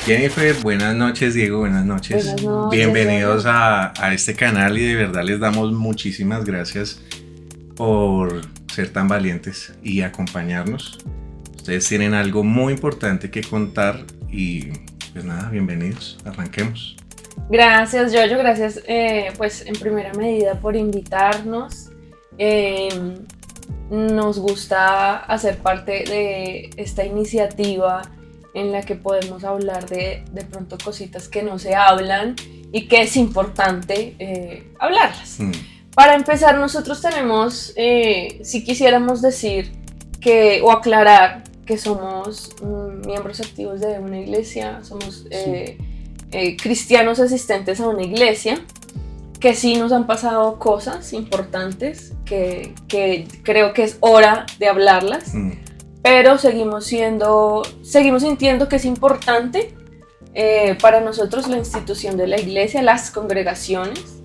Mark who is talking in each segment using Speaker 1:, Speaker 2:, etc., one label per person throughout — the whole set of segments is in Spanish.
Speaker 1: Jennifer, buenas noches. Diego, buenas noches.
Speaker 2: Buenas noches.
Speaker 1: Bienvenidos a este canal y de verdad les damos muchísimas gracias por ser tan valientes y acompañarnos. Ustedes tienen algo muy importante que contar y pues nada, bienvenidos, arranquemos.
Speaker 2: Gracias, Yoyo, gracias pues en primera medida por invitarnos. Nos gusta hacer parte de esta iniciativa en la que podemos hablar de pronto cositas que no se hablan y que es importante hablarlas. Para empezar, nosotros tenemos, si quisiéramos decir o aclarar que somos miembros activos de una iglesia, somos cristianos asistentes a una iglesia, que sí nos han pasado cosas importantes que creo que es hora de hablarlas, pero seguimos sintiendo que es importante para nosotros la institución de la iglesia, las congregaciones,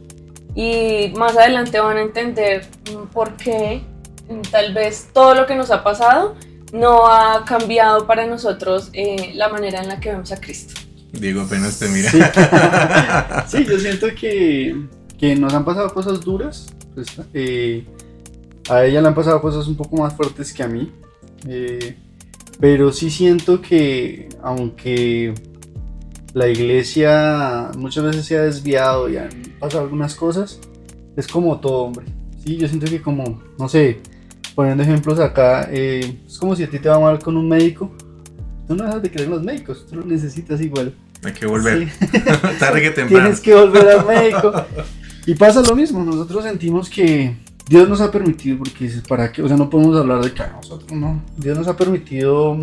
Speaker 2: y más adelante van a entender por qué tal vez todo lo que nos ha pasado no ha cambiado para nosotros la manera en la que vemos a Cristo.
Speaker 1: Diego apenas te mira.
Speaker 3: Sí, sí, yo siento que nos han pasado cosas duras, pues, a ella le han pasado cosas un poco más fuertes que a mí, pero sí siento que aunque la iglesia muchas veces se ha desviado y han pasado algunas cosas, es como todo, hombre. Sí, yo siento que como, no sé, poniendo ejemplos acá, es como si a ti te va mal con un médico, tú no dejas de creer en los médicos, tú lo necesitas igual.
Speaker 1: Hay que volver,
Speaker 3: sí.
Speaker 1: Tarde que temprano.
Speaker 3: Tienes que volver al médico. Y pasa lo mismo, nosotros sentimos que Dios nos ha permitido, porque para qué, o sea, no podemos hablar de que nosotros no. Dios nos ha permitido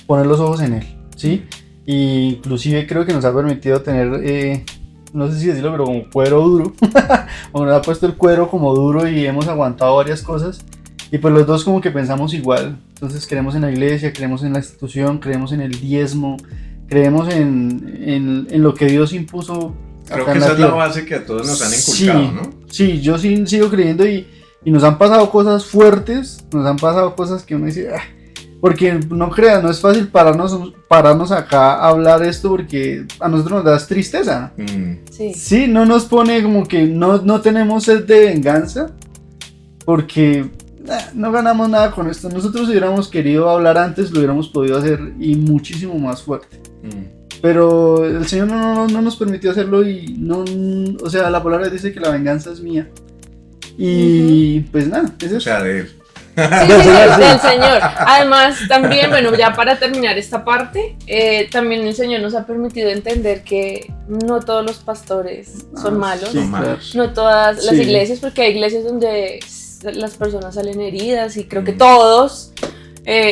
Speaker 3: poner los ojos en Él, ¿sí? Y inclusive creo que nos ha permitido tener, no sé si decirlo, pero como cuero duro. O nos ha puesto el cuero como duro y hemos aguantado varias cosas. Y pues los dos como que pensamos igual. Entonces creemos en la iglesia, creemos en la institución, creemos en el diezmo, creemos en lo que Dios impuso.
Speaker 1: Creo que esa es la base que a todos nos han inculcado,
Speaker 3: sí,
Speaker 1: ¿no?
Speaker 3: Sí, yo sí sigo creyendo y nos han pasado cosas fuertes, nos han pasado cosas que uno dice, porque no creas, no es fácil pararnos acá a hablar esto porque a nosotros nos da tristeza. Sí, no nos pone como que no tenemos sed de venganza porque no ganamos nada con esto. Nosotros si hubiéramos querido hablar antes lo hubiéramos podido hacer y muchísimo más fuerte. Pero el Señor no nos permitió hacerlo y no, o sea, la palabra dice que la venganza es mía. Y pues nada, es eso.
Speaker 1: O sea, de Él.
Speaker 2: Sí, del Señor. Además, también, bueno, ya para terminar esta parte, también el Señor nos ha permitido entender que no todos los pastores son malos,
Speaker 1: Son malos.
Speaker 2: no todas las iglesias, porque hay iglesias donde las personas salen heridas y creo que todos,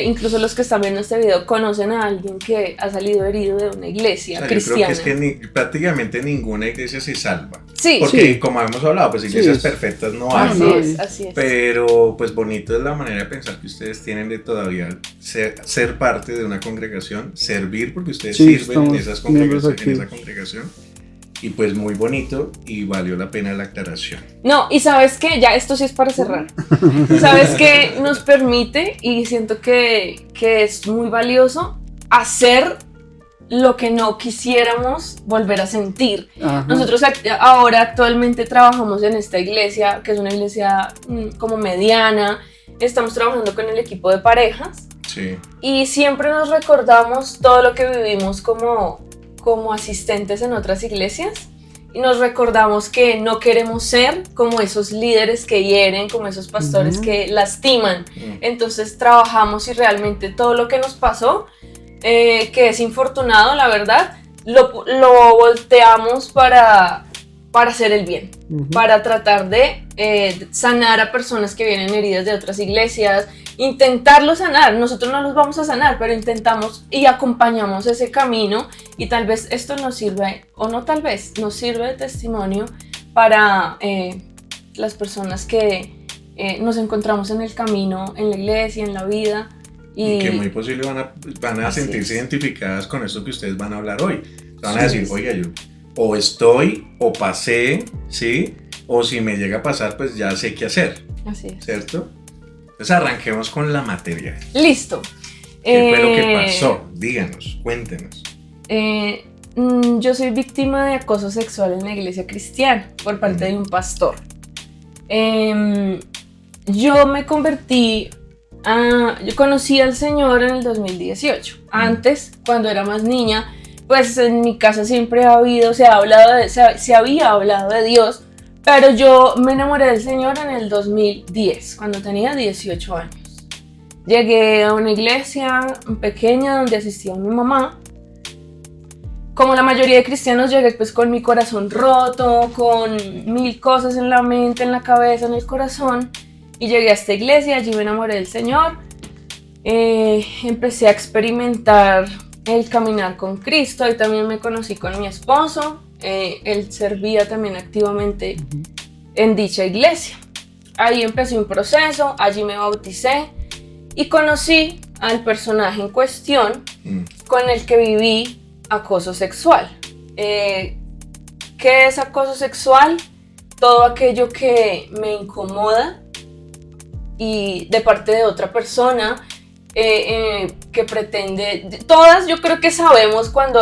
Speaker 2: incluso los que están viendo este video, conocen a alguien que ha salido herido de una iglesia cristiana.
Speaker 1: Yo creo que es que prácticamente ninguna iglesia se salva.
Speaker 2: Sí.
Speaker 1: Porque como hemos hablado, pues iglesias perfectas no hay.
Speaker 2: Así es.
Speaker 1: Pero pues bonito es la manera de pensar que ustedes tienen de todavía ser parte de una congregación, servir porque ustedes sirven en esa congregación. Y pues muy bonito y valió la pena la aclaración.
Speaker 2: No, y sabes que ya esto sí es para cerrar. Sabes que nos permite, y siento que es muy valioso, hacer lo que no quisiéramos volver a sentir. Ajá. Nosotros ahora actualmente trabajamos en esta iglesia, que es una iglesia como mediana. Estamos trabajando con el equipo de parejas.
Speaker 1: Sí.
Speaker 2: Y siempre nos recordamos todo lo que vivimos como asistentes en otras iglesias y nos recordamos que no queremos ser como esos líderes que hieren, como esos pastores que lastiman. Entonces trabajamos y realmente todo lo que nos pasó, que es infortunado, la verdad, lo volteamos para hacer el bien, para tratar de sanar a personas que vienen heridas de otras iglesias, intentarlo sanar. Nosotros no los vamos a sanar, pero intentamos y acompañamos ese camino y tal vez esto nos sirve, o no tal vez, nos sirve de testimonio para las personas que nos encontramos en el camino, en la iglesia, en la vida.
Speaker 1: Y que muy posible van a sentirse identificadas con esto que ustedes van a hablar hoy. Van a decir, oiga, yo o estoy, o pasé, ¿sí? O si me llega a pasar, pues ya sé qué hacer.
Speaker 2: Así es.
Speaker 1: ¿Cierto? Entonces arranquemos con la materia.
Speaker 2: Listo.
Speaker 1: ¿Qué fue lo que pasó? Díganos, cuéntenos.
Speaker 2: Yo soy víctima de acoso sexual en la iglesia cristiana por parte de un pastor. Yo me convertí, yo conocí al Señor en el 2018. Antes, cuando era más niña, pues en mi casa siempre se había hablado de Dios, pero yo me enamoré del Señor en el 2010, cuando tenía 18 años. Llegué a una iglesia pequeña donde asistía mi mamá. Como la mayoría de cristianos, llegué pues con mi corazón roto, con mil cosas en la mente, en la cabeza, en el corazón. Y llegué a esta iglesia, allí me enamoré del Señor. Empecé a experimentar el caminar con Cristo y también me conocí con mi esposo. Él servía también activamente en dicha iglesia. Ahí empecé un proceso, allí me bauticé y conocí al personaje en cuestión con el que viví acoso sexual. ¿Qué es acoso sexual? Todo aquello que me incomoda y de parte de otra persona que pretende. Todas yo creo que sabemos cuando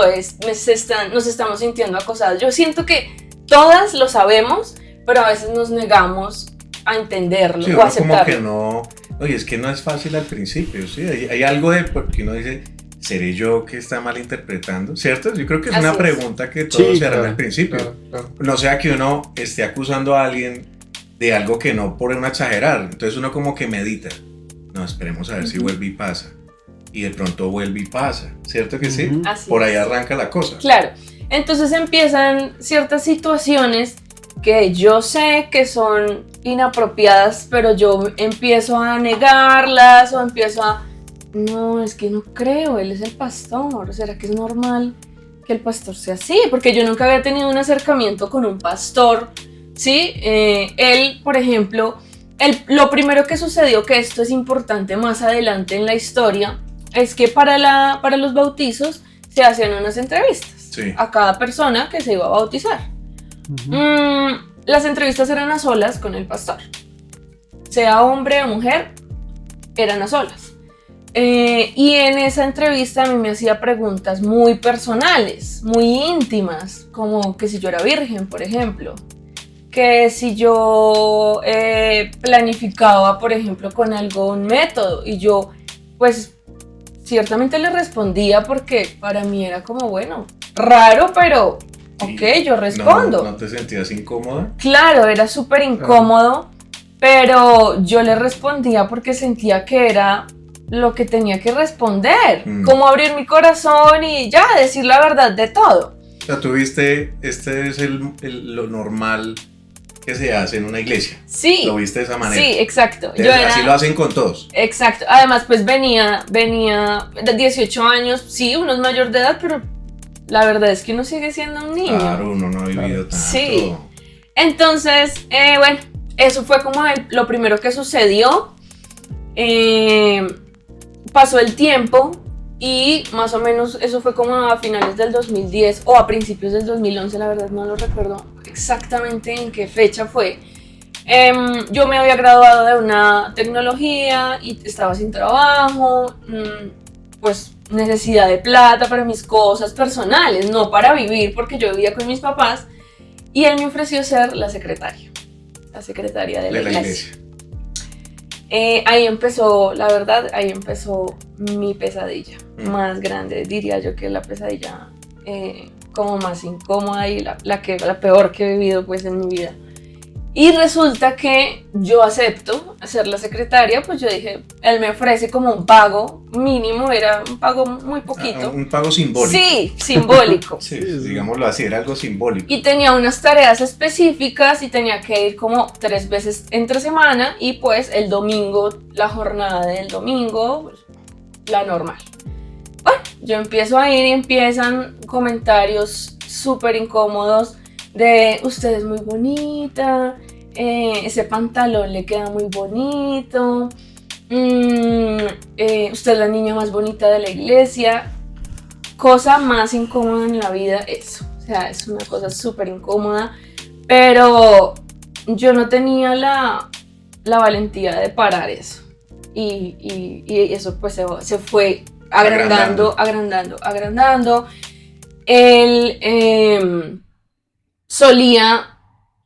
Speaker 2: nos estamos sintiendo acosadas. Yo siento que todas lo sabemos, pero a veces nos negamos a entenderlo,
Speaker 1: sí,
Speaker 2: o a aceptarlo.
Speaker 1: Como que no, oye, es que no es fácil al principio, ¿sí? Hay algo de porque uno dice, ¿seré yo que está malinterpretando? ¿Cierto? Yo creo que es
Speaker 2: Así
Speaker 1: una pregunta que todos se harán al principio.
Speaker 3: Claro.
Speaker 1: No sea que uno esté acusando a alguien de algo que no, por no exagerar. Entonces uno como que medita. No, esperemos a ver si vuelve y pasa. Y de pronto vuelve y pasa. ¿Cierto que sí?
Speaker 2: Así
Speaker 1: Por ahí
Speaker 2: es.
Speaker 1: arranca la cosa.
Speaker 2: Claro. Entonces empiezan ciertas situaciones que yo sé que son inapropiadas, pero yo empiezo a negarlas o empiezo a... No, es que no creo, él es el pastor. ¿Será que es normal que el pastor sea así? Porque yo nunca había tenido un acercamiento con un pastor, ¿sí? Él, por ejemplo, lo primero que sucedió, que esto es importante más adelante en la historia, es que para los bautizos se hacían unas entrevistas a cada persona que se iba a bautizar. Las entrevistas eran a solas con el pastor. Sea hombre o mujer, eran a solas. Y en esa entrevista a mí me hacía preguntas muy personales, muy íntimas, como que si yo era virgen, por ejemplo, que si yo planificaba, por ejemplo, con algún método, y yo, pues, ciertamente le respondía porque para mí era como, bueno, raro, pero ok, yo respondo.
Speaker 1: ¿No te sentías incómoda?
Speaker 2: Claro, era súper incómodo, pero yo le respondía porque sentía que era lo que tenía que responder, como abrir mi corazón y ya, decir la verdad de todo.
Speaker 1: O sea, tuviste, este es lo normal que se hace en una iglesia.
Speaker 2: Sí.
Speaker 1: Lo viste de esa manera.
Speaker 2: Sí, exacto.
Speaker 1: Así lo hacen con todos.
Speaker 2: Exacto. Además, pues venía de 18 años, sí, uno es mayor de edad, pero la verdad es que uno sigue siendo un niño.
Speaker 1: Claro, uno no ha vivido tanto.
Speaker 2: Sí. Entonces, bueno, eso fue como lo primero que sucedió. Pasó el tiempo y más o menos eso fue como a finales del 2010 o a principios del 2011, la verdad no lo recuerdo exactamente en qué fecha fue. Yo me había graduado de una tecnología y estaba sin trabajo, pues necesidad de plata para mis cosas personales, no para vivir porque yo vivía con mis papás, y él me ofreció ser la secretaria de la iglesia. Ahí empezó, la verdad, ahí empezó mi pesadilla más grande, diría yo que la pesadilla como más incómoda y la peor que he vivido pues en mi vida. Y resulta que yo acepto ser la secretaria, pues yo dije, él me ofrece como un pago mínimo, era un pago muy poquito.
Speaker 1: Un pago simbólico.
Speaker 2: Sí, simbólico.
Speaker 1: Sí, digámoslo así, era algo simbólico.
Speaker 2: Y tenía unas tareas específicas y tenía que ir como 3 veces entre semana y pues el domingo, la jornada del domingo, pues, la normal. Bueno, yo empiezo a ir y empiezan comentarios súper incómodos de usted es muy bonita, ese pantalón le queda muy bonito, usted es la niña más bonita de la iglesia. Cosa más incómoda en la vida eso, o sea, es una cosa súper incómoda, pero yo no tenía la valentía de parar eso y eso pues se fue agrandando. él solía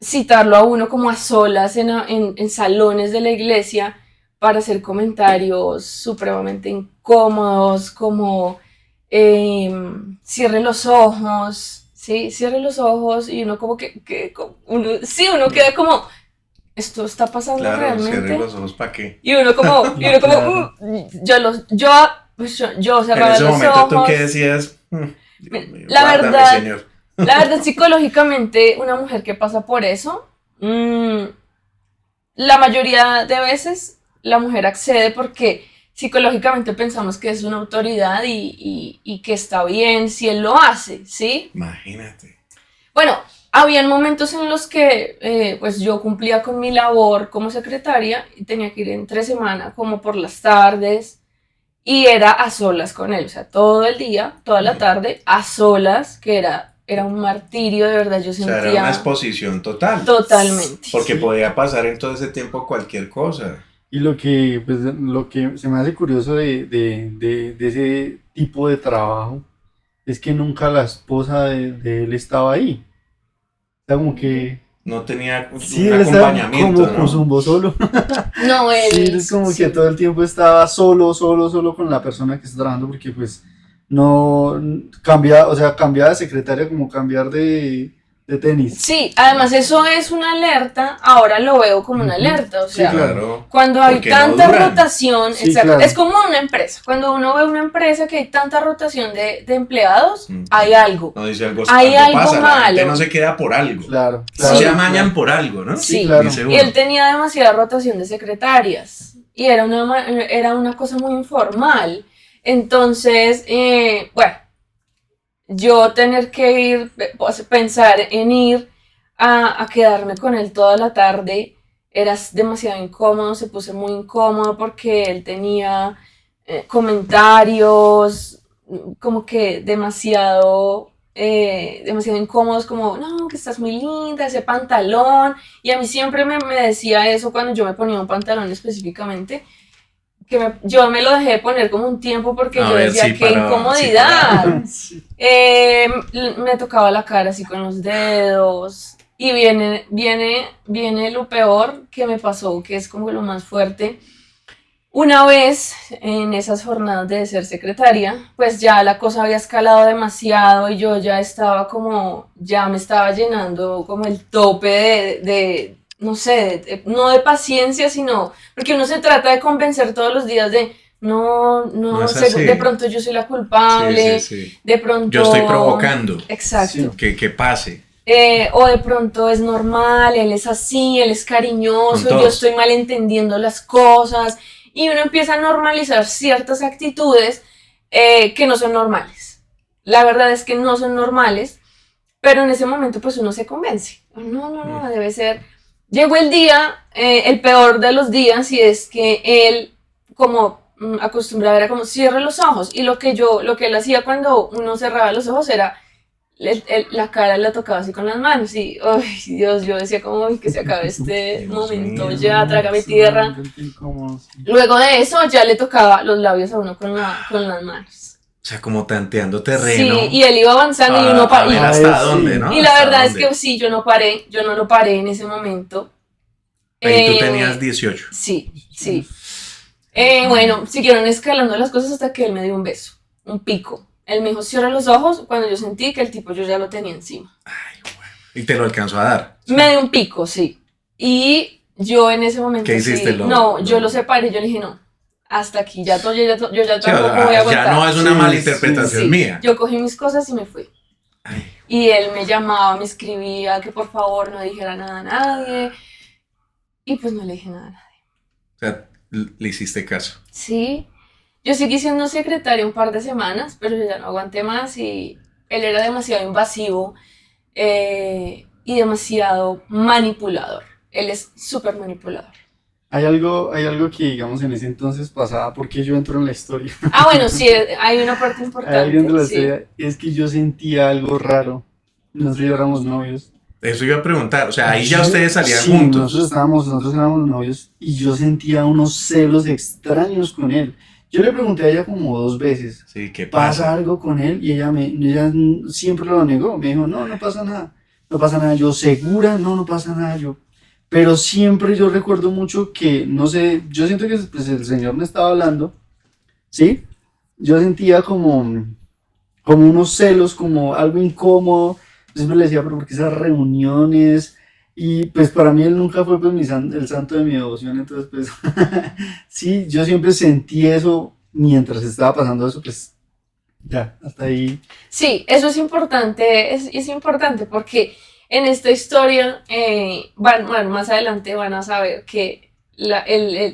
Speaker 2: citarlo a uno como a solas en salones de la iglesia para hacer comentarios supremamente incómodos, como cierre los ojos, ¿sí? Cierre los ojos y uno como uno queda como, ¿esto está pasando
Speaker 1: Claro,
Speaker 2: realmente?
Speaker 1: cierre los ojos, ¿para qué?
Speaker 2: Y uno como,
Speaker 3: Claro.
Speaker 2: yo
Speaker 1: En
Speaker 2: cerraba
Speaker 1: ese
Speaker 2: los
Speaker 1: momento, ¿tú
Speaker 2: ojos.
Speaker 1: qué decías? Dios mío,
Speaker 2: La
Speaker 1: guárdame,
Speaker 2: verdad,
Speaker 1: Señor.
Speaker 2: La verdad, psicológicamente, una mujer que pasa por eso, la mayoría de veces la mujer accede porque psicológicamente pensamos que es una autoridad y que está bien si él lo hace, ¿sí?
Speaker 1: Imagínate.
Speaker 2: Bueno, habían momentos en los que pues yo cumplía con mi labor como secretaria y tenía que ir entre semana, como por las tardes, y era a solas con él, o sea, todo el día, toda la tarde, a solas, que era un martirio, de verdad, yo
Speaker 1: O sea, era una
Speaker 2: sentía
Speaker 1: exposición total.
Speaker 2: totalmente.
Speaker 1: Porque
Speaker 3: Sí.
Speaker 1: podía pasar en todo ese tiempo cualquier cosa.
Speaker 3: Y lo que se me hace curioso de ese tipo de trabajo es que nunca la esposa de él estaba ahí. O sea, como que
Speaker 1: No tenía
Speaker 3: sí,
Speaker 1: un
Speaker 3: él estaba
Speaker 1: acompañamiento,
Speaker 3: como
Speaker 1: ¿no?
Speaker 3: Zumbo solo.
Speaker 2: No,
Speaker 3: Sí,
Speaker 2: él,
Speaker 3: él como
Speaker 2: sí.
Speaker 3: que todo el tiempo estaba solo con la persona que está trabajando porque pues no cambia, o sea, cambiar de secretaria como cambiar de tenis.
Speaker 2: Sí, además eso es una alerta, ahora lo veo como una
Speaker 3: Ujú.
Speaker 2: alerta, o
Speaker 3: Sí,
Speaker 2: sea,
Speaker 3: claro.
Speaker 1: Claro.
Speaker 2: cuando hay
Speaker 1: Porque no
Speaker 2: tanta
Speaker 1: duran.
Speaker 2: rotación,
Speaker 3: Sí,
Speaker 2: exacto,
Speaker 3: claro.
Speaker 2: es como una empresa, cuando uno ve una empresa que hay tanta rotación de empleados,
Speaker 1: Mm.
Speaker 2: hay algo,
Speaker 1: No dice algo,
Speaker 2: hay algo
Speaker 1: pasa, la gente
Speaker 2: malo.
Speaker 1: no se queda por algo.
Speaker 3: Claro,
Speaker 2: Sí.
Speaker 1: No
Speaker 3: claro,
Speaker 1: se amañan
Speaker 3: claro.
Speaker 1: por algo, ¿no?
Speaker 2: Sí,
Speaker 3: claro.
Speaker 1: Dice
Speaker 2: y
Speaker 1: uno.
Speaker 2: él tenía demasiada rotación de secretarias y era una cosa muy informal. Entonces, bueno, yo tener que ir, pues, pensar en ir a quedarme con él toda la tarde era demasiado incómodo, se puso muy incómodo porque él tenía comentarios como que demasiado incómodos, como, no, que estás muy linda, ese pantalón, y a mí siempre me decía eso cuando yo me ponía un pantalón específicamente, yo me lo dejé de poner como un tiempo porque
Speaker 1: A
Speaker 2: yo
Speaker 1: ver
Speaker 2: decía,
Speaker 1: si
Speaker 2: qué
Speaker 1: paraba, si
Speaker 2: incomodidad.
Speaker 1: paraba.
Speaker 3: Sí.
Speaker 2: Me tocaba la cara así con los dedos. Y viene lo peor que me pasó, que es como lo más fuerte. Una vez en esas jornadas de ser secretaria, pues ya la cosa había escalado demasiado y yo ya estaba como, ya me estaba llenando como el tope no sé, no de paciencia, sino, porque uno se trata de convencer todos los días de, no,
Speaker 1: No es
Speaker 2: de
Speaker 1: así.
Speaker 2: pronto yo soy la
Speaker 1: Sí,
Speaker 2: culpable,
Speaker 1: sí, sí.
Speaker 2: de pronto...
Speaker 1: Yo estoy provocando
Speaker 2: Exacto.
Speaker 3: Sí.
Speaker 1: que pase.
Speaker 2: O de pronto es normal, él es así, él es
Speaker 1: Con
Speaker 2: cariñoso,
Speaker 1: todos.
Speaker 2: yo estoy malentendiendo las cosas y uno empieza a normalizar ciertas actitudes que no son normales. La verdad es que no son normales, pero en ese momento pues uno se convence. No, debe ser. Llegó el día, el peor de los días, y es que él, como acostumbraba, era como cierre los ojos, y lo que él hacía cuando uno cerraba los ojos era la cara la tocaba así con las manos y, ay Dios, yo decía como, "Uy, que se acabe este
Speaker 1: Dios
Speaker 2: momento
Speaker 1: mío.
Speaker 2: ya, trágame tierra".
Speaker 3: Sumamente incómodo, sí.
Speaker 2: Luego de eso ya le tocaba los labios a uno con las manos.
Speaker 1: O sea, como tanteando terreno.
Speaker 2: Sí, y él iba avanzando y uno
Speaker 1: a ver hasta
Speaker 3: sí.
Speaker 1: dónde, ¿no?
Speaker 2: y la
Speaker 1: Hasta
Speaker 2: verdad es
Speaker 1: dónde.
Speaker 2: que sí, yo no lo paré en ese momento.
Speaker 1: Ahí tú
Speaker 2: Eh,
Speaker 1: tenías 18.
Speaker 2: Sí. Bueno, siguieron escalando las cosas hasta que él me dio un beso, un pico. Él me dijo, cierra los ojos, cuando yo sentí que el tipo yo ya lo tenía encima.
Speaker 1: Ay, bueno. Y te lo alcanzó a dar.
Speaker 2: Me dio un pico, sí. Y yo en ese momento
Speaker 1: ¿Qué hiciste?
Speaker 2: sí, yo lo separé, yo le dije, no, hasta aquí, yo ya
Speaker 1: Sí, o
Speaker 2: tampoco
Speaker 1: sea,
Speaker 2: voy a aguantar.
Speaker 1: ya no es una
Speaker 3: Sí,
Speaker 1: malinterpretación
Speaker 2: Sí,
Speaker 1: mía.
Speaker 2: yo cogí mis cosas y me fui.
Speaker 1: Ay,
Speaker 2: Y él me llamaba, me escribía que por favor no dijera nada a nadie. Y pues no le dije nada a nadie.
Speaker 1: o sea, le hiciste caso.
Speaker 2: Sí, yo seguí siendo secretaria un par de semanas, pero yo ya no aguanté más y él era demasiado invasivo y demasiado manipulador. Él es súper manipulador.
Speaker 3: Hay algo que, digamos, en ese entonces pasaba, porque yo entro en la historia.
Speaker 2: Ah, bueno, sí, hay una parte
Speaker 3: Hay algo de la
Speaker 2: importante. Sí.
Speaker 3: historia, es que yo sentía algo raro. Nosotros ya éramos novios.
Speaker 1: Eso iba a preguntar. O sea, ahí ya ustedes salían
Speaker 3: Sí,
Speaker 1: juntos.
Speaker 3: nosotros éramos novios y yo sentía unos celos extraños con él. Yo le pregunté a ella como 2 veces,
Speaker 1: Sí, ¿qué
Speaker 3: ¿pasa
Speaker 1: pasa?
Speaker 3: algo con él? Y ella siempre lo negó, me dijo, no, no pasa nada, no pasa nada. Yo, ¿segura? No, no pasa nada. Yo, pero siempre yo recuerdo mucho que, no sé, yo siento que pues, el Señor me estaba hablando, ¿sí? Yo sentía como unos celos, como algo incómodo. Yo siempre le decía, pero ¿por qué esas reuniones? Y pues para mí él nunca fue pues, el santo de mi devoción, entonces pues sí, yo siempre sentí eso mientras estaba pasando eso, pues ya, hasta ahí.
Speaker 2: Sí, eso es importante porque en esta historia, bueno, más adelante van a saber que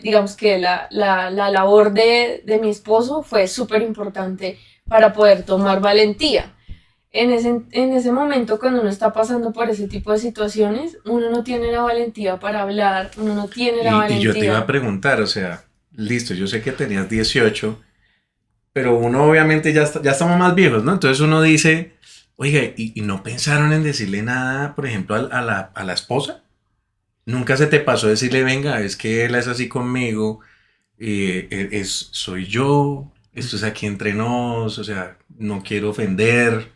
Speaker 2: digamos que la labor de mi esposo fue súper importante para poder tomar valentía. En ese momento, cuando uno está pasando por ese tipo de situaciones, uno no tiene la valentía para hablar, uno no tiene la
Speaker 1: Y yo te iba a
Speaker 2: valentía.
Speaker 1: preguntar, o sea, listo, yo sé que tenías 18, pero uno obviamente ya estamos más viejos, ¿no? Entonces uno dice, oiga, ¿y no pensaron en decirle nada, por ejemplo, a la esposa? ¿Nunca se te pasó decirle, venga, es que él es así conmigo, soy yo, esto es aquí entre nos, o sea, no quiero ofender,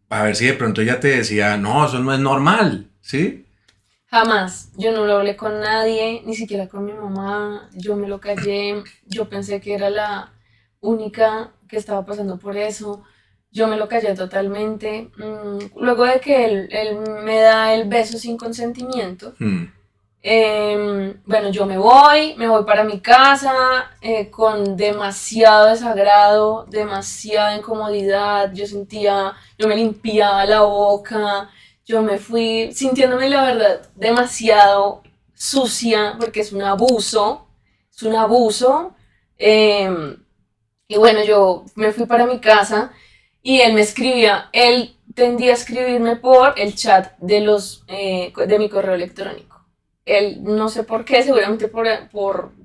Speaker 1: a ver si de pronto ella te decía, no, eso no es normal, ¿sí?
Speaker 2: Jamás, yo no lo hablé con nadie, ni siquiera con mi mamá, yo me lo callé, yo pensé que era la única que estaba pasando por eso, yo me lo callé totalmente. Luego de que él me da el beso sin consentimiento,
Speaker 1: Hmm.
Speaker 2: bueno, yo me voy para mi casa con demasiado desagrado, demasiada incomodidad, yo me limpiaba la boca, yo me fui sintiéndome la verdad demasiado sucia porque es un abuso. eh, y bueno, yo me fui para mi casa y él me escribía, él tendía a escribirme por el chat de mi correo electrónico. Él, no sé por qué, seguramente por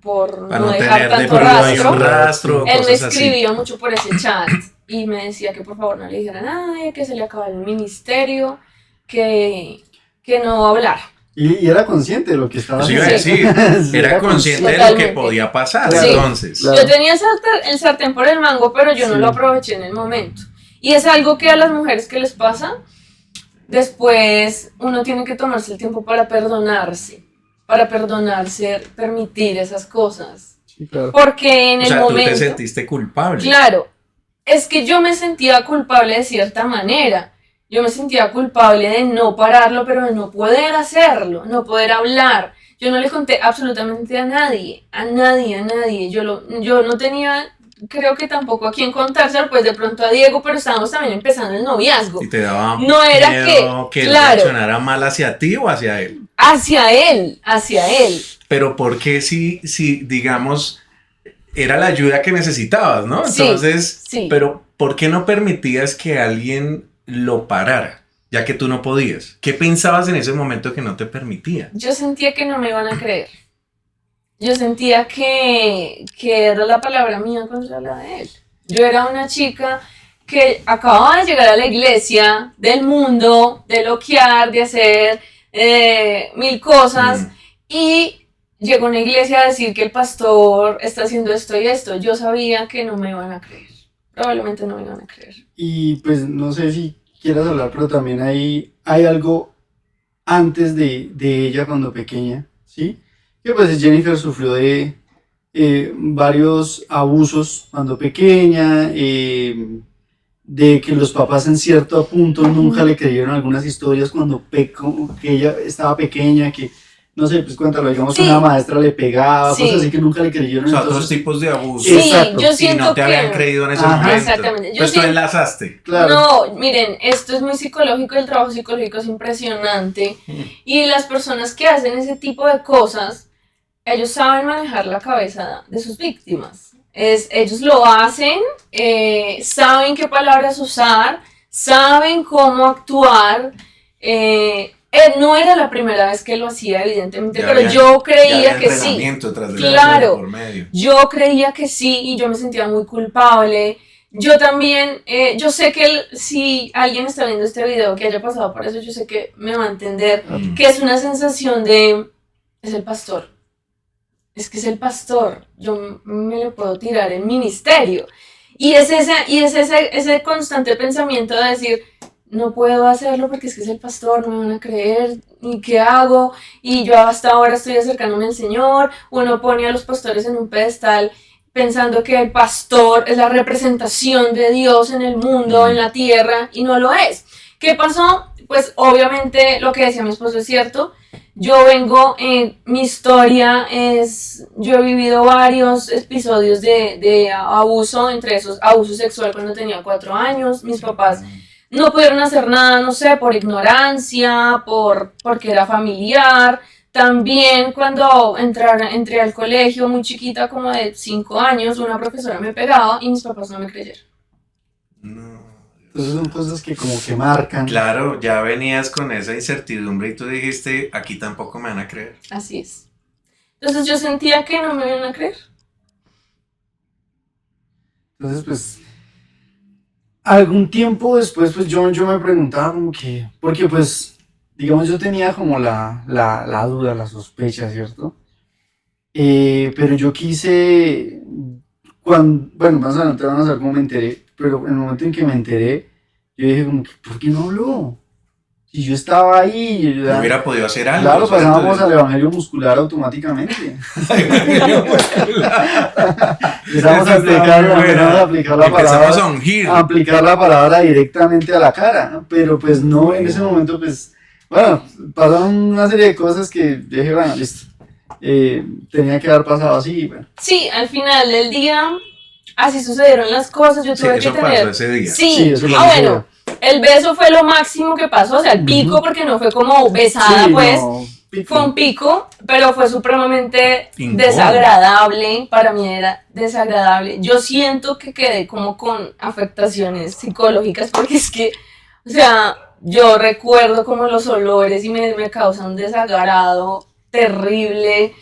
Speaker 1: Para
Speaker 2: no
Speaker 1: no
Speaker 2: dejar
Speaker 1: tener de
Speaker 2: tanto
Speaker 1: pronto ahí un
Speaker 2: rastro.
Speaker 1: rastro o
Speaker 2: Él me
Speaker 1: cosas así.
Speaker 2: escribía mucho por ese chat y me decía que por favor no le dijera a nadie, que se le acababa el ministerio, que, que no hablara.
Speaker 3: Y era consciente de lo que estaba
Speaker 1: Eso iba a
Speaker 3: haciendo.
Speaker 2: Sí,
Speaker 1: decir,
Speaker 3: Sí,
Speaker 1: era
Speaker 3: era
Speaker 1: consciente
Speaker 3: consciente.
Speaker 1: de lo que
Speaker 2: totalmente.
Speaker 1: podía pasar,
Speaker 3: Claro,
Speaker 2: Sí,
Speaker 1: entonces.
Speaker 2: yo
Speaker 3: claro.
Speaker 2: tenía el sartén por el mango, pero yo no lo
Speaker 3: Sí.
Speaker 2: aproveché en el momento. Y es algo que a las mujeres que les pasa, después uno tiene que tomarse el tiempo para perdonarse, permitir esas cosas.
Speaker 3: Sí, claro.
Speaker 2: Porque en
Speaker 1: O
Speaker 2: el
Speaker 1: sea, tú te
Speaker 2: momento,
Speaker 1: sentiste culpable.
Speaker 2: claro, es que yo me sentía culpable de cierta manera. Yo me sentía culpable de no pararlo, pero de no poder hacerlo, no poder hablar. Yo no le conté absolutamente a nadie, a nadie, a nadie. Yo no tenía, creo que tampoco a quién contárselo, pues de pronto a Diego, pero estábamos también empezando el noviazgo.
Speaker 1: Y te daba
Speaker 2: No era que,
Speaker 1: miedo que él
Speaker 2: claro,
Speaker 1: reaccionara mal hacia ti o hacia él.
Speaker 2: hacia él.
Speaker 1: Pero ¿por qué si digamos, era la ayuda que necesitabas, ¿no?
Speaker 2: Sí,
Speaker 1: Entonces,
Speaker 2: sí.
Speaker 1: pero ¿por qué no permitías que alguien lo parara, ya que tú no podías? ¿Qué pensabas en ese momento que no te permitía?
Speaker 2: Yo sentía que no me iban a creer. Yo sentía que era la palabra mía contra la de él. Yo era una chica que acababa de llegar a la iglesia, del mundo, de loquear, de hacer mil cosas,
Speaker 1: Mm.
Speaker 2: y llegó a una iglesia a decir que el pastor está haciendo esto y esto. Yo sabía que no me iban a creer. Probablemente no me iban a creer.
Speaker 3: Y pues no sé si quieras hablar, pero también hay algo antes de ella cuando pequeña, ¿sí? Que pues Jennifer sufrió de varios abusos cuando pequeña, de que los papás en cierto punto nunca le creyeron algunas historias cuando que ella estaba pequeña, que no sé, pues cuéntalo, digamos que una
Speaker 2: Sí,
Speaker 3: maestra le pegaba, cosas así
Speaker 2: sí,
Speaker 3: que nunca le
Speaker 1: O
Speaker 3: creyeron,
Speaker 1: sea, otros
Speaker 3: entonces,
Speaker 1: tipos de abusos.
Speaker 2: sí,
Speaker 3: exacto,
Speaker 2: yo
Speaker 1: Y no
Speaker 2: siento
Speaker 1: te habían
Speaker 2: que...
Speaker 1: creído en ese
Speaker 3: Ajá.
Speaker 1: momento.
Speaker 2: Exactamente. Yo
Speaker 1: Pues tú
Speaker 2: siento,
Speaker 1: enlazaste.
Speaker 3: claro,
Speaker 2: no, miren, esto es muy psicológico, el trabajo psicológico es impresionante y las personas que hacen ese tipo de cosas, ellos saben manejar la cabeza de sus víctimas. Ellos lo hacen, saben qué palabras usar, saben cómo actuar. No era la primera vez que lo hacía, evidentemente,
Speaker 1: Ya
Speaker 2: pero
Speaker 1: había,
Speaker 2: yo
Speaker 1: ya
Speaker 2: creía
Speaker 1: había
Speaker 2: que sí.
Speaker 1: entrenamiento tras de
Speaker 2: Claro,
Speaker 1: por medio.
Speaker 2: yo creía que sí y yo me sentía muy culpable. Yo también, yo sé que si alguien está viendo este video que haya pasado por eso, yo sé que me va a entender
Speaker 1: Mm.
Speaker 2: que es una sensación de, es el pastor, es que es el pastor, yo me lo puedo tirar en ministerio. Y es ese constante pensamiento de decir, no puedo hacerlo porque es que es el pastor, no me van a creer, ¿y qué hago? Y yo hasta ahora estoy acercándome al Señor. Uno pone a los pastores en un pedestal pensando que el pastor es la representación de Dios en el mundo, en la tierra, y no lo es. ¿Qué pasó? Pues obviamente lo que decía mi esposo es cierto. Yo vengo, mi historia es, yo he vivido varios episodios de abuso, entre esos abuso sexual cuando tenía 4 años. Mis papás no pudieron hacer nada, no sé, por ignorancia, porque era familiar. También cuando entré al colegio muy chiquita, como de 5 años, una profesora me pegaba y mis papás no me creyeron.
Speaker 1: No.
Speaker 3: Entonces son cosas que como que marcan.
Speaker 1: Claro, ya venías con esa incertidumbre y tú dijiste, aquí tampoco me van a creer.
Speaker 2: Así es. Entonces yo sentía que no me iban a creer.
Speaker 3: Entonces, pues, algún tiempo después, pues yo me preguntaba como que, porque pues, digamos, yo tenía como la duda, la sospecha, ¿cierto? Pero yo quise, bueno, más adelante van a saber cómo me enteré, pero en el momento en que me enteré, yo dije como que, ¿por qué no habló? Si yo estaba ahí, yo
Speaker 1: No hubiera podido hacer algo.
Speaker 3: claro,
Speaker 1: o sea,
Speaker 3: pasábamos
Speaker 1: entonces-
Speaker 3: al evangelio muscular automáticamente. Empezamos a aplicar la
Speaker 1: Empezamos
Speaker 3: palabra,
Speaker 1: a ungir.
Speaker 3: a aplicar la palabra directamente a la cara, ¿no? Pero pues no, en ese momento pues, bueno, pasaron una serie de cosas que dije, bueno, listo, tenía que haber pasado así, bueno.
Speaker 2: Sí, al final del día, así sucedieron las cosas. Yo
Speaker 1: Sí,
Speaker 2: tuve
Speaker 1: eso
Speaker 2: que tener.
Speaker 1: pasó ese día.
Speaker 2: Sí,
Speaker 3: eso lo
Speaker 2: bueno, el beso fue lo máximo que pasó, o sea, el pico,
Speaker 3: Ujú.
Speaker 2: porque no fue como besada,
Speaker 3: sí,
Speaker 2: pues.
Speaker 3: no, pico.
Speaker 2: Fue un pico, pero fue supremamente
Speaker 1: Incómodo.
Speaker 2: desagradable. Para mí era desagradable. Yo siento que quedé como con afectaciones psicológicas, porque es que, o sea, yo recuerdo como los olores y me causa un desagrado terrible,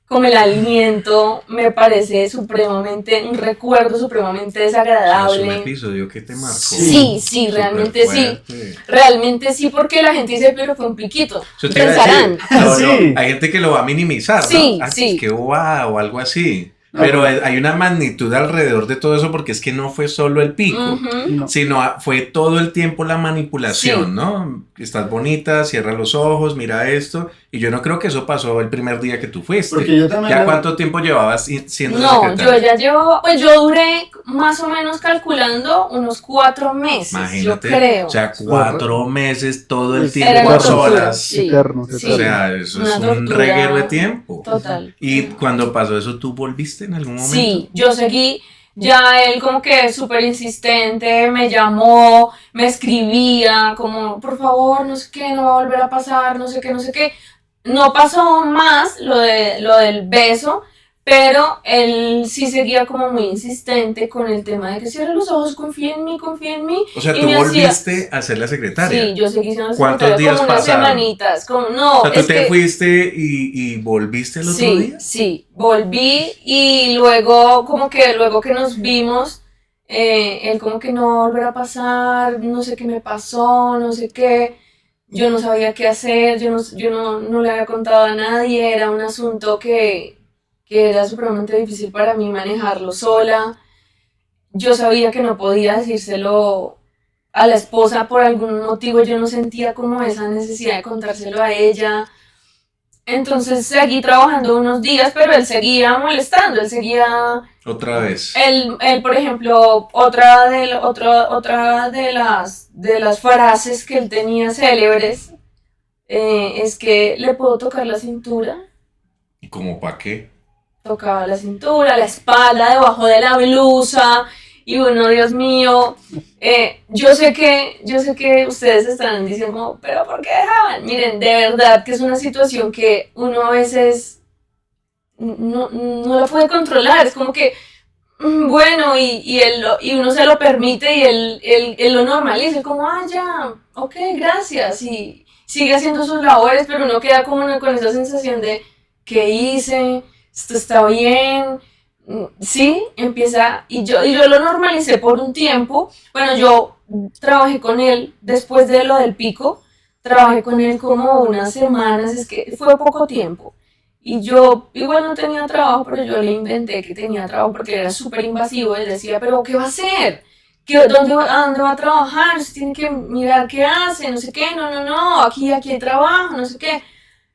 Speaker 2: como el aliento, me parece supremamente, un recuerdo supremamente
Speaker 1: Es un
Speaker 2: desagradable.
Speaker 1: episodio que te marcó.
Speaker 2: Sí, sí,
Speaker 1: Súper
Speaker 2: realmente sí.
Speaker 1: fuerte.
Speaker 2: Realmente sí, porque la gente dice, pero fue un piquito.
Speaker 1: Eso te iba a
Speaker 2: Pensarán.
Speaker 1: decir. No,
Speaker 3: Sí.
Speaker 1: hay gente que lo va a minimizar,
Speaker 2: Sí,
Speaker 1: ¿no? Ah,
Speaker 2: sí.
Speaker 1: es que wow, o algo así.
Speaker 3: No,
Speaker 1: Pero
Speaker 3: pero-
Speaker 1: hay una magnitud alrededor de todo eso porque es que no fue solo el pico,
Speaker 2: Ujú.
Speaker 3: No.
Speaker 1: sino fue todo el tiempo la manipulación,
Speaker 2: Sí.
Speaker 1: ¿no? Estás bonita, cierra los ojos, mira esto. Y yo no creo que eso pasó el primer día que tú fuiste.
Speaker 3: Porque yo también...
Speaker 1: ¿Ya cuánto tiempo llevabas siendo
Speaker 2: No,
Speaker 1: secretaria?
Speaker 2: yo ya llevo, pues yo duré más o menos calculando unos 4 meses,
Speaker 1: Imagínate,
Speaker 2: yo creo.
Speaker 1: o sea, 4 meses todo el
Speaker 3: Pues,
Speaker 1: tiempo
Speaker 2: Era una tortura,
Speaker 1: solas.
Speaker 2: sí.
Speaker 3: Eterno,
Speaker 2: Sí.
Speaker 1: O sea, eso
Speaker 2: Una
Speaker 1: es un
Speaker 2: tortura
Speaker 1: reguero de tiempo.
Speaker 2: Total.
Speaker 1: Y cuando pasó eso, ¿tú volviste en algún momento?
Speaker 2: Sí, yo seguí, ya él como que súper insistente, me llamó, me escribía, como, por favor, no sé qué, no va a volver a pasar, no sé qué, no sé qué. No pasó más lo del beso, pero él sí seguía como muy insistente con el tema de que cierre los ojos, confía en mí, confía en mí.
Speaker 1: O sea,
Speaker 2: Y
Speaker 1: tú
Speaker 2: me hacía-
Speaker 1: volviste a ser la secretaria.
Speaker 2: Sí, yo seguí siendo
Speaker 1: ¿Cuántos
Speaker 2: secretaria
Speaker 1: días
Speaker 2: como unas
Speaker 1: pasaron?
Speaker 2: semanitas, como, no,
Speaker 1: O sea, tú
Speaker 2: es
Speaker 1: te
Speaker 2: que...
Speaker 1: fuiste y volviste el otro
Speaker 2: Sí,
Speaker 1: día.
Speaker 2: sí, volví y luego luego que nos vimos, él como que no volverá a pasar, no sé qué me pasó, no sé qué, yo no sabía qué hacer, yo no le había contado a nadie, era un asunto que era supremamente difícil para mí manejarlo sola, yo sabía que no podía decírselo a la esposa por algún motivo, yo no sentía como esa necesidad de contárselo a ella. Entonces seguí trabajando unos días, pero él seguía molestando, él seguía,
Speaker 1: Otra vez.
Speaker 2: él por ejemplo, otra de las frases que él tenía célebres es que le puedo tocar la cintura,
Speaker 1: ¿Y como para qué?
Speaker 2: tocaba la cintura, la espalda, debajo de la blusa, y bueno, Dios mío, yo sé que ustedes estarán diciendo como, pero ¿por qué dejaban? Miren, de verdad que es una situación que uno a veces no la puede controlar, es como que, bueno, y uno se lo permite y él lo normaliza, como, ya, ok, gracias, y sigue haciendo sus labores, pero uno queda como con esa sensación de, ¿qué hice? ¿Esto está bien? Sí, empieza, y yo lo normalicé por un tiempo. Bueno, yo trabajé con él después de lo del pico, trabajé con él como unas semanas, es que fue poco tiempo. Y yo igual no tenía trabajo, pero yo le inventé que tenía trabajo porque era súper invasivo. Él decía, pero ¿qué va a hacer? ¿A dónde va a trabajar? Se tiene que mirar qué hace, no sé qué, no, aquí hay trabajo, no sé qué.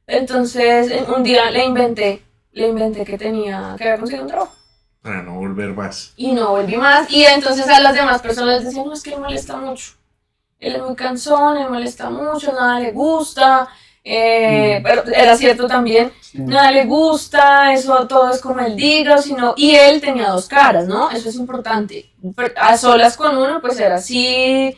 Speaker 2: Entonces un día le inventé que había conseguido un trabajo.
Speaker 1: Para no volver más.
Speaker 2: Y no volví más. Y entonces a las demás personas les decían, no, es que él molesta mucho. Él es muy cansón, él molesta mucho, nada le gusta. Pero era cierto también, nada le gusta, eso todo es como él diga, sino, y él tenía dos caras, ¿no? Eso es importante. A solas con uno, pues era así,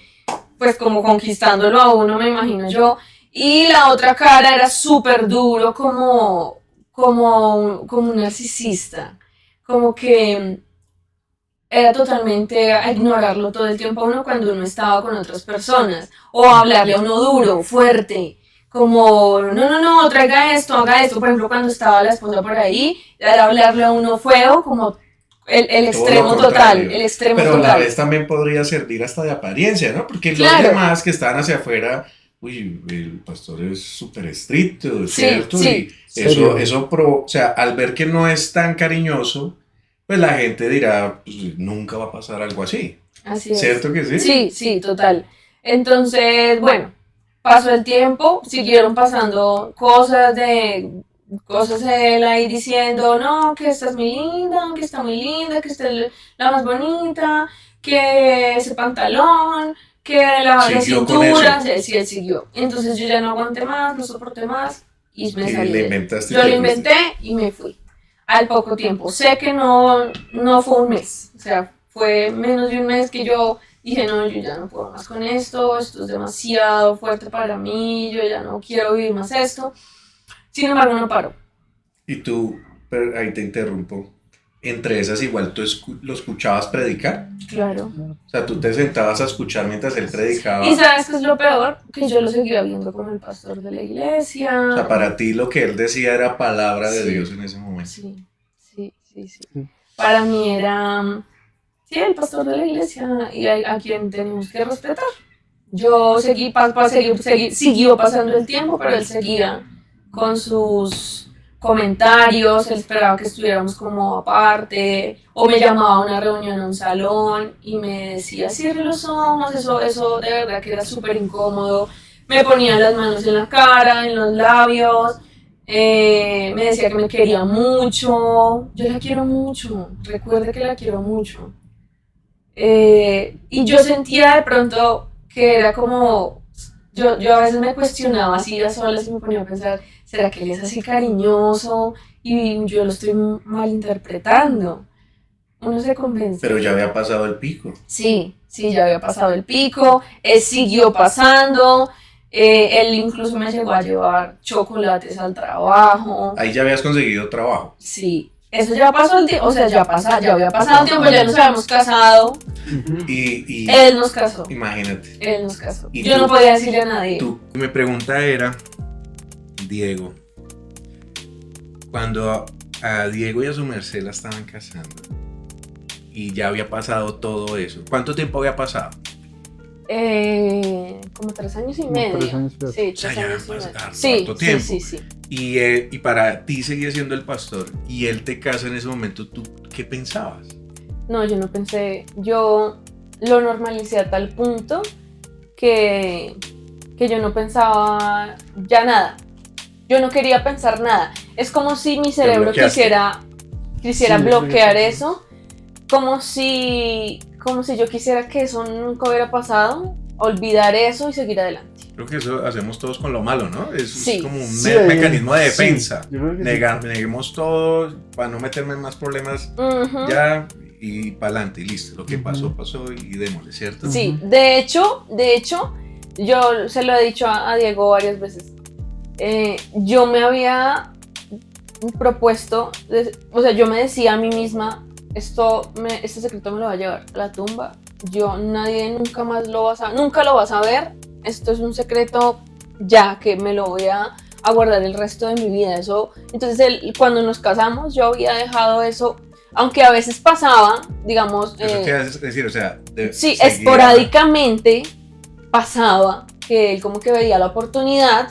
Speaker 2: pues como conquistándolo a uno, me imagino yo. Y la otra cara era súper duro, como un narcisista, como que era totalmente a ignorarlo todo el tiempo a uno cuando uno estaba con otras personas, o hablarle a uno duro, fuerte, como, no, traiga esto, haga esto. Por ejemplo, cuando estaba la esposa por ahí, era hablarle a uno feo, como el extremo total, el extremo
Speaker 1: pero
Speaker 2: total.
Speaker 1: Pero a la vez también podría servir hasta de apariencia, ¿no? Porque
Speaker 2: claro.
Speaker 1: Los demás que están hacia afuera, uy, el pastor es súper estricto, ¿cierto?
Speaker 2: Sí.
Speaker 1: Y o sea, al ver que no es tan cariñoso, pues la gente dirá, pues, nunca va a pasar algo así.
Speaker 2: Así es.
Speaker 1: ¿Cierto que sí?
Speaker 2: Sí, total. Entonces, bueno, pasó el tiempo, siguieron pasando cosas de él ahí diciendo, no, que estás muy linda, que está muy linda, que esta es la más bonita, que ese pantalón, que la cintura, sí, él siguió. Entonces yo ya no aguanté más, no soporté más y me salí. Yo lo inventé y me fui. Al poco tiempo, sé que no fue un mes, o sea, fue menos de un mes que yo dije, no, yo ya no puedo más con esto es demasiado fuerte para mí, yo ya no quiero vivir más esto. Sin embargo, no paró.
Speaker 1: Y tú, pero ahí te interrumpo, entre esas igual tú lo escuchabas predicar.
Speaker 2: Claro.
Speaker 1: O sea, tú te sentabas a escuchar mientras él predicaba.
Speaker 2: ¿Y sabes qué es lo peor? Que yo lo seguía viendo como el pastor de la iglesia.
Speaker 1: O sea, para ti lo que él decía era palabra de Dios en ese momento.
Speaker 2: Sí. Para mí era, sí, el pastor de la iglesia y a quien tenemos que respetar. Yo siguió pasando el tiempo, pero él seguía con sus comentarios, él esperaba que estuviéramos como aparte, o me llamaba a una reunión a un salón y me decía, cierre los ojos, eso de verdad que era súper incómodo, me ponía las manos en la cara, en los labios, me decía que me quería mucho, yo la quiero mucho, recuerde que la quiero mucho. Y yo sentía de pronto que era como, yo a veces me cuestionaba así a solas y me ponía a pensar, ¿será que él es así cariñoso y yo lo estoy malinterpretando? Uno se convence.
Speaker 1: Pero ya había pasado el pico.
Speaker 2: Sí, ya había pasado el pico, siguió pasando, él incluso me llegó a llevar chocolates al trabajo.
Speaker 1: Ahí ya habías conseguido trabajo.
Speaker 2: Sí. Eso ya pasó el tiempo, o sea, ya había pasado el tiempo, ya nos habíamos casado.
Speaker 1: Y
Speaker 2: él nos casó.
Speaker 1: Imagínate.
Speaker 2: Él nos casó. Yo no podía decirle a nadie.
Speaker 1: Mi pregunta era, Diego, cuando a Diego y a su merced la estaban casando y ya había pasado todo eso, ¿cuánto tiempo había pasado?
Speaker 2: Como 3 años y medio.
Speaker 3: 3 años,
Speaker 2: sí, 3 años y medio. Sí.
Speaker 1: Y para ti seguía siendo el pastor y él te casa en ese momento, ¿tú qué pensabas?
Speaker 2: No, yo no pensé, yo lo normalicé a tal punto que yo no pensaba ya nada. Yo no quería pensar nada. Es como si mi cerebro quisiera bloquear eso, como si yo quisiera que eso nunca hubiera pasado, olvidar eso y seguir adelante.
Speaker 1: Creo que eso hacemos todos con lo malo, ¿no? Es como un mecanismo de defensa. Neguemos todo para no meterme en más problemas ya y para adelante y listo. Lo que pasó y démosle, ¿cierto?
Speaker 2: Sí, de hecho, yo se lo he dicho a Diego varias veces. Yo me había propuesto, o sea, yo me decía a mí misma, este secreto me lo va a llevar a la tumba. Nadie nunca más nunca lo va a saber. Esto es un secreto ya que me lo voy a guardar el resto de mi vida. Entonces cuando nos casamos yo había dejado eso, aunque a veces pasaba, digamos...
Speaker 1: ¿Eso qué es decir? O sea...
Speaker 2: esporádicamente pasaba que él como que veía la oportunidad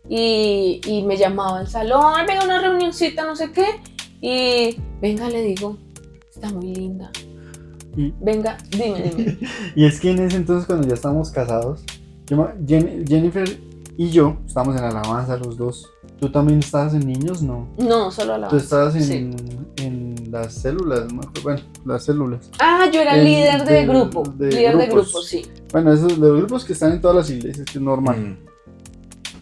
Speaker 2: y me llamaba al salón, venga una reunioncita, no sé qué, y venga, le digo, está muy linda. Venga, dime.
Speaker 3: Y es que en ese entonces, cuando ya estábamos casados, Jennifer y yo estábamos en alabanza los dos. ¿Tú también estabas en niños? No.
Speaker 2: No, solo la
Speaker 3: Tú estabas
Speaker 2: sí.
Speaker 3: en las células, no me acuerdo. Bueno, las células.
Speaker 2: Ah, yo era líder de grupo. Líder de
Speaker 3: grupos.
Speaker 2: grupo, sí.
Speaker 3: Bueno, esos de grupos que están en todas las iglesias, que es normal.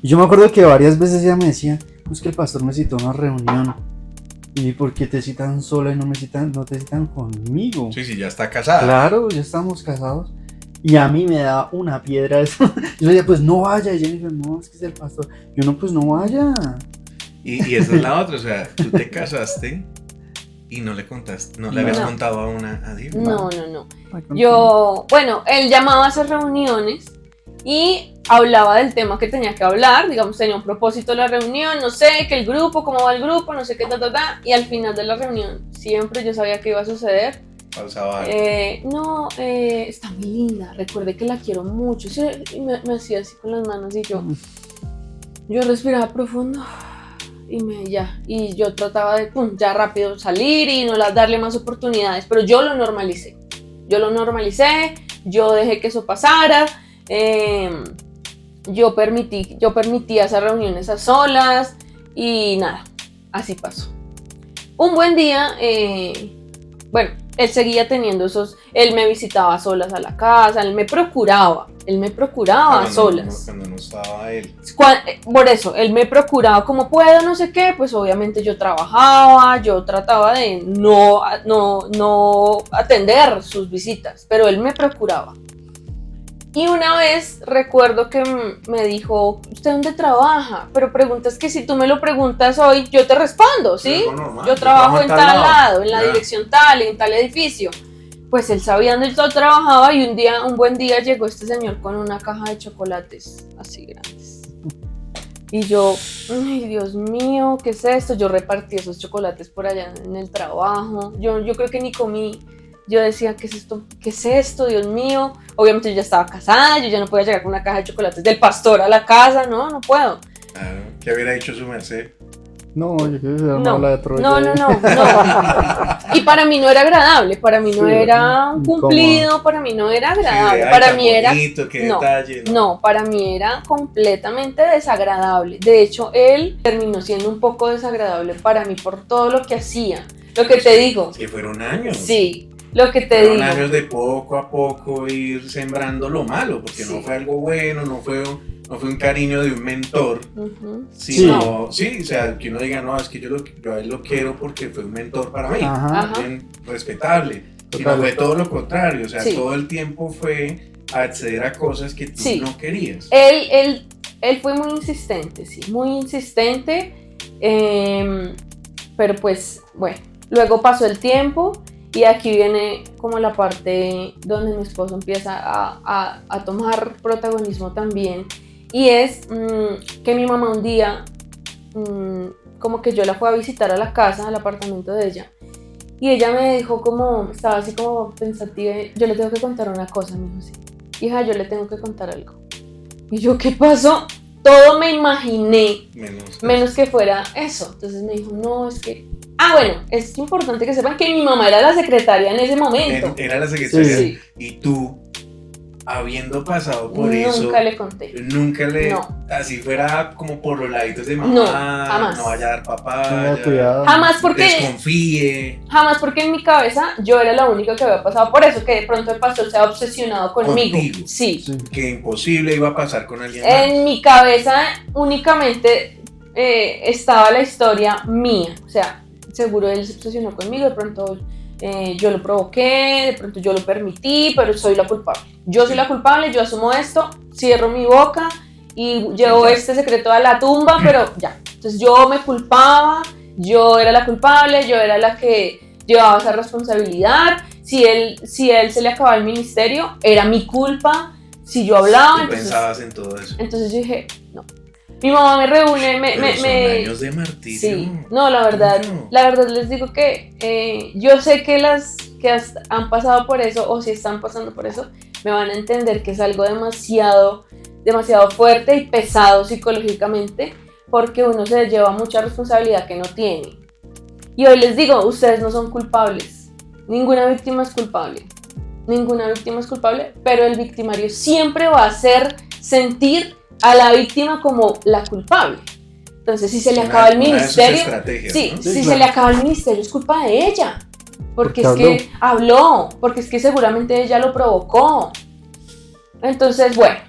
Speaker 3: Y yo me acuerdo que varias veces ella me decía, es que el pastor me citó a una reunión. ¿Y por qué te citan sola y no te citan conmigo?
Speaker 1: Sí, ya está casada.
Speaker 3: Claro, ya estamos casados. Y a mí me da una piedra eso. Yo le decía, pues no vaya. Y Jennifer, no, es que es el pastor. Yo no, pues no vaya.
Speaker 1: Y esa es la otra, o sea, tú te casaste y no le contaste, no le habías contado a Diego.
Speaker 2: No. Yo, bueno, él llamaba a hacer reuniones y hablaba del tema que tenía que hablar, digamos, tenía un propósito de la reunión, no sé, que el grupo, cómo va el grupo, no sé qué, y al final de la reunión, siempre yo sabía que iba a suceder.
Speaker 1: Pasaba algo.
Speaker 2: Está muy linda, recuerde que la quiero mucho, sí, y me hacía así con las manos y yo respiraba profundo y yo trataba de ya rápido salir y no darle más oportunidades, pero yo lo normalicé, yo dejé que eso pasara. Yo permití esas reuniones a solas y nada, así pasó. Un buen día, él seguía teniendo él me visitaba a solas a la casa, él me procuraba a solas.
Speaker 1: Cuando no estaba él.
Speaker 2: Por eso, él me procuraba como puedo, no sé qué, pues obviamente yo trabajaba, yo trataba de no atender sus visitas, pero él me procuraba. Y una vez recuerdo que me dijo, ¿usted dónde trabaja? Pero preguntas que si tú me lo preguntas hoy, yo te respondo, ¿sí? Yo trabajo en tal lado, en la dirección tal, en tal edificio. Pues él sabía dónde yo trabajaba y un buen día llegó este señor con una caja de chocolates así grandes. Y yo, ay Dios mío, ¿qué es esto? Yo repartí esos chocolates por allá en el trabajo. Yo creo que ni comí. Yo decía, ¿qué es esto? ¿Qué es esto? Dios mío. Obviamente yo ya estaba casada, yo ya no podía llegar con una caja de chocolates del pastor a la casa, no puedo.
Speaker 1: Claro, ¿qué hubiera hecho su merced?
Speaker 3: No, yo creo que era una ola de Troya.
Speaker 2: No. Y para mí no era agradable, para mí no era un cumplido, para mí no era agradable,
Speaker 1: sí,
Speaker 2: para mí era...
Speaker 1: Bonito, qué detalle,
Speaker 2: no, para mí era completamente desagradable. De hecho, él terminó siendo un poco desagradable para mí por todo lo que hacía. Lo que te digo.
Speaker 1: Que fueron años.
Speaker 2: Sí. Lo que te digo.
Speaker 1: Fueron años de poco a poco ir sembrando lo malo, porque no fue algo bueno, no fue un cariño de un mentor, sino, o sea, que uno diga, no, es que yo a él lo quiero porque fue un mentor para mí, bien respetable, sino fue todo lo contrario, o sea, todo el tiempo fue acceder a cosas que tú no querías.
Speaker 2: Él fue muy insistente, pero pues, bueno, luego pasó el tiempo. Y aquí viene como la parte donde mi esposo empieza a tomar protagonismo también. Y es que mi mamá un día, como que yo la fui a visitar a la casa, al apartamento de ella. Y ella me dijo estaba así como pensativa, yo le tengo que contar una cosa, me dijo así. Hija, yo le tengo que contar algo. Y yo, ¿qué pasó? Todo me imaginé, menos que fuera eso. Entonces me dijo, no, es que... bueno, es importante que sepan que mi mamá era la secretaria en ese momento.
Speaker 1: Era la secretaria. Sí. Y tú, habiendo pasado por eso...
Speaker 2: Nunca le conté.
Speaker 1: Así fuera como por los laditos de mamá.
Speaker 2: No, jamás.
Speaker 1: No vaya a dar papaya.
Speaker 2: Jamás porque...
Speaker 1: Desconfíe.
Speaker 2: Jamás porque en mi cabeza yo era la única que había pasado por eso, que de pronto el pastor se ha obsesionado conmigo.
Speaker 1: Contigo.
Speaker 2: Sí.
Speaker 1: Que imposible iba a pasar con alguien más.
Speaker 2: En mi cabeza únicamente estaba la historia mía, o sea... Seguro él se obsesionó conmigo, de pronto yo lo provoqué, de pronto yo lo permití, pero soy la culpable. Yo soy la culpable, yo asumo esto, cierro mi boca y llevo este secreto a la tumba, pero ya. Entonces yo me culpaba, yo era la culpable, yo era la que llevaba esa responsabilidad. Si él se le acababa el ministerio, era mi culpa. Si yo hablaba...
Speaker 1: Tú pensabas en todo eso.
Speaker 2: Entonces yo dije, no. Mi mamá me reúne,
Speaker 1: son años de martirio.
Speaker 2: Sí, no, la verdad les digo que yo sé que las que han pasado por eso o si están pasando por eso me van a entender que es algo demasiado demasiado fuerte y pesado psicológicamente, porque uno se lleva mucha responsabilidad que no tiene. Y hoy les digo, ustedes no son culpables, ninguna víctima es culpable, pero el victimario siempre va a hacer sentir a la víctima como la culpable. Entonces, si se le acaba el ministerio, sí,
Speaker 1: ¿no?
Speaker 2: si se le acaba el ministerio es culpa de ella, porque es que habló, porque es que seguramente ella lo provocó. Entonces, bueno,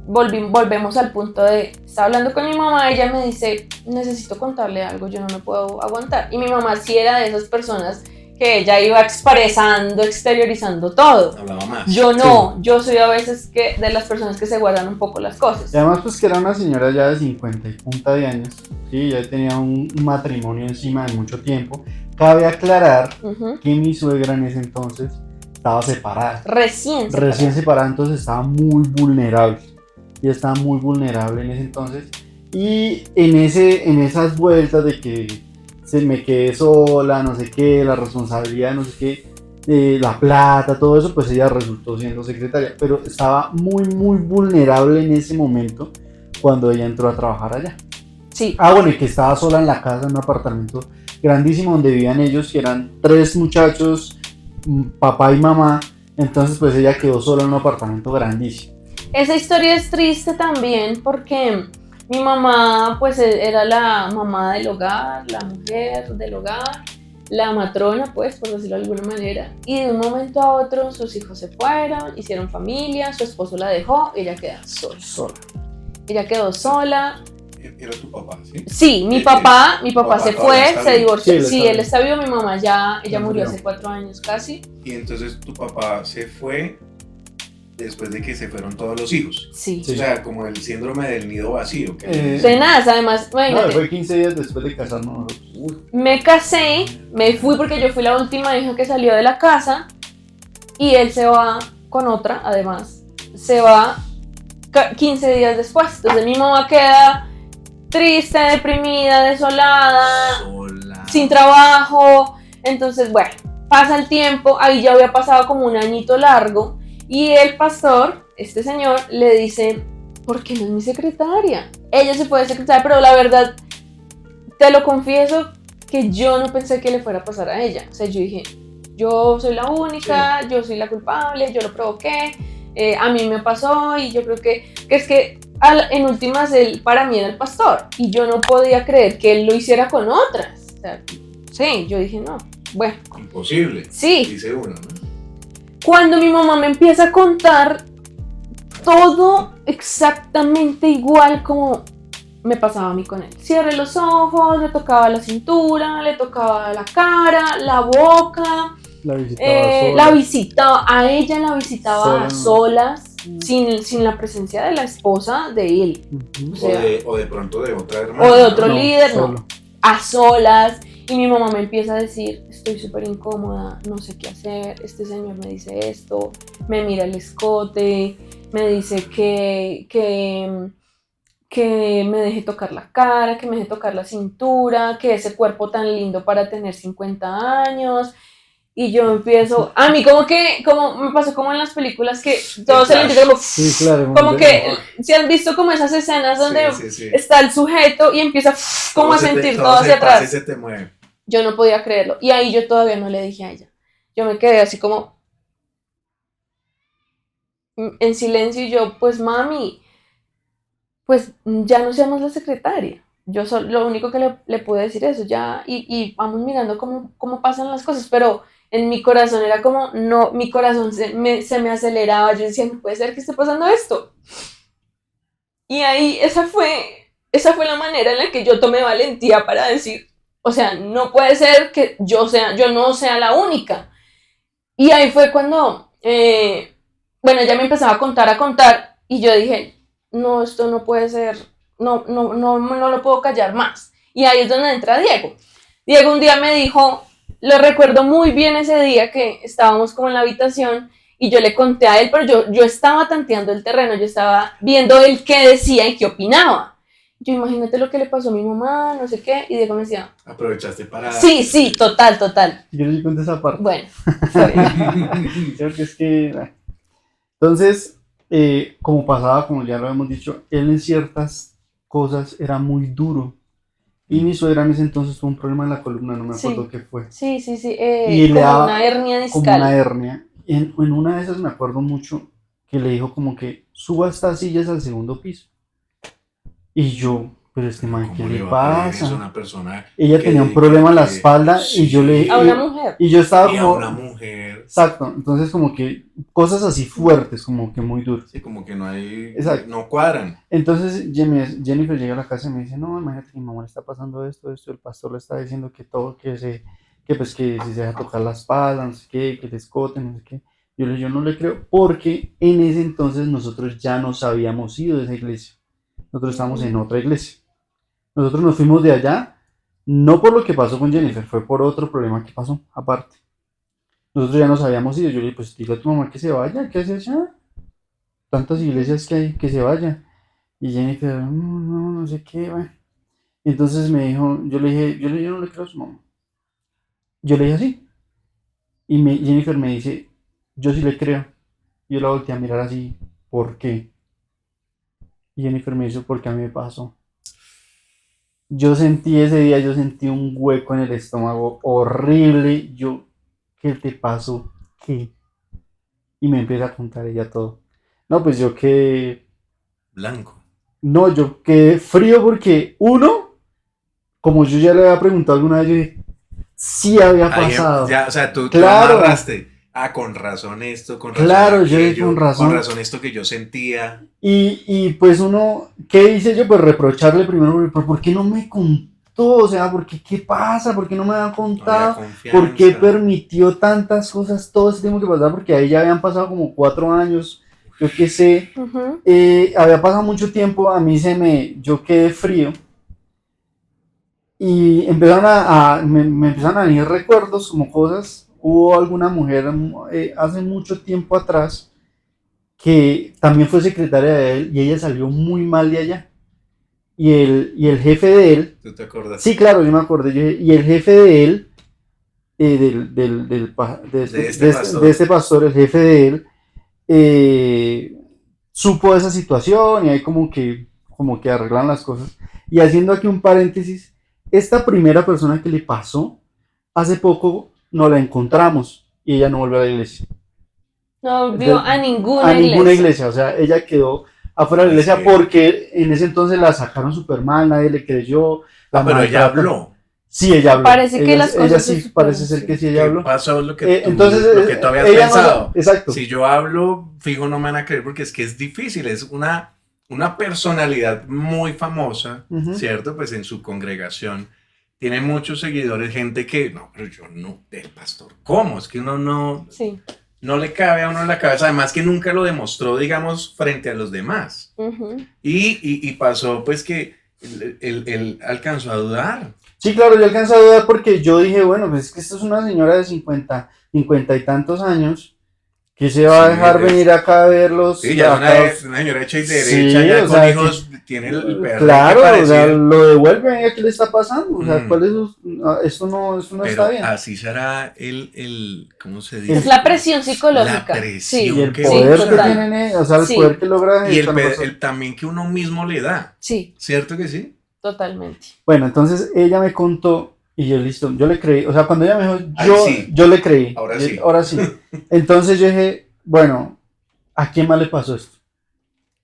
Speaker 2: volvemos al punto de, estaba hablando con mi mamá, ella me dice, necesito contarle algo, yo no me puedo aguantar. Y mi mamá sí era de esas personas que ella iba expresando, exteriorizando todo.
Speaker 1: Hablaba más.
Speaker 2: Yo no, yo soy a veces de las personas que se guardan un poco las cosas.
Speaker 3: Y además pues que era una señora ya de 50 y punta de años, ¿sí? Ya tenía un matrimonio encima de mucho tiempo. Cabe aclarar que mi suegra en ese entonces estaba separada.
Speaker 2: Recién
Speaker 3: separada, entonces estaba muy vulnerable. Ella estaba muy vulnerable en ese entonces. Y en esas vueltas de que se me quedé sola, no sé qué, la responsabilidad, no sé qué, la plata, todo eso, pues ella resultó siendo secretaria, pero estaba muy vulnerable en ese momento cuando ella entró a trabajar allá.
Speaker 2: Sí.
Speaker 3: Bueno, y que estaba sola en la casa, en un apartamento grandísimo donde vivían ellos, que eran 3 muchachos, papá y mamá, entonces pues ella quedó sola en un apartamento grandísimo.
Speaker 2: Esa historia es triste también porque mi mamá pues era la mamá del hogar, la mujer del hogar, la matrona pues, por decirlo de alguna manera, y de un momento a otro sus hijos se fueron, hicieron familia, su esposo la dejó, ella queda sola. Ella quedó sola.
Speaker 1: ¿Era tu papá, sí?
Speaker 2: Sí, mi papá se fue, se divorció. Sí, él está vivo, mi mamá ella murió hace 4 años casi.
Speaker 1: Y entonces tu papá se fue después de que se fueron todos los hijos.
Speaker 2: Sí.
Speaker 1: O sea, como el síndrome del nido vacío.
Speaker 2: Tenaz, además, imagínate.
Speaker 3: No, fue 15 días después de casarnos.
Speaker 2: Me casé, me fui porque yo fui la última hija que salió de la casa y él se va con otra, además. Se va 15 días después. Entonces mi mamá queda triste, deprimida, desolada, sin trabajo. Entonces, bueno, pasa el tiempo, ahí ya había pasado como un añito largo. Y el pastor, este señor, le dice, ¿por qué no es mi secretaria? Ella se fue de secretaria, pero la verdad, te lo confieso, que yo no pensé que le fuera a pasar a ella. O sea, yo dije, yo soy la única, sí, yo soy la culpable, yo lo provoqué, a mí me pasó y yo creo que es que en últimas él para mí era el pastor y yo no podía creer que él lo hiciera con otras. O sea, sí, yo dije, no, bueno.
Speaker 1: Imposible,
Speaker 2: sí,
Speaker 1: dice uno, ¿no?
Speaker 2: Cuando mi mamá me empieza a contar todo exactamente igual como me pasaba a mí con él. Cierre los ojos, le tocaba la cintura, le tocaba la cara, la boca.
Speaker 3: La visitaba
Speaker 2: a ella la visitaba solas, sin la presencia de la esposa de él.
Speaker 1: O sea, o de pronto de otra hermana.
Speaker 2: O de otro líder, no. A solas. Y mi mamá me empieza a decir, estoy súper incómoda, no sé qué hacer, este señor me dice esto, me mira el escote, me dice que me deje tocar la cara, que me deje tocar la cintura, que ese cuerpo tan lindo para tener 50 años. Y yo empiezo, a mí como me pasó como en las películas que todo se le entiende como,
Speaker 3: sí, claro,
Speaker 2: como que se han visto como esas escenas donde está el sujeto y empieza como a sentir todo hacia atrás.
Speaker 1: Se te mueve.
Speaker 2: Yo no podía creerlo y ahí yo todavía no le dije a ella. Yo me quedé así como en silencio y yo, pues mami, pues ya no seamos la secretaria. Yo lo único que le pude decir eso ya y vamos mirando cómo pasan las cosas, pero en mi corazón era como, no, mi corazón se me aceleraba, yo decía, no puede ser que esté pasando esto. Y ahí esa fue la manera en la que yo tomé valentía para decir, o sea, no puede ser que yo no sea la única. Y ahí fue cuando, ella me empezaba a contar y yo dije, no, esto no puede ser, no lo puedo callar más. Y ahí es donde entra Diego. Diego un día me dijo, lo recuerdo muy bien ese día que estábamos como en la habitación y yo le conté a él, pero yo estaba tanteando el terreno, yo estaba viendo él qué decía y qué opinaba. Yo imagínate lo que le pasó a mi mamá, no sé qué, y Diego me decía...
Speaker 1: Aprovechaste para...
Speaker 2: Sí, total.
Speaker 3: Yo le conté esa parte.
Speaker 2: Bueno.
Speaker 3: Creo que es que... Entonces, como pasaba, como ya lo hemos dicho, él en ciertas cosas era muy duro. Y mi suegra en ese entonces tuvo un problema en la columna, no me acuerdo
Speaker 2: Sí,
Speaker 3: qué fue.
Speaker 2: sí, sí, sí.
Speaker 3: Y le
Speaker 2: Como
Speaker 3: daba
Speaker 2: una hernia
Speaker 3: como una
Speaker 2: discal.
Speaker 3: hernia. Y en una de esas me acuerdo mucho que le dijo como que suba estas sillas al segundo piso. Y yo, pero este man, ¿qué
Speaker 1: ¿Cómo
Speaker 3: le
Speaker 1: le va a pedir eso a
Speaker 3: pasa?
Speaker 1: una persona
Speaker 3: Ella tenía un problema en la espalda y yo le...
Speaker 2: A una mujer.
Speaker 3: Y yo estaba
Speaker 1: y a
Speaker 3: como...
Speaker 1: una mujer?
Speaker 3: Exacto, entonces como que cosas así fuertes, como que muy duras.
Speaker 1: Sí, como que no hay,
Speaker 3: Exacto.
Speaker 1: no cuadran.
Speaker 3: Entonces Jennifer llega a la casa y me dice, no, imagínate que mi mamá le está pasando esto, el pastor le está diciendo que todo, que pues que si se deja tocar la espalda, no sé qué, que le escote, no sé qué. Yo no le creo porque en ese entonces nosotros ya nos habíamos ido de esa iglesia. Nosotros estábamos en otra iglesia. Nosotros nos fuimos de allá, no por lo que pasó con Jennifer, fue por otro problema que pasó aparte. Nosotros ya nos habíamos ido. Yo le dije, pues dile a tu mamá que se vaya, ¿qué hace allá? Tantas iglesias que hay, que se vaya. Y Jennifer, no sé qué, bueno. Entonces me dijo, yo no le creo a su mamá. Yo le dije así. Y Jennifer me dice, yo sí le creo. Yo la volteé a mirar así, ¿por qué? Y Jennifer me dijo, porque a mí me pasó. Yo sentí ese día, yo sentí un hueco en el estómago horrible. Yo, ¿qué te pasó? ¿Qué? Y me empieza a contar ella todo. No, pues yo quedé,
Speaker 1: Blanco.
Speaker 3: no, yo quedé frío porque uno, como yo ya le había preguntado alguna vez, yo dije, sí había pasado.
Speaker 1: Ya, o sea, tú
Speaker 3: Claro.
Speaker 1: amarraste. Ah, con razón esto, con razón
Speaker 3: Claro, yo
Speaker 1: aquello,
Speaker 3: dije, con razón.
Speaker 1: esto que yo sentía.
Speaker 3: Y pues uno, ¿qué hice yo? Pues reprocharle primero, ¿por qué no me contó? O sea, ¿qué pasa? ¿Por qué no me había
Speaker 1: No había
Speaker 3: contado?
Speaker 1: confianza.
Speaker 3: ¿Por qué permitió tantas cosas, todo ese tiempo que pasaba? Porque ahí ya habían pasado como 4 años, yo qué sé.
Speaker 2: Ujú.
Speaker 3: Había pasado mucho tiempo, a mí yo quedé frío. Y empezaron me empezaron a venir recuerdos, como cosas. Hubo alguna mujer hace mucho tiempo atrás que también fue secretaria de él y ella salió muy mal de allá. Y el jefe de él,
Speaker 1: ¿Tú te acuerdas?
Speaker 3: sí, claro, yo me acordé, y el jefe de él, de este pastor, el jefe de él, supo de esa situación y ahí como que arreglan las cosas. Y haciendo aquí un paréntesis, esta primera persona que le pasó, hace poco no la encontramos y ella no volvió a la iglesia.
Speaker 2: No volvió a ninguna
Speaker 3: A ninguna
Speaker 2: iglesia.
Speaker 3: iglesia, o sea, ella quedó afuera de la iglesia porque en ese entonces la sacaron súper mal, nadie le creyó.
Speaker 1: Pero ella habló.
Speaker 3: Sí, ella habló.
Speaker 2: Parece que las cosas
Speaker 3: ella
Speaker 2: se
Speaker 3: sí,
Speaker 2: superan,
Speaker 3: parece ser
Speaker 2: sí.
Speaker 3: que sí, ella
Speaker 1: ¿Qué
Speaker 3: habló.
Speaker 1: pasó? Lo que tú,
Speaker 3: Entonces,
Speaker 1: lo que tú habías
Speaker 3: ella
Speaker 1: pensado.
Speaker 3: exacto.
Speaker 1: Si yo hablo, fijo, no me van a creer porque es que es difícil. Es una personalidad muy famosa,
Speaker 3: Ujú.
Speaker 1: ¿cierto? Pues en su congregación. Tiene muchos seguidores, gente que, no, pero yo no, el pastor, ¿cómo? Es que uno
Speaker 2: Sí.
Speaker 1: no le cabe a uno en la cabeza, además que nunca lo demostró, digamos, frente a los demás.
Speaker 2: Ujú.
Speaker 1: Y pasó, pues, que él alcanzó a dudar.
Speaker 3: Sí, claro, yo alcancé a dudar porque yo dije, bueno, pues es que esta es una señora de 50 y tantos años que se va a
Speaker 1: Sí,
Speaker 3: dejar venir acá a verlos.
Speaker 1: Sí, ya una señora hecha y derecha,
Speaker 3: Sí,
Speaker 1: ya
Speaker 3: o
Speaker 1: con
Speaker 3: sea,
Speaker 1: hijos, tiene el perro
Speaker 3: claro,
Speaker 1: que
Speaker 3: o sea,
Speaker 1: parecía.
Speaker 3: lo devuelven, ¿qué le está pasando? O sea,
Speaker 1: Mm.
Speaker 3: ¿cuál es esto no
Speaker 1: Pero
Speaker 3: está bien.
Speaker 1: así será ¿cómo se dice?
Speaker 2: Es la presión psicológica.
Speaker 1: La presión
Speaker 3: Y el
Speaker 1: que
Speaker 3: poder
Speaker 1: usa.
Speaker 3: que tienen, o sea, el
Speaker 2: Sí.
Speaker 3: poder que logra.
Speaker 1: Y
Speaker 3: esta persona.
Speaker 1: también que uno mismo le da,
Speaker 2: Sí,
Speaker 1: ¿cierto que sí?
Speaker 2: totalmente.
Speaker 3: Bueno, entonces ella me contó y yo listo, yo le creí, o sea, cuando ella me dijo,
Speaker 1: Ahí sí.
Speaker 3: yo le creí.
Speaker 1: Ahora
Speaker 3: Yo-
Speaker 1: sí.
Speaker 3: Ahora sí. Entonces yo dije, bueno, ¿a quién más le pasó esto?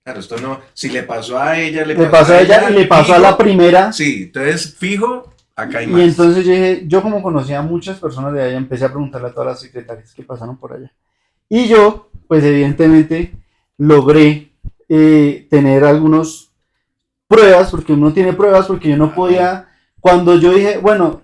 Speaker 1: Claro, esto no, si le pasó a ella,
Speaker 3: Le pasó a ella y le pasó a la primera.
Speaker 1: Sí, entonces fijo, acá hay
Speaker 3: Y
Speaker 1: más.
Speaker 3: entonces yo dije, yo como conocía a muchas personas de allá, empecé a preguntarle a todas las secretarias que pasaron por allá. Y yo, pues evidentemente, logré tener algunas pruebas, porque uno tiene pruebas, porque yo no podía, cuando yo dije, bueno,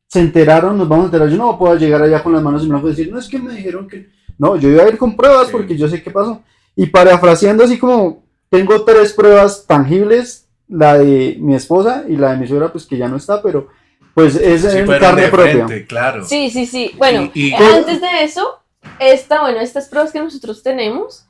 Speaker 3: se enteraron, nos vamos a enterar, yo no puedo llegar allá con las manos en blanco y decir, no, es que me dijeron que, no, yo iba a ir con pruebas
Speaker 1: Sí.
Speaker 3: porque yo sé qué pasó. Y parafraseando así como, tengo 3 pruebas tangibles, la de mi esposa y la de mi suegra, pues que ya no está, pero pues es
Speaker 1: Sí,
Speaker 3: en
Speaker 1: fueron
Speaker 3: carne
Speaker 1: de
Speaker 3: propia.
Speaker 1: frente, claro.
Speaker 2: Sí, sí, sí. Bueno,
Speaker 1: Y-
Speaker 2: antes de eso, estas pruebas que nosotros tenemos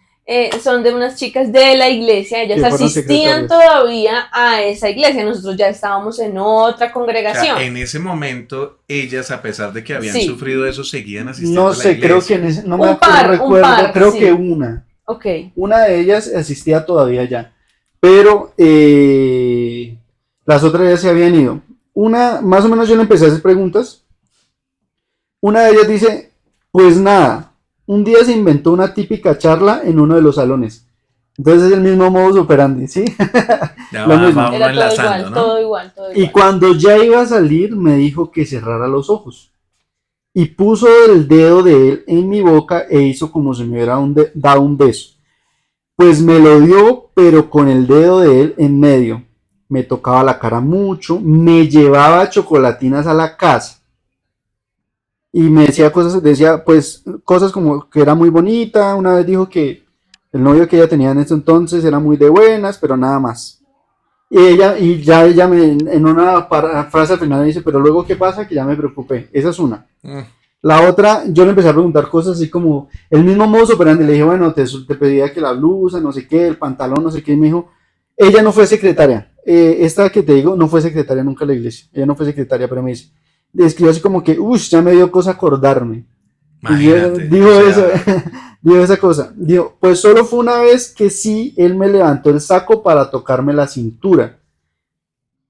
Speaker 2: son de unas chicas de la iglesia. Ellas
Speaker 3: Que fueron
Speaker 2: asistían
Speaker 3: secretarias.
Speaker 2: todavía a esa iglesia. Nosotros ya estábamos en otra
Speaker 1: O sea,
Speaker 2: congregación.
Speaker 1: en ese momento, ellas, a pesar de que habían
Speaker 2: Sí.
Speaker 1: sufrido eso, seguían asistiendo
Speaker 3: No
Speaker 1: a la
Speaker 3: sé, creo que
Speaker 1: iglesia.
Speaker 3: no me
Speaker 2: Un par,
Speaker 3: recuerdo, creo
Speaker 2: sí.
Speaker 3: que una.
Speaker 2: Ok.
Speaker 3: Una de ellas asistía todavía ya, pero las otras ya se habían ido. Una, más o menos yo le empecé a hacer preguntas. Una de ellas dice, pues nada, un día se inventó una típica charla en uno de los salones. Entonces es el mismo modus operandi, ¿sí?
Speaker 1: Ya
Speaker 3: Lo
Speaker 1: va,
Speaker 3: mismo.
Speaker 1: va uno
Speaker 2: Era todo
Speaker 1: enlazando,
Speaker 2: igual,
Speaker 1: ¿no?
Speaker 2: todo igual, todo
Speaker 3: Y
Speaker 2: igual.
Speaker 3: cuando ya iba a salir, me dijo que cerrara los ojos. Y puso el dedo de él en mi boca e hizo como si me hubiera dado un beso. Pues me lo dio, pero con el dedo de él en medio. Me tocaba la cara mucho, me llevaba chocolatinas a la casa. Y me decía cosas, decía pues cosas como que era muy bonita. Una vez dijo que el novio que ella tenía en ese entonces era muy de buenas, pero nada más. Y ella en una frase al final me dice, pero luego qué pasa, que ya me preocupé. Esa es una. La otra, yo le empecé a preguntar cosas así como el mismo modus operandi. Le dije, bueno, te pedía que la blusa, no sé qué, el pantalón, no sé qué. Y me dijo, ella no fue secretaria. Esta que te digo, no fue secretaria nunca en la iglesia. Ella no fue secretaria, pero me dice, escribió así como que, uff, ya me dio cosa acordarme. Y
Speaker 1: Imagínate.
Speaker 3: dijo
Speaker 1: o sea,
Speaker 3: eso, dijo esa cosa. Dijo, pues solo fue una vez que sí, él me levantó el saco para tocarme la cintura.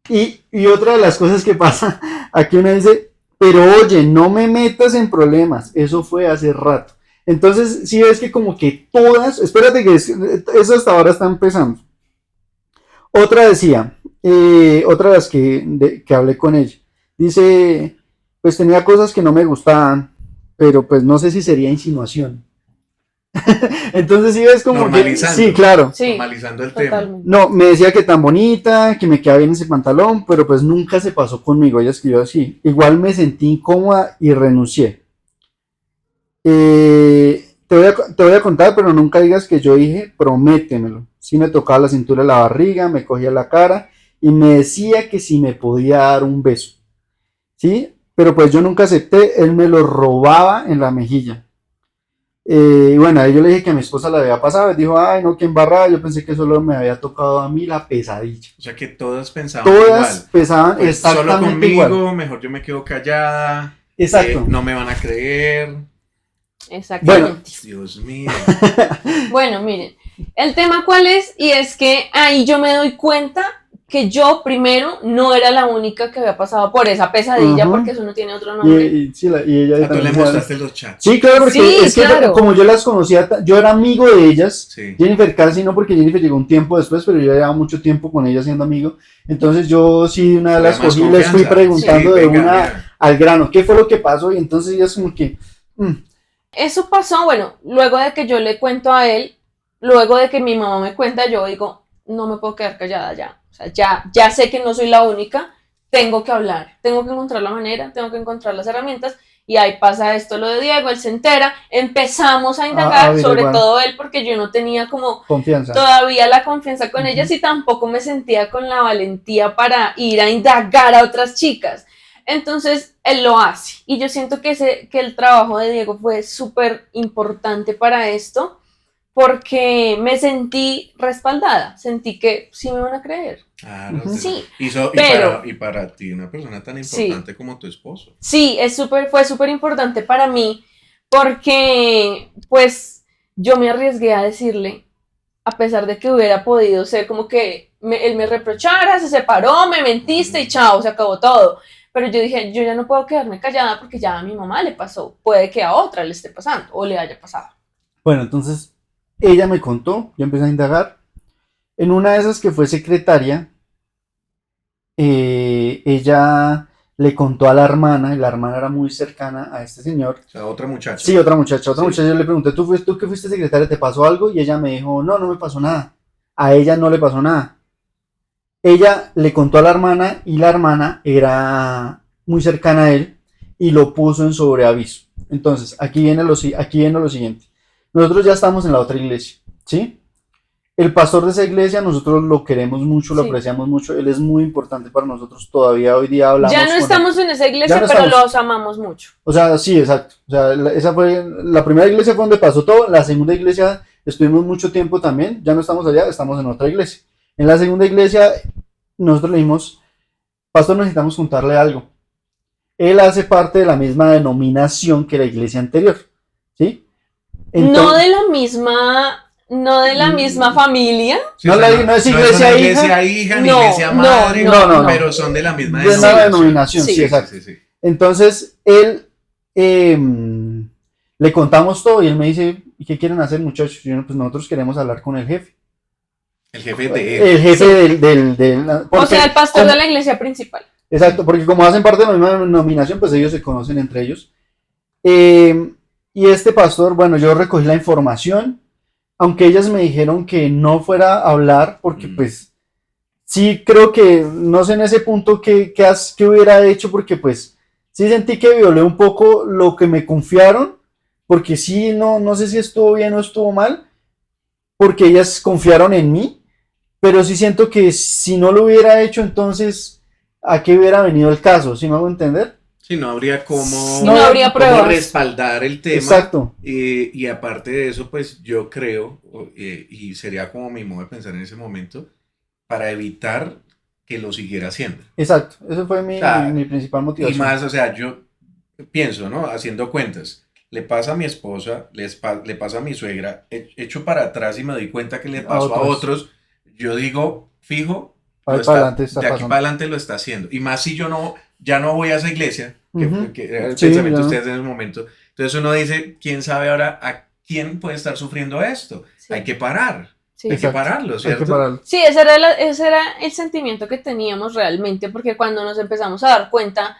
Speaker 3: Y otra de las cosas que pasa, aquí uno dice, pero oye, no me metas en problemas, eso fue hace rato. Entonces, sí ves que como que todas, espérate que eso hasta ahora está empezando. Otra decía, otra de las que hablé con ella, dice, pues tenía cosas que no me gustaban, pero pues no sé si sería insinuación. Entonces sí ves como que,
Speaker 1: normalizando.
Speaker 3: sí, claro.
Speaker 2: Sí,
Speaker 1: Normalizando el tema.
Speaker 2: totalmente.
Speaker 3: No, me decía que tan bonita, que me quedaba bien ese pantalón, pero pues nunca se pasó conmigo. Ella escribió así. Igual me sentí incómoda y renuncié. Te voy a contar, pero nunca digas que yo dije, prométemelo. Sí me tocaba la cintura y la barriga, me cogía la cara y me decía que si me podía dar un beso. ¿Sí? Pero pues yo nunca acepté, él me lo robaba en la mejilla. Y bueno, ahí yo le dije que a mi esposa le había pasado, y dijo, ay, no, qué embarrada, yo pensé que solo me había tocado a mí la pesadilla.
Speaker 1: O sea que todas pensaban
Speaker 3: Todas
Speaker 1: igual.
Speaker 3: pesaban
Speaker 1: Pues solo
Speaker 3: exactamente
Speaker 1: conmigo,
Speaker 3: igual.
Speaker 1: mejor yo me quedo callada.
Speaker 3: Exacto.
Speaker 1: No me van a creer.
Speaker 2: Exactamente.
Speaker 1: Dios mío.
Speaker 2: Bueno, miren, el tema cuál es, y es que ahí yo me doy cuenta que yo primero no era la única que había pasado por esa pesadilla,
Speaker 3: Ujú.
Speaker 2: porque eso no tiene otro nombre.
Speaker 3: Sí, y ella
Speaker 1: O sea, tú le
Speaker 3: también.
Speaker 1: mostraste los chats.
Speaker 3: Sí, claro, porque
Speaker 2: Sí,
Speaker 3: es que
Speaker 2: claro.
Speaker 3: como yo las conocía, yo era amigo de ellas.
Speaker 1: Sí.
Speaker 3: Jennifer casi no, porque Jennifer llegó un tiempo después, pero yo ya llevaba mucho tiempo con ella siendo amigo. Entonces yo sí, una de las
Speaker 1: Había más
Speaker 3: cogí y les fui
Speaker 1: confianza.
Speaker 3: preguntando
Speaker 1: Sí,
Speaker 3: de
Speaker 1: venga,
Speaker 3: una
Speaker 1: mira.
Speaker 3: al grano, ¿qué fue lo que pasó? Y entonces ella es como que,
Speaker 2: Eso pasó, bueno, luego de que yo le cuento a él, luego de que mi mamá me cuenta, yo digo, no me puedo quedar callada ya. O sea, ya sé que no soy la única, tengo que hablar, tengo que encontrar la manera, tengo que encontrar las herramientas. Y ahí pasa esto, lo de Diego, él se entera, empezamos a indagar, sobre
Speaker 3: averiguar.
Speaker 2: todo él, porque yo no tenía como
Speaker 3: confianza.
Speaker 2: todavía la confianza con ellas y tampoco me sentía con la valentía para ir a indagar a otras chicas. Entonces él lo hace y yo siento que el trabajo de Diego fue súper importante para esto porque me sentí respaldada, sentí que sí me van a creer.
Speaker 1: Claro.
Speaker 3: Ujú.
Speaker 2: Sí,
Speaker 1: Pero,
Speaker 2: pero
Speaker 1: y para ti, una persona tan importante como tu esposo.
Speaker 2: sí, fue súper importante para mí porque pues yo me arriesgué a decirle, a pesar de que hubiera podido ser como que él me reprochara, se separó, me mentiste y chao, se acabó todo. Pero yo dije, yo ya no puedo quedarme callada porque ya a mi mamá le pasó, puede que a otra le esté pasando o le haya pasado.
Speaker 3: Bueno, entonces ella me contó, yo empecé a indagar. En una de esas que fue secretaria, ella le contó a la hermana, y la hermana era muy cercana a este señor.
Speaker 1: O sea, otra muchacha.
Speaker 3: Sí, otra muchacha,
Speaker 1: Sí.
Speaker 3: yo le pregunté, ¿tú que fuiste secretaria, te pasó algo? Y ella me dijo, no, no me pasó nada. A ella no le pasó nada. Ella le contó a la hermana y la hermana era muy cercana a él y lo puso en sobreaviso. Entonces, aquí viene lo siguiente. Nosotros ya estamos en la otra iglesia, ¿sí? El pastor de esa iglesia, nosotros lo queremos mucho, lo
Speaker 2: Sí.
Speaker 3: apreciamos mucho, él es muy importante para nosotros, todavía hoy día hablamos
Speaker 2: Ya no
Speaker 3: con él.
Speaker 2: estamos en esa iglesia,
Speaker 3: Ya no
Speaker 2: pero
Speaker 3: estamos.
Speaker 2: los amamos mucho.
Speaker 3: O sea, sí, exacto. O sea, esa fue la primera iglesia fue donde pasó todo. La segunda iglesia estuvimos mucho tiempo también. Ya no estamos allá, estamos en otra iglesia. En la segunda iglesia nosotros le dijimos, pastor, necesitamos contarle algo. Él hace parte de la misma denominación que la iglesia anterior, ¿sí?
Speaker 2: No de la misma no de la misma familia.
Speaker 1: Sí,
Speaker 3: No
Speaker 1: o sea,
Speaker 3: no es
Speaker 1: una
Speaker 3: iglesia
Speaker 1: hija, ni
Speaker 2: No,
Speaker 1: iglesia
Speaker 2: no,
Speaker 1: madre,
Speaker 3: no.
Speaker 1: pero son de la misma
Speaker 3: de una denominación,
Speaker 2: Sí.
Speaker 3: sí, exacto.
Speaker 1: Sí.
Speaker 3: Entonces, él le contamos todo y él me dice, ¿y qué quieren hacer, muchachos? Y yo, pues nosotros queremos hablar con el jefe.
Speaker 1: El jefe de él.
Speaker 3: El jefe
Speaker 2: Sí.
Speaker 3: del
Speaker 2: O sea, el pastor
Speaker 3: como-
Speaker 2: de la iglesia principal.
Speaker 3: Exacto, porque como hacen parte de la misma denominación, pues ellos se conocen entre ellos. Y este pastor, bueno, yo recogí la información, aunque ellas me dijeron que no fuera a hablar, porque pues sí creo que, no sé en ese punto qué hubiera hecho, porque pues sí sentí que violé un poco lo que me confiaron, porque sí, no sé si estuvo bien o estuvo mal, porque ellas confiaron en mí, pero sí siento que si no lo hubiera hecho, entonces, ¿a qué hubiera venido el caso? ¿Sí me hago entender?
Speaker 1: Sí, no habría
Speaker 2: Y no habría
Speaker 1: cómo
Speaker 2: pruebas.
Speaker 1: respaldar el tema.
Speaker 3: Exacto.
Speaker 1: Y aparte de eso, pues yo creo, y sería como mi modo de pensar en ese momento, para evitar que lo siguiera haciendo.
Speaker 3: Exacto, eso fue mi,
Speaker 1: O sea,
Speaker 3: mi principal motivación.
Speaker 1: Y más, o sea, yo pienso, ¿no? Haciendo cuentas, le pasa a mi esposa, le pasa a mi suegra, echo para atrás y me doy cuenta que le pasó a otros, yo digo, fijo,
Speaker 3: Ahí para adelante está
Speaker 1: de aquí
Speaker 3: pasando.
Speaker 1: para adelante lo está haciendo. Y más si yo ya no voy a esa iglesia, que era el
Speaker 3: Sí,
Speaker 1: pensamiento de
Speaker 3: ya.
Speaker 1: ustedes en ese momento. Entonces uno dice, ¿quién sabe ahora a quién puede estar sufriendo esto?
Speaker 2: Sí.
Speaker 1: Hay que parar.
Speaker 2: Sí.
Speaker 1: Hay que
Speaker 3: Exacto.
Speaker 1: pararlo,
Speaker 3: Hay
Speaker 1: ¿cierto?
Speaker 3: que pararlo.
Speaker 2: Sí, ese era el sentimiento que teníamos realmente, porque cuando nos empezamos a dar cuenta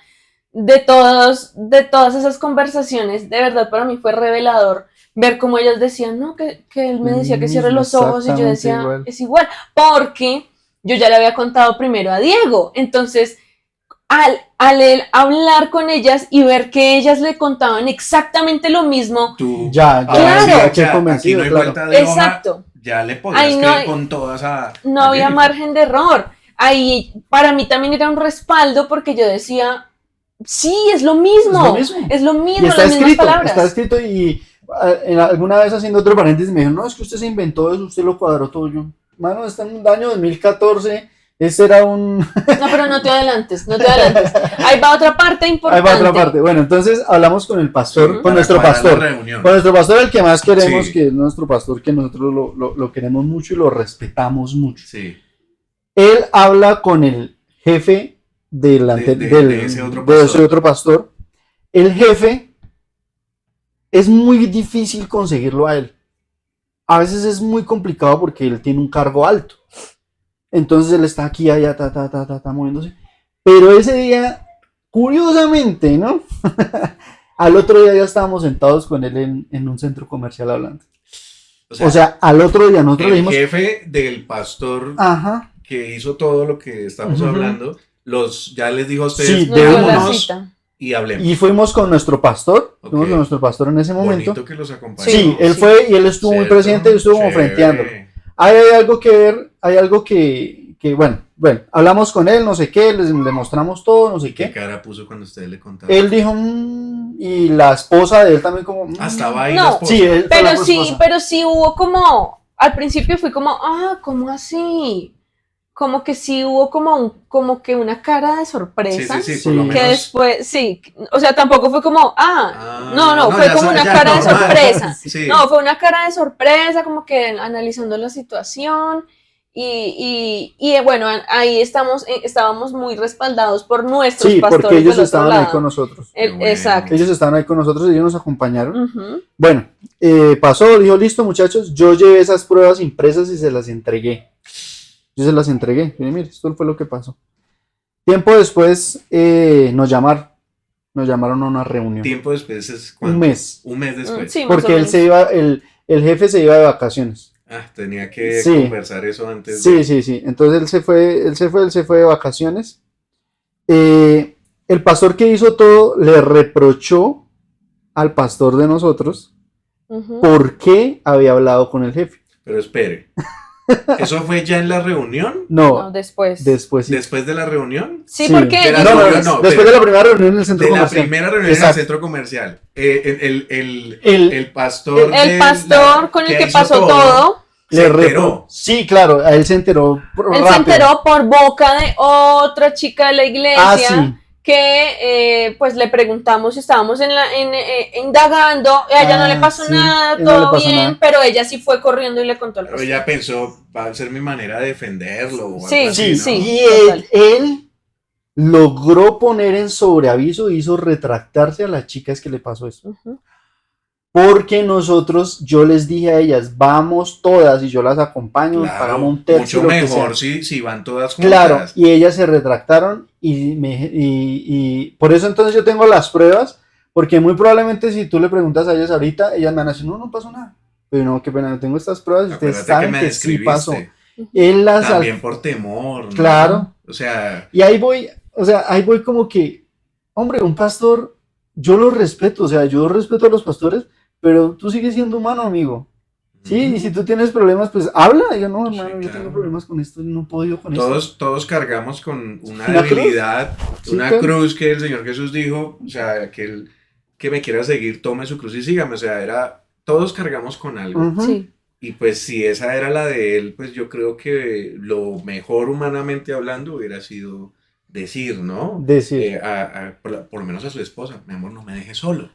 Speaker 2: de todas esas conversaciones, de verdad para mí fue revelador ver cómo ellas decían, no, que él me decía que cierre los ojos, y yo decía,
Speaker 3: igual.
Speaker 2: es igual, porque yo ya le había contado primero a Diego, entonces al él hablar con ellas y ver que ellas le contaban exactamente lo mismo,
Speaker 1: Tú,
Speaker 3: Ya,
Speaker 2: Claro.
Speaker 3: sí,
Speaker 1: ya,
Speaker 3: qué
Speaker 1: aquí
Speaker 3: convencido,
Speaker 1: no hay
Speaker 3: claro.
Speaker 1: vuelta de hoja,
Speaker 2: exacto,
Speaker 1: ya le podías
Speaker 2: Ahí no
Speaker 1: creer
Speaker 2: hay-
Speaker 1: con todas
Speaker 2: no
Speaker 1: a
Speaker 2: había
Speaker 1: Jennifer.
Speaker 2: margen de error. Ahí para mí también era un respaldo porque yo decía, sí, es lo mismo, es lo mismo,
Speaker 3: Y está
Speaker 2: las mismas
Speaker 3: escrito,
Speaker 2: palabras.
Speaker 3: está escrito y alguna vez haciendo otro paréntesis me dijeron, no, es que usted se inventó eso, usted lo cuadró todo. Yo, mano, está en un año 2014, ese era un...
Speaker 2: No, pero no te adelantes, no te adelantes. Ahí va otra parte
Speaker 3: Ahí
Speaker 2: importante.
Speaker 3: va otra parte. Bueno, entonces hablamos con el pastor,
Speaker 2: Ujú.
Speaker 3: con nuestro
Speaker 1: Para cuadrar
Speaker 3: pastor.
Speaker 1: la reunión.
Speaker 3: Con nuestro pastor, el que más queremos,
Speaker 1: Sí.
Speaker 3: que es nuestro pastor, que nosotros lo queremos mucho y lo respetamos mucho.
Speaker 1: Sí.
Speaker 3: Él habla con el jefe
Speaker 1: De ese otro
Speaker 3: de ese otro pastor. El jefe es muy difícil conseguirlo a él. A veces es muy complicado porque él tiene un cargo alto. Entonces él está aquí, allá, moviéndose. Pero ese día, curiosamente, ¿no? Al otro día ya estábamos sentados con él en un centro comercial hablando. O sea, al otro día nosotros le
Speaker 1: el
Speaker 3: dijimos,
Speaker 1: jefe del pastor
Speaker 3: ajá,
Speaker 1: que hizo todo lo que estamos
Speaker 3: Ujú.
Speaker 1: hablando, ya les dijo a ustedes,
Speaker 3: Sí,
Speaker 2: Nos dio la
Speaker 1: veámonos
Speaker 2: cita.
Speaker 1: y hablemos.
Speaker 3: y fuimos con nuestro pastor,
Speaker 1: Ok.
Speaker 3: fuimos con nuestro pastor en ese momento.
Speaker 1: Bonito que los acompañó.
Speaker 3: Sí, él
Speaker 2: Sí.
Speaker 3: fue y él estuvo muy
Speaker 1: ¿Cierto?
Speaker 3: presente y estuvo como
Speaker 1: Chévere.
Speaker 3: frenteándolo. Hay algo que ver, hay algo que bueno, hablamos con él, no sé qué, le mostramos todo, no sé
Speaker 1: ¿Qué
Speaker 3: qué.
Speaker 1: cara puso cuando ustedes le contaron?
Speaker 3: Él dijo, y la esposa de él también como...
Speaker 1: Estaba ahí
Speaker 2: No,
Speaker 1: la esposa.
Speaker 3: Sí, él fue la esposa.
Speaker 2: pero sí hubo como, al principio fui como, ¿cómo así? Como que sí hubo como que una cara de sorpresa.
Speaker 1: Sí,
Speaker 3: Sí.
Speaker 1: por lo
Speaker 2: Que
Speaker 1: menos.
Speaker 2: después, sí, o sea, tampoco fue como, no, fue
Speaker 1: ya
Speaker 2: como una
Speaker 1: ya
Speaker 2: cara de
Speaker 1: normal.
Speaker 2: sorpresa.
Speaker 1: Sí.
Speaker 2: No, fue una cara de sorpresa, como que analizando la situación. Y bueno, ahí estábamos muy respaldados por nuestros
Speaker 3: Sí,
Speaker 2: pastores
Speaker 3: porque ellos
Speaker 2: del otro
Speaker 3: estaban
Speaker 2: lado.
Speaker 3: ahí con nosotros.
Speaker 1: Qué bueno.
Speaker 2: Exacto.
Speaker 3: Ellos estaban ahí con nosotros y ellos nos acompañaron.
Speaker 2: Ujú.
Speaker 3: Bueno, pasó, dijo, listo muchachos, yo llevé esas pruebas impresas y se las entregué. Yo se las entregué. Y mire, esto fue lo que pasó. Tiempo después nos llamaron a una reunión.
Speaker 1: Tiempo después es cuánto?
Speaker 3: Un mes.
Speaker 1: Un mes después.
Speaker 2: Sí, más
Speaker 3: Porque
Speaker 2: o
Speaker 3: él
Speaker 2: menos.
Speaker 3: se iba, el jefe se iba de vacaciones.
Speaker 1: Tenía que
Speaker 3: Sí.
Speaker 1: conversar eso antes
Speaker 3: Sí,
Speaker 1: de...
Speaker 3: sí. Entonces él se fue de vacaciones. El pastor que hizo todo le reprochó al pastor de nosotros
Speaker 2: Ujú.
Speaker 3: por qué había hablado con el jefe.
Speaker 1: Pero espere. ¿Eso fue ya en la reunión?
Speaker 2: No,
Speaker 3: No,
Speaker 2: después.
Speaker 3: después sí.
Speaker 1: ¿Después de la reunión?
Speaker 2: Sí,
Speaker 3: Sí.
Speaker 2: porque
Speaker 1: De la
Speaker 3: No,
Speaker 1: reunión, no,
Speaker 3: después
Speaker 1: pero-
Speaker 3: de la primera reunión en el centro
Speaker 1: De la
Speaker 3: comercial.
Speaker 1: primera reunión en el
Speaker 3: Exacto.
Speaker 1: centro comercial. El
Speaker 3: El-
Speaker 1: pastor.
Speaker 2: el pastor con el que pasó todo,
Speaker 1: Se
Speaker 3: le repro-
Speaker 1: enteró.
Speaker 3: Sí, claro, a él se enteró
Speaker 2: él se enteró por boca de otra chica de la iglesia
Speaker 3: Ah, sí.
Speaker 2: que pues le preguntamos si estábamos indagando, a ella no le pasó
Speaker 3: sí,
Speaker 2: nada,
Speaker 3: no
Speaker 2: todo
Speaker 3: le pasó
Speaker 2: bien,
Speaker 3: nada.
Speaker 2: pero ella sí fue corriendo y le contó al
Speaker 1: Pero
Speaker 2: pastor.
Speaker 1: ella pensó, va a ser mi manera de defenderlo o algo
Speaker 2: Sí,
Speaker 1: así,
Speaker 3: Sí,
Speaker 1: ¿no?
Speaker 3: y
Speaker 2: total.
Speaker 3: él logró poner en sobreaviso, hizo retractarse a las chicas que le pasó eso.
Speaker 2: Ujú.
Speaker 3: Porque nosotros, yo les dije a ellas, vamos todas y yo las acompaño,
Speaker 1: Claro,
Speaker 3: pagamos un tercio,
Speaker 1: mucho
Speaker 3: lo que
Speaker 1: mejor
Speaker 3: sea.
Speaker 1: si van todas juntas.
Speaker 3: Claro, y ellas se retractaron y por eso entonces yo tengo las pruebas, porque muy probablemente si tú le preguntas a ellas ahorita, ellas me van a decir, no pasó nada. Pero no, qué pena, tengo estas pruebas y ustedes
Speaker 1: Acuérdate
Speaker 3: saben
Speaker 1: me
Speaker 3: que sí pasó.
Speaker 1: describiste.
Speaker 3: Él las
Speaker 1: También por temor, ¿no?
Speaker 3: Claro.
Speaker 1: O sea,
Speaker 3: Y ahí voy, o sea, ahí voy como que, hombre, un pastor, yo lo respeto, o sea, yo respeto a los pastores, pero tú sigues siendo humano, amigo. Sí, y si tú tienes problemas, pues habla. Diga, no, hermano,
Speaker 1: Sí,
Speaker 3: yo
Speaker 1: claro.
Speaker 3: tengo problemas con esto, no he podido con esto.
Speaker 1: todos cargamos con una
Speaker 3: ¿Una cruz?
Speaker 1: debilidad,
Speaker 3: Sí,
Speaker 1: una
Speaker 3: claro.
Speaker 1: cruz que el Señor Jesús dijo, o sea, que me quiera seguir, tome su cruz y sígame. O sea, todos cargamos con algo.
Speaker 3: Ujú.
Speaker 2: Sí,
Speaker 1: Y pues si esa era la de él, pues yo creo que lo mejor humanamente hablando hubiera sido decir, ¿no?
Speaker 3: Decir.
Speaker 1: Por lo menos a su esposa, mi amor, no me dejes solo.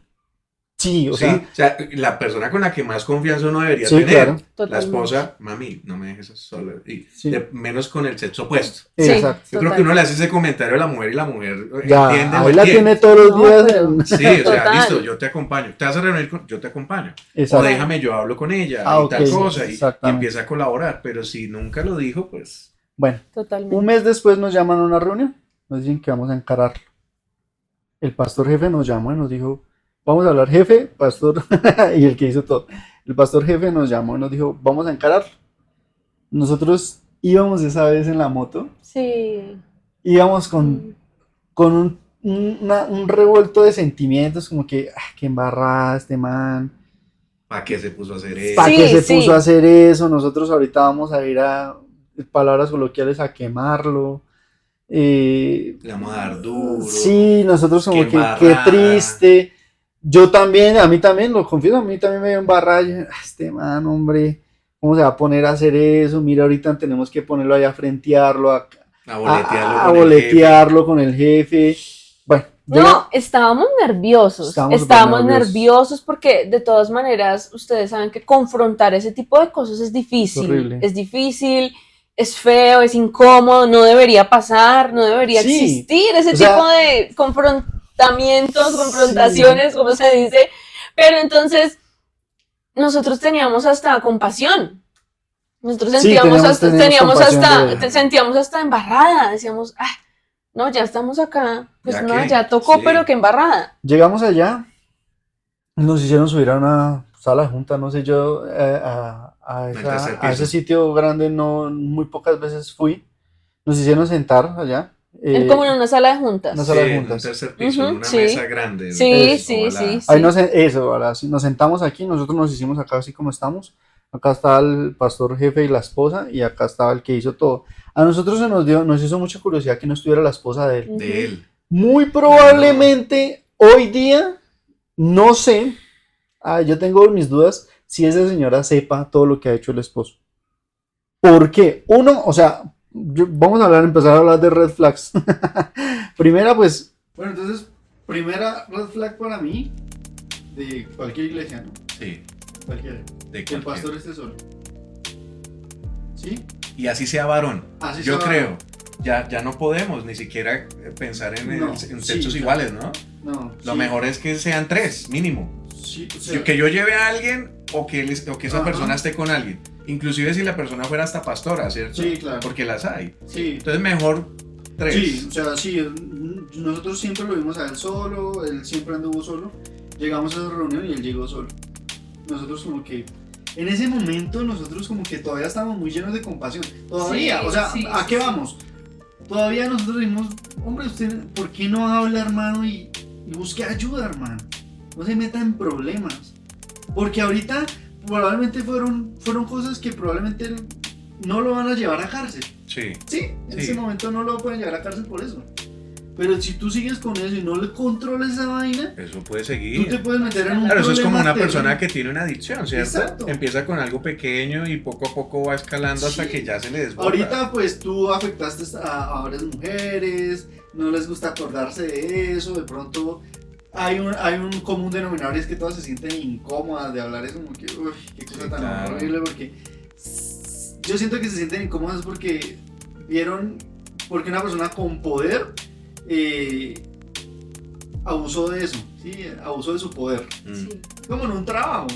Speaker 3: Sí, o
Speaker 1: ¿Sí?
Speaker 3: sea,
Speaker 1: O sea, la persona con la que más confianza uno debería
Speaker 3: sí,
Speaker 1: tener.
Speaker 3: claro.
Speaker 1: La
Speaker 2: totalmente.
Speaker 1: esposa, mami, no me dejes sola. Y
Speaker 3: Sí.
Speaker 1: menos con el sexo opuesto.
Speaker 2: Sí,
Speaker 3: Exacto.
Speaker 1: Yo creo que uno le hace ese comentario a la mujer y la mujer
Speaker 3: Ya,
Speaker 1: entiende o
Speaker 3: ahí la
Speaker 1: entiende.
Speaker 3: tiene todos los
Speaker 2: No,
Speaker 3: días.
Speaker 2: pero-
Speaker 3: en-
Speaker 1: Sí, o sea,
Speaker 2: Total.
Speaker 1: listo, yo te acompaño. ¿Te vas a reunir con? Yo te acompaño. O
Speaker 3: Exacto.
Speaker 1: déjame, yo hablo con ella
Speaker 3: Ah,
Speaker 1: y tal
Speaker 3: ok,
Speaker 1: cosa. Y
Speaker 3: exactamente.
Speaker 1: empieza a colaborar. Pero si nunca lo dijo, pues...
Speaker 3: Bueno,
Speaker 2: Totalmente.
Speaker 3: un mes después nos llaman a una reunión, nos dicen que vamos a encararlo. El pastor jefe nos llamó y nos dijo, vamos a hablar jefe, pastor, y el que hizo todo. El pastor jefe nos llamó y nos dijo, vamos a encararlo. Nosotros íbamos esa vez en la moto,
Speaker 2: Sí.
Speaker 3: íbamos con un revuelto de sentimientos, como que, qué embarrada este man,
Speaker 1: ¿Para qué se puso a hacer eso?
Speaker 3: ¿para
Speaker 2: Sí,
Speaker 3: qué se
Speaker 2: sí.
Speaker 3: puso a hacer eso? Nosotros ahorita vamos a ir a, palabras coloquiales, a quemarlo.
Speaker 1: Le vamos a dar duro.
Speaker 3: Sí, nosotros como
Speaker 1: Qué
Speaker 3: que, qué
Speaker 1: embarrada.
Speaker 3: triste. Yo también, a mí también, lo confieso, a mí también me dio embarrada. Yo, este man, hombre, ¿cómo se va a poner a hacer eso? Mira, ahorita tenemos que ponerlo allá a frentearlo,
Speaker 1: A boletearlo
Speaker 3: a
Speaker 1: con el
Speaker 3: boletearlo con el jefe. Bueno,
Speaker 2: No, estábamos nerviosos.
Speaker 3: Estábamos
Speaker 2: Estábamos
Speaker 3: súper nerviosos.
Speaker 2: nerviosos porque de todas maneras ustedes saben que confrontar ese tipo de cosas es difícil.
Speaker 3: horrible.
Speaker 2: Es difícil, es feo, es incómodo, no debería pasar, no debería
Speaker 3: Sí,
Speaker 2: existir ese
Speaker 3: o sea,
Speaker 2: tipo de confrontamientos, confrontaciones, como se dice. Pero entonces nosotros teníamos hasta compasión. Nosotros
Speaker 3: Sí,
Speaker 2: sentíamos
Speaker 3: teníamos compasión de-
Speaker 2: sentíamos hasta embarrada. Decíamos, no, ya estamos acá. Pues
Speaker 1: ¿Ya
Speaker 2: no,
Speaker 1: qué?
Speaker 2: ya tocó,
Speaker 1: Sí.
Speaker 2: pero qué embarrada.
Speaker 3: llegamos allá, nos hicieron subir a una sala junta, no sé yo, a
Speaker 1: tercer
Speaker 3: ese
Speaker 1: piso.
Speaker 3: sitio grande, no, muy pocas veces fui. Nos hicieron sentar allá.
Speaker 2: Como en una sala de juntas.
Speaker 3: una
Speaker 1: Sí,
Speaker 3: sala de
Speaker 1: en un
Speaker 3: juntas.
Speaker 1: tercer piso, en
Speaker 2: Ujú,
Speaker 1: una
Speaker 2: sí.
Speaker 1: mesa grande.
Speaker 2: Sí,
Speaker 1: Eso,
Speaker 2: sí,
Speaker 1: ojalá.
Speaker 2: sí, sí.
Speaker 3: Ahí ahora sí, nos sentamos aquí, nosotros nos hicimos acá así como estamos. Acá estaba el pastor jefe y la esposa, y acá estaba el que hizo todo. A nosotros nos hizo mucha curiosidad que no estuviera la esposa de él.
Speaker 1: De él.
Speaker 3: Muy probablemente hoy día, no sé, yo tengo mis dudas si esa señora sepa todo lo que ha hecho el esposo. ¿Por qué? Uno, o sea, vamos a empezar a hablar de red flags. Primera, pues. Bueno, entonces, primera red flag para mí, de cualquier iglesia, ¿no?
Speaker 1: Sí,
Speaker 3: Cualquiera.
Speaker 1: de
Speaker 3: Que el
Speaker 1: cualquier.
Speaker 3: pastor esté solo. ¿Sí?
Speaker 1: Y así sea varón.
Speaker 3: Así
Speaker 1: Yo
Speaker 3: sea
Speaker 1: creo. Ya no podemos ni siquiera pensar en
Speaker 3: No,
Speaker 1: en
Speaker 3: sí,
Speaker 1: sexos
Speaker 3: claro.
Speaker 1: iguales, ¿no?
Speaker 3: No.
Speaker 1: Lo
Speaker 3: sí,
Speaker 1: mejor es que sean 3, mínimo.
Speaker 3: Sí, o sea,
Speaker 1: Que yo lleve a alguien o que esa
Speaker 3: Ajá.
Speaker 1: persona esté con alguien. Inclusive si la persona fuera hasta pastora, ¿cierto?
Speaker 3: Sí, claro.
Speaker 1: Porque las hay.
Speaker 3: sí.
Speaker 1: Entonces mejor 3.
Speaker 3: Sí, o sea, sí, nosotros siempre lo vimos a él solo, él siempre anduvo solo. Llegamos a esa reunión y él llegó solo. Nosotros como que, en ese momento nosotros como que todavía estábamos muy llenos de compasión. Todavía,
Speaker 2: Sí,
Speaker 3: o sea,
Speaker 2: sí,
Speaker 3: ¿a qué
Speaker 2: sí.
Speaker 3: vamos? Todavía nosotros dijimos, hombre, usted, ¿por qué no habla, hermano? Y busque ayuda, hermano. No se meta en problemas. Porque ahorita probablemente fueron cosas que probablemente no lo van a llevar a cárcel.
Speaker 1: Sí.
Speaker 3: Sí, en
Speaker 1: Sí.
Speaker 3: ese momento no lo pueden llevar a cárcel por eso. Pero si tú sigues con eso y no le controles esa vaina,
Speaker 1: Eso puede
Speaker 3: tú
Speaker 1: seguir.
Speaker 3: te puedes meter en un
Speaker 1: Claro, eso es como
Speaker 3: problema
Speaker 1: una persona
Speaker 3: terrible.
Speaker 1: que tiene una adicción, ¿cierto?
Speaker 3: Exacto.
Speaker 1: Empieza con algo pequeño y poco a poco va escalando hasta
Speaker 3: Sí.
Speaker 1: que ya se le desborda.
Speaker 3: Ahorita pues tú afectaste a varias mujeres, no les gusta acordarse de eso, de pronto hay un común denominador, y es que todas se sienten incómodas de hablar eso, como que, uy, qué cosa tan horrible, porque yo siento que se sienten incómodas porque vieron, porque una persona con poder abusó de eso, ¿sí? Abusó de su poder.
Speaker 2: Sí.
Speaker 3: Como en un trabajo.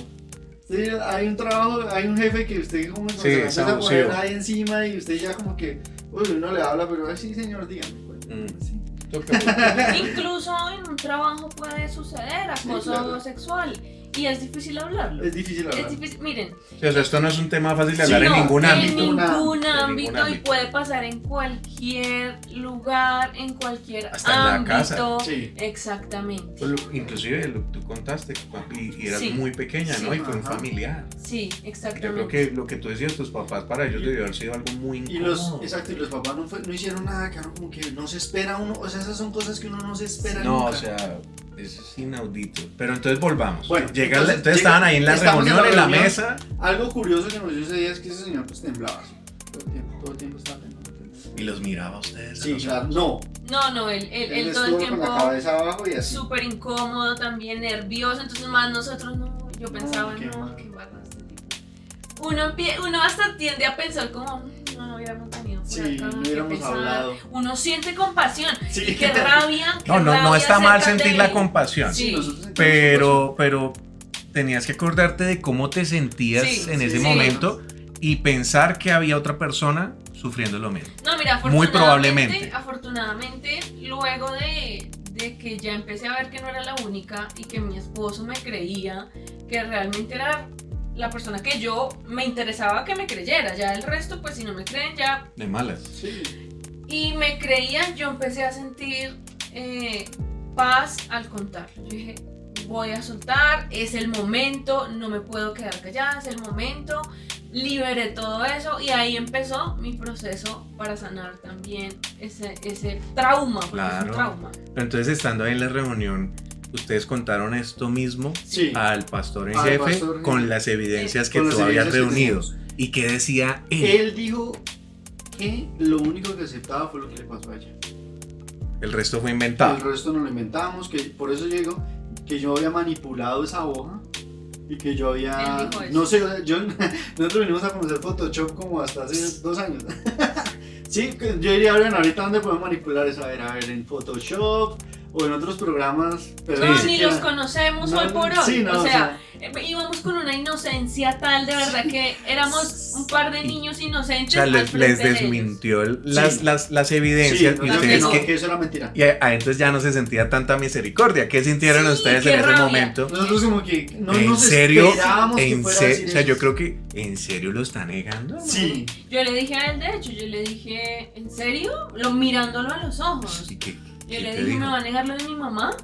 Speaker 3: Sí, hay un trabajo, hay un jefe que usted como
Speaker 1: Sí,
Speaker 3: se empieza a poner
Speaker 1: abusivo.
Speaker 3: ahí encima y usted ya como que, uy, uno le habla, pero ay, sí señor, dígame. Pues, sí.
Speaker 2: Incluso en un trabajo puede suceder acoso
Speaker 3: Sí, claro.
Speaker 2: sexual y es difícil hablarlo.
Speaker 3: Es difícil hablar.
Speaker 2: Es difícil, miren,
Speaker 1: Sí, o sea, esto no es un tema fácil de
Speaker 3: Sí,
Speaker 1: hablar
Speaker 3: no,
Speaker 1: en ningún
Speaker 2: en
Speaker 1: ámbito.
Speaker 2: ningún
Speaker 3: En
Speaker 1: ningún
Speaker 2: ámbito y
Speaker 1: ámbito.
Speaker 2: puede pasar en cualquier lugar, en cualquier
Speaker 1: Hasta en la
Speaker 2: ámbito.
Speaker 1: casa.
Speaker 3: Sí.
Speaker 2: Exactamente.
Speaker 1: Inclusive tú contaste y eras
Speaker 2: Sí.
Speaker 1: muy pequeña, ¿no?
Speaker 2: Sí.
Speaker 1: Y fue un
Speaker 3: Ajá.
Speaker 1: familiar.
Speaker 2: Sí,
Speaker 1: Yo
Speaker 2: exactamente.
Speaker 1: creo que lo que tú decías, tus papás, para ellos debió haber sido algo muy
Speaker 3: Y
Speaker 1: incómodo.
Speaker 3: exacto, y los papás no hicieron nada, claro, como que no se espera uno, o sea, esas son cosas que uno no se espera
Speaker 1: No,
Speaker 3: nunca.
Speaker 1: o sea, eso es inaudito. Pero entonces volvamos.
Speaker 3: Bueno,
Speaker 1: Entonces
Speaker 3: llega-
Speaker 1: estaban ahí en la
Speaker 3: estamos
Speaker 1: reunión, en la
Speaker 3: reunión.
Speaker 1: mesa.
Speaker 3: Algo curioso que nos dio ese día es que ese señor pues temblaba así, todo el tiempo estaba temblando.
Speaker 1: Y los miraba a ustedes.
Speaker 3: Sí,
Speaker 1: a los
Speaker 3: claro,
Speaker 1: ojos.
Speaker 2: No, él todo el
Speaker 3: estuvo
Speaker 2: tiempo
Speaker 3: con la cabeza abajo y así.
Speaker 2: súper incómodo, también nervioso, entonces más nosotros no, yo pensaba,
Speaker 3: qué
Speaker 2: no,
Speaker 3: mal.
Speaker 2: qué barra este tipo. Uno hasta tiende a pensar como, no hubiéramos tenido por
Speaker 3: Sí,
Speaker 2: acá,
Speaker 3: no
Speaker 2: qué
Speaker 3: hubiéramos
Speaker 2: pesar".
Speaker 3: hablado.
Speaker 2: Uno siente compasión,
Speaker 3: Sí.
Speaker 2: y qué rabia, qué
Speaker 1: No
Speaker 2: rabia
Speaker 1: está mal
Speaker 2: acerca
Speaker 1: sentir
Speaker 2: de
Speaker 1: la
Speaker 2: él.
Speaker 1: compasión.
Speaker 2: Sí.
Speaker 3: nosotros sentimos
Speaker 1: Pero tenías que acordarte de cómo te sentías
Speaker 2: Sí,
Speaker 1: en ese
Speaker 3: sí.
Speaker 1: momento y pensar que había otra persona sufriendo lo mismo.
Speaker 2: No, mira,
Speaker 1: Muy probablemente.
Speaker 2: afortunadamente, luego de que ya empecé a ver que no era la única y que mi esposo me creía, que realmente era la persona que yo me interesaba que me creyera, ya el resto, pues si no me creen, ya.
Speaker 1: De malas.
Speaker 3: Sí.
Speaker 2: Y me creían, yo empecé a sentir paz al contar. Yo dije, voy a soltar, es el momento, no me puedo quedar callada, es el momento. Liberé todo eso y ahí empezó mi proceso para sanar también ese trauma, porque es
Speaker 1: Claro.
Speaker 2: un trauma.
Speaker 1: Pero entonces, estando ahí en la reunión, ustedes contaron esto mismo
Speaker 3: Sí.
Speaker 1: al pastor en
Speaker 3: Al
Speaker 1: jefe
Speaker 3: pastor en
Speaker 1: con
Speaker 3: jefe.
Speaker 1: las evidencias que
Speaker 3: Con
Speaker 1: tú
Speaker 3: las
Speaker 1: habías
Speaker 3: evidencias que
Speaker 1: reunido.
Speaker 3: tenemos.
Speaker 1: ¿Y qué decía él?
Speaker 3: Él dijo que lo único que aceptaba fue lo que le pasó a ella.
Speaker 1: El resto fue
Speaker 3: El
Speaker 1: inventado.
Speaker 3: resto nos lo inventamos, que por eso yo digo que yo había manipulado esa hoja y que yo había,
Speaker 2: Él dijo eso.
Speaker 3: no sé, nosotros venimos a conocer Photoshop como hasta hace 2 años. Sí, que yo diría, bueno, ahorita dónde podemos manipular eso, a ver, en Photoshop o en otros programas, pero
Speaker 2: No,
Speaker 3: ni
Speaker 2: ni
Speaker 3: siquiera-
Speaker 2: los conocemos
Speaker 3: No,
Speaker 2: hoy por hoy.
Speaker 3: sí, no,
Speaker 2: o sea, íbamos con una inocencia tal, de verdad que éramos un par de niños
Speaker 1: O
Speaker 2: inocentes.
Speaker 1: sea,
Speaker 2: al
Speaker 1: les
Speaker 2: frente de ellos.
Speaker 1: desmintió
Speaker 3: Sí.
Speaker 1: las
Speaker 3: sí,
Speaker 1: evidencias.
Speaker 3: no,
Speaker 1: y
Speaker 3: que
Speaker 1: ustedes
Speaker 3: no,
Speaker 1: que.
Speaker 3: que eso era mentira.
Speaker 1: Y entonces ya no se sentía tanta misericordia. ¿Qué sintieron
Speaker 2: Sí,
Speaker 1: ustedes
Speaker 2: qué
Speaker 1: en ese
Speaker 2: rabia.
Speaker 1: momento?
Speaker 3: Nosotros como que no
Speaker 1: ¿En
Speaker 3: nos
Speaker 1: serio?
Speaker 3: esperábamos que fuera a decir
Speaker 1: O sea,
Speaker 3: eso.
Speaker 1: yo creo que ¿en serio lo está negando?
Speaker 3: Sí,
Speaker 2: Yo le dije a él, de hecho, yo le dije, ¿en serio? Mirándolo a los ojos.
Speaker 1: ¿Y qué
Speaker 2: Yo le
Speaker 1: te
Speaker 2: dije,
Speaker 1: dijo?
Speaker 2: ¿me va a negar lo de mi mamá?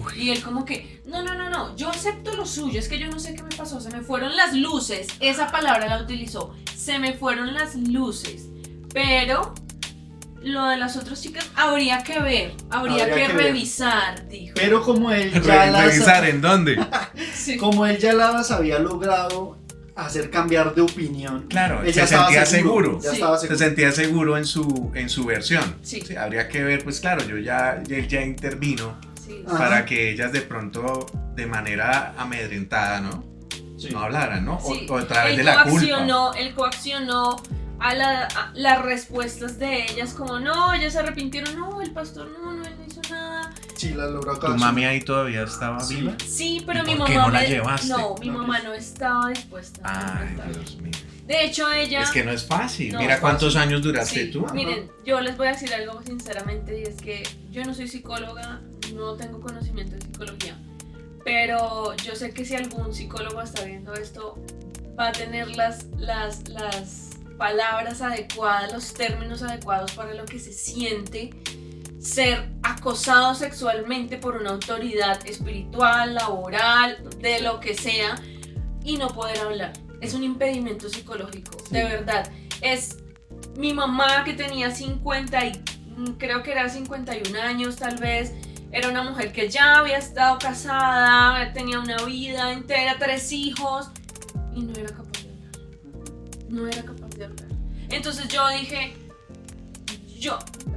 Speaker 1: Uy,
Speaker 2: Y él como que, no, yo acepto lo suyo, es que yo no sé qué me pasó, se me fueron las luces, esa palabra la utilizó, se me fueron las luces, pero lo de las otras chicas habría que ver, habría que
Speaker 3: ver.
Speaker 2: revisar, dijo.
Speaker 3: pero como él ya
Speaker 1: ¿Revisar en dónde?
Speaker 2: Sí.
Speaker 3: como él ya las había logrado hacer cambiar de opinión.
Speaker 1: Claro,
Speaker 3: él
Speaker 1: se
Speaker 3: ya estaba
Speaker 1: sentía seguro.
Speaker 3: Ya
Speaker 2: Sí.
Speaker 3: estaba
Speaker 1: Se
Speaker 3: seguro.
Speaker 1: sentía seguro en su versión.
Speaker 2: Sí.
Speaker 1: Habría que ver, pues claro, él ya intervino
Speaker 2: Sí.
Speaker 3: Ajá.
Speaker 1: para que ellas de pronto, de manera amedrentada, ¿no?
Speaker 3: Sí.
Speaker 1: No hablaran, ¿no?
Speaker 2: Sí.
Speaker 1: O a través
Speaker 2: Él
Speaker 1: de la culpa.
Speaker 2: Él coaccionó a las respuestas de ellas, como no, ellas se arrepintieron, no, el pastor no, él no hizo nada.
Speaker 3: Sí, la logró
Speaker 1: ¿Tu
Speaker 3: acá.
Speaker 1: mami ahí todavía estaba
Speaker 3: Sí.
Speaker 1: viva?
Speaker 2: Sí, pero
Speaker 1: ¿Y
Speaker 2: mi
Speaker 1: por qué
Speaker 2: mamá
Speaker 1: no la llevaste?
Speaker 2: No, mi
Speaker 3: No,
Speaker 2: mamá
Speaker 3: pues.
Speaker 2: no estaba dispuesta a
Speaker 1: Ay,
Speaker 2: enfrentarlo.
Speaker 1: Dios mío.
Speaker 2: De hecho, ella...
Speaker 1: Es que no es fácil.
Speaker 2: No,
Speaker 1: Mira
Speaker 2: es
Speaker 1: cuántos
Speaker 3: fácil.
Speaker 1: años duraste
Speaker 2: Sí,
Speaker 1: tú.
Speaker 2: miren, yo les voy a decir algo sinceramente y es que yo no soy psicóloga, no tengo conocimiento de psicología, pero yo sé que si algún psicólogo está viendo esto va a tener las palabras adecuadas, los términos adecuados para lo que se siente ser acosado sexualmente por una autoridad espiritual, laboral, de lo que sea, y no poder hablar. Es un impedimento psicológico, de verdad. Es mi mamá que tenía 51 años tal vez, era una mujer que ya había estado casada, tenía una vida entera, 3 hijos, y no era capaz de hablar. No era capaz de hablar. Entonces yo dije,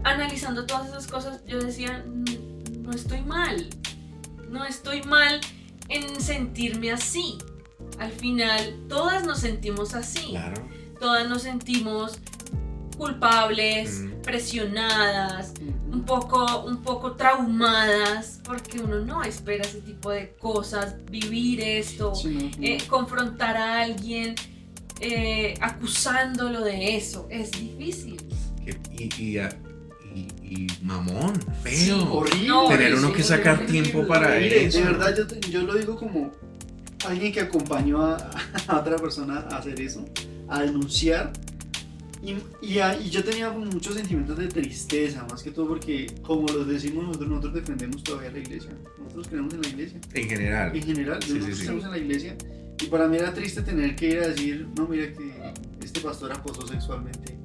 Speaker 2: analizando todas esas cosas, yo decía, no estoy mal. No estoy mal en sentirme así. Al final, todas nos sentimos así.
Speaker 1: Claro.
Speaker 2: Todas nos sentimos culpables, presionadas, un poco traumadas, porque uno no espera ese tipo de cosas, vivir esto, confrontar a alguien acusándolo de eso, es difícil.
Speaker 1: Y mamón, feo.
Speaker 3: Sí, horrible.
Speaker 1: Tener uno que sacar
Speaker 3: horrible.
Speaker 1: tiempo para
Speaker 3: Mire,
Speaker 1: eso.
Speaker 3: de verdad, yo lo digo como alguien que acompañó a otra persona a hacer eso, a denunciar. Y yo tenía como muchos sentimientos de tristeza, más que todo porque, como lo decimos nosotros defendemos todavía la iglesia. Nosotros creemos en la iglesia.
Speaker 1: En general.
Speaker 3: En general,
Speaker 1: Sí,
Speaker 3: nosotros
Speaker 1: sí.
Speaker 3: creemos en la iglesia. Y para mí era triste tener que ir a decir, no, mira que este pastor acosó sexualmente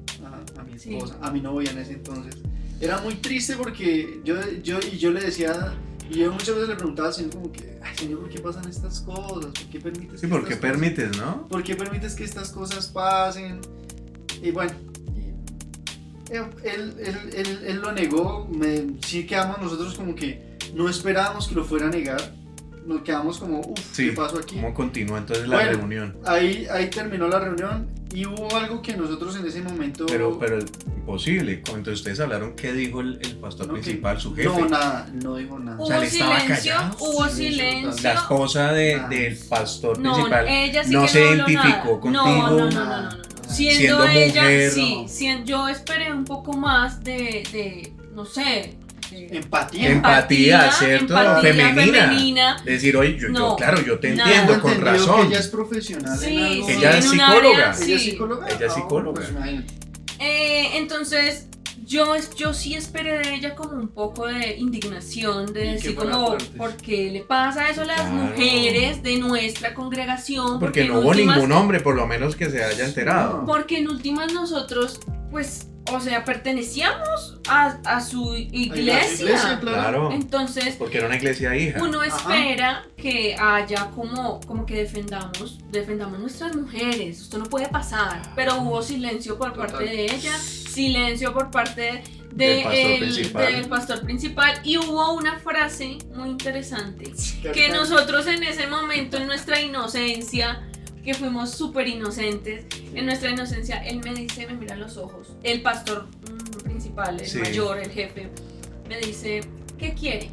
Speaker 3: a mi esposa, a mi novia en ese entonces. Era muy triste porque yo le decía, y yo muchas veces le preguntaba al Señor como que, ay Señor, ¿por qué pasan estas cosas? ¿Por qué permites
Speaker 1: Sí,
Speaker 3: que
Speaker 1: porque
Speaker 3: estas
Speaker 1: permites, ¿no?
Speaker 3: ¿Por qué permites que estas cosas pasen? Y bueno, él lo negó, sí quedamos nosotros como que no esperábamos que lo fuera a negar, nos quedamos como,
Speaker 1: Sí,
Speaker 3: ¿qué pasó aquí?
Speaker 1: ¿Cómo continúa entonces la
Speaker 3: Bueno,
Speaker 1: reunión?
Speaker 3: Ahí terminó la reunión y hubo algo que nosotros en ese momento...
Speaker 1: Pero imposible. Entonces ustedes hablaron, ¿qué dijo el pastor principal, su jefe?
Speaker 3: No, nada, no dijo nada.
Speaker 1: O sea,
Speaker 2: Hubo
Speaker 1: él estaba
Speaker 2: silencio,
Speaker 1: callado.
Speaker 2: hubo
Speaker 3: Silencio
Speaker 2: silencio.
Speaker 1: La esposa
Speaker 3: Ah.
Speaker 1: del pastor
Speaker 2: No,
Speaker 1: principal
Speaker 2: ella sí
Speaker 1: no
Speaker 2: que
Speaker 1: se
Speaker 2: no habló
Speaker 1: identificó
Speaker 2: nada.
Speaker 1: contigo.
Speaker 2: No.
Speaker 1: Siendo
Speaker 2: Siendo ella,
Speaker 1: mujer,
Speaker 2: sí,
Speaker 3: no.
Speaker 2: yo esperé un poco más de no sé,
Speaker 3: Empatía.
Speaker 1: ¿Cierto?
Speaker 2: empatía
Speaker 1: Femenina. Decir, oye,
Speaker 2: No,
Speaker 1: claro, yo te
Speaker 2: nada.
Speaker 1: entiendo,
Speaker 3: Tengo
Speaker 1: con
Speaker 3: entendido
Speaker 1: razón.
Speaker 3: que ella es profesional
Speaker 2: Sí,
Speaker 3: en algo.
Speaker 2: sí,
Speaker 1: Ella es
Speaker 2: en un
Speaker 1: psicóloga.
Speaker 2: área,
Speaker 3: ¿Ella es
Speaker 2: sí.
Speaker 3: psicóloga?
Speaker 1: Ella es psicóloga.
Speaker 3: Pues imagínate.
Speaker 2: Entonces yo sí esperé de ella como un poco de indignación, de
Speaker 3: Y
Speaker 2: decir
Speaker 3: que fuera
Speaker 2: como,
Speaker 3: fuerte.
Speaker 2: ¿por qué le pasa eso a las
Speaker 1: Claro.
Speaker 2: mujeres de nuestra congregación?
Speaker 1: Porque
Speaker 2: en
Speaker 1: no hubo
Speaker 2: últimas-
Speaker 1: ningún hombre, por lo menos que se haya enterado.
Speaker 3: No.
Speaker 2: Porque en últimas nosotros, pues, o sea, pertenecíamos a su iglesia.
Speaker 1: Claro.
Speaker 2: Entonces,
Speaker 1: Porque era una iglesia hija.
Speaker 2: uno
Speaker 3: Ajá.
Speaker 2: espera que haya como que defendamos nuestras mujeres. Esto no puede pasar. Pero hubo silencio por
Speaker 3: Total.
Speaker 2: parte de ella, silencio por parte del pastor principal. Y hubo una frase muy interesante que nosotros en ese momento, en nuestra inocencia, que fuimos súper inocentes, en nuestra inocencia, él me dice, me mira a los ojos, el pastor principal, el
Speaker 1: Sí.
Speaker 2: mayor, el jefe, me dice, ¿qué quiere?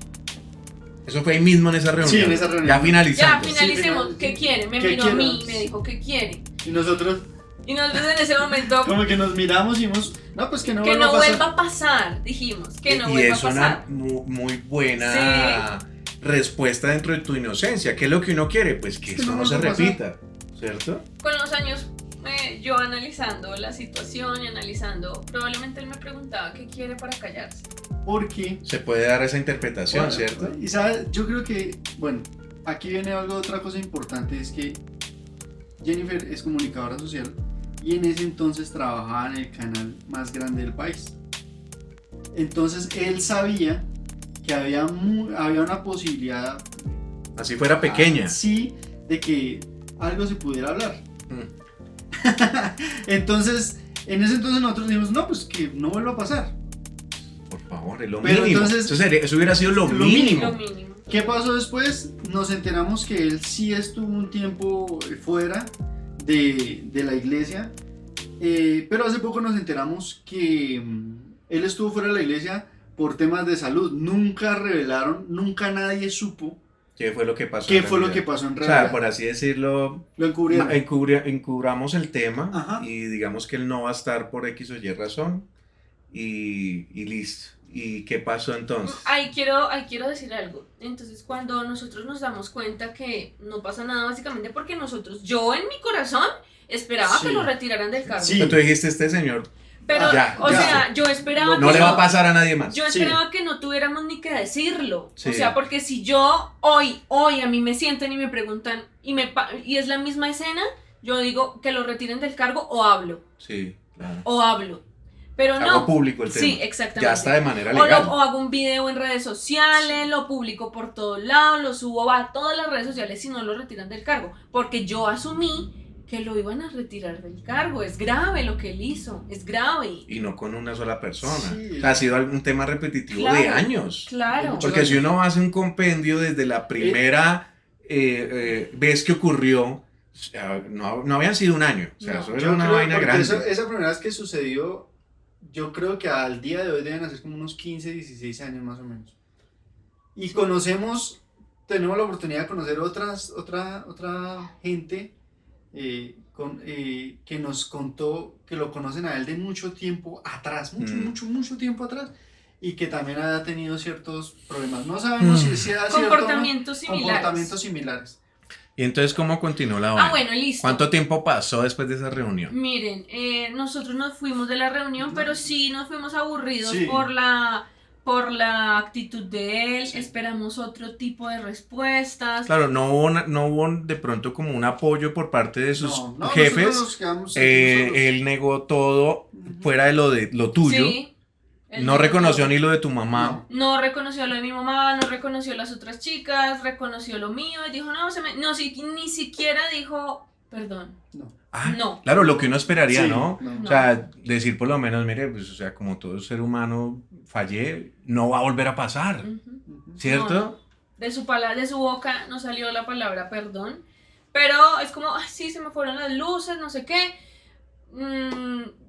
Speaker 1: Eso fue ahí mismo en esa reunión.
Speaker 3: Sí, en esa reunión.
Speaker 1: Ya
Speaker 2: Ya,
Speaker 1: finalicando.
Speaker 2: finalicemos,
Speaker 3: Sí,
Speaker 2: ¿qué quiere? Me
Speaker 3: ¿qué
Speaker 2: miró a mí,
Speaker 3: quiere?
Speaker 2: me dijo, ¿qué quiere?
Speaker 3: Y nosotros
Speaker 2: Y nosotros en ese momento,
Speaker 3: como que nos miramos y dijimos, no, pues que no
Speaker 2: que
Speaker 3: vuelva
Speaker 2: no
Speaker 3: a pasar.
Speaker 2: vuelva a pasar, dijimos, que no
Speaker 1: Y
Speaker 2: vuelva a
Speaker 1: es una
Speaker 2: pasar.
Speaker 1: muy buena respuesta dentro de tu inocencia. ¿Qué es lo que uno quiere? Pues que
Speaker 3: que
Speaker 1: eso
Speaker 3: no
Speaker 1: no se
Speaker 3: vuelva a pasar.
Speaker 1: repita, ¿cierto?
Speaker 2: Con los años, yo analizando la situación y analizando, probablemente él me preguntaba, ¿qué quiere para callarse?
Speaker 3: Porque
Speaker 1: Se puede dar esa interpretación,
Speaker 3: bueno,
Speaker 1: ¿cierto?
Speaker 3: Y sabes, yo creo que, bueno, aquí viene otra cosa importante, es que Jennifer es comunicadora social y en ese entonces trabajaba en el canal más grande del país. Entonces él sabía que había una posibilidad
Speaker 1: Así fuera pequeña.
Speaker 3: sí de que algo se pudiera hablar.
Speaker 1: Mm.
Speaker 3: Entonces, en ese entonces nosotros dijimos, no, pues que no vuelva a pasar.
Speaker 1: Por favor, es lo
Speaker 3: Pero
Speaker 1: mínimo.
Speaker 3: entonces-
Speaker 1: Eso hubiera sido lo
Speaker 3: Lo
Speaker 1: mínimo.
Speaker 2: Lo mínimo.
Speaker 3: ¿Qué pasó después? Nos enteramos que él sí estuvo un tiempo fuera de la iglesia, pero hace poco nos enteramos que él estuvo fuera de la iglesia por temas de salud. Nunca revelaron, nunca nadie supo
Speaker 1: ¿Qué fue lo que pasó?
Speaker 3: qué
Speaker 1: en
Speaker 3: fue lo
Speaker 1: realidad?
Speaker 3: que pasó en
Speaker 1: O
Speaker 3: realidad.
Speaker 1: sea, por así decirlo,
Speaker 3: Lo encubrieron.
Speaker 1: encubramos el tema.
Speaker 3: Ajá.
Speaker 1: Y digamos que él no va a estar por X o Y razón y listo. ¿Y qué pasó entonces?
Speaker 2: Ahí quiero decir algo. Entonces, cuando nosotros nos damos cuenta que no pasa nada, básicamente porque yo en mi corazón esperaba
Speaker 3: Sí.
Speaker 2: que lo retiraran del cargo.
Speaker 3: Sí.
Speaker 1: Pero tú dijiste, este señor
Speaker 2: Pero,
Speaker 1: Ya,
Speaker 2: o
Speaker 1: ya.
Speaker 2: sea, yo esperaba
Speaker 1: no
Speaker 2: que
Speaker 1: le va a pasar a nadie más.
Speaker 2: Yo
Speaker 3: Sí.
Speaker 2: esperaba que no tuviéramos ni que decirlo.
Speaker 1: Sí.
Speaker 2: O sea, porque si yo hoy a mí me sienten y me preguntan y es la misma escena, yo digo que lo retiren del cargo o hablo.
Speaker 1: Sí, claro.
Speaker 2: O hablo. Pero
Speaker 1: Hago
Speaker 2: no.
Speaker 1: público el tema.
Speaker 2: Sí, exactamente.
Speaker 1: Ya está de manera
Speaker 2: O,
Speaker 1: legal.
Speaker 2: o hago un video en redes sociales, lo publico por todos lados, lo subo a todas las redes sociales si no lo retiran del cargo. Porque yo asumí que lo iban a retirar del cargo. Es grave lo que él hizo, es grave.
Speaker 1: Y no con una sola persona.
Speaker 3: Sí.
Speaker 1: O sea, ha sido un tema repetitivo
Speaker 2: Claro,
Speaker 1: de años.
Speaker 2: Claro.
Speaker 1: Porque si uno hace un compendio desde la primera vez que ocurrió, o sea, no había sido un año. O sea,
Speaker 2: No.
Speaker 1: eso era
Speaker 3: Yo
Speaker 1: una
Speaker 3: creo,
Speaker 1: vaina
Speaker 3: porque
Speaker 1: grande.
Speaker 3: esa primera vez que sucedió, yo creo que al día de hoy deben hacer como unos 15, 16 años más o menos. Y tenemos la oportunidad de conocer otra gente que nos contó que lo conocen a él de mucho tiempo atrás, mucho tiempo atrás, y que también ha tenido ciertos problemas. No sabemos si sea cierto
Speaker 2: Comportamientos
Speaker 3: o no,
Speaker 2: similares.
Speaker 3: comportamientos similares.
Speaker 1: Y entonces, ¿cómo continuó la vaina?
Speaker 2: Bueno, listo.
Speaker 1: ¿Cuánto tiempo pasó después de esa reunión?
Speaker 2: Miren, nosotros nos fuimos de la reunión, pero sí nos fuimos aburridos
Speaker 3: Sí.
Speaker 2: por la actitud de él. Esperamos otro tipo de respuestas.
Speaker 1: Claro, no hubo de pronto como un apoyo por parte de sus
Speaker 3: No,
Speaker 1: jefes.
Speaker 3: nosotros nos quedamos solos.
Speaker 1: Él negó todo fuera de lo tuyo.
Speaker 2: Sí, él
Speaker 1: No
Speaker 2: negó
Speaker 1: reconoció
Speaker 2: todo.
Speaker 1: ni lo de tu mamá.
Speaker 2: No reconoció lo de mi mamá, no reconoció las otras chicas, reconoció lo mío y dijo, ni siquiera dijo perdón.
Speaker 3: No.
Speaker 1: Ah,
Speaker 2: No.
Speaker 1: claro, lo que uno esperaría,
Speaker 3: Sí,
Speaker 1: ¿no?
Speaker 3: no.
Speaker 1: O sea, decir por lo menos, mire, pues, o sea, como todo ser humano fallé, no va a volver a pasar,
Speaker 2: Ujú.
Speaker 3: Ujú.
Speaker 1: ¿cierto?
Speaker 2: No. De su boca no salió la palabra perdón, pero es como, ay, sí, se me fueron las luces, no sé qué.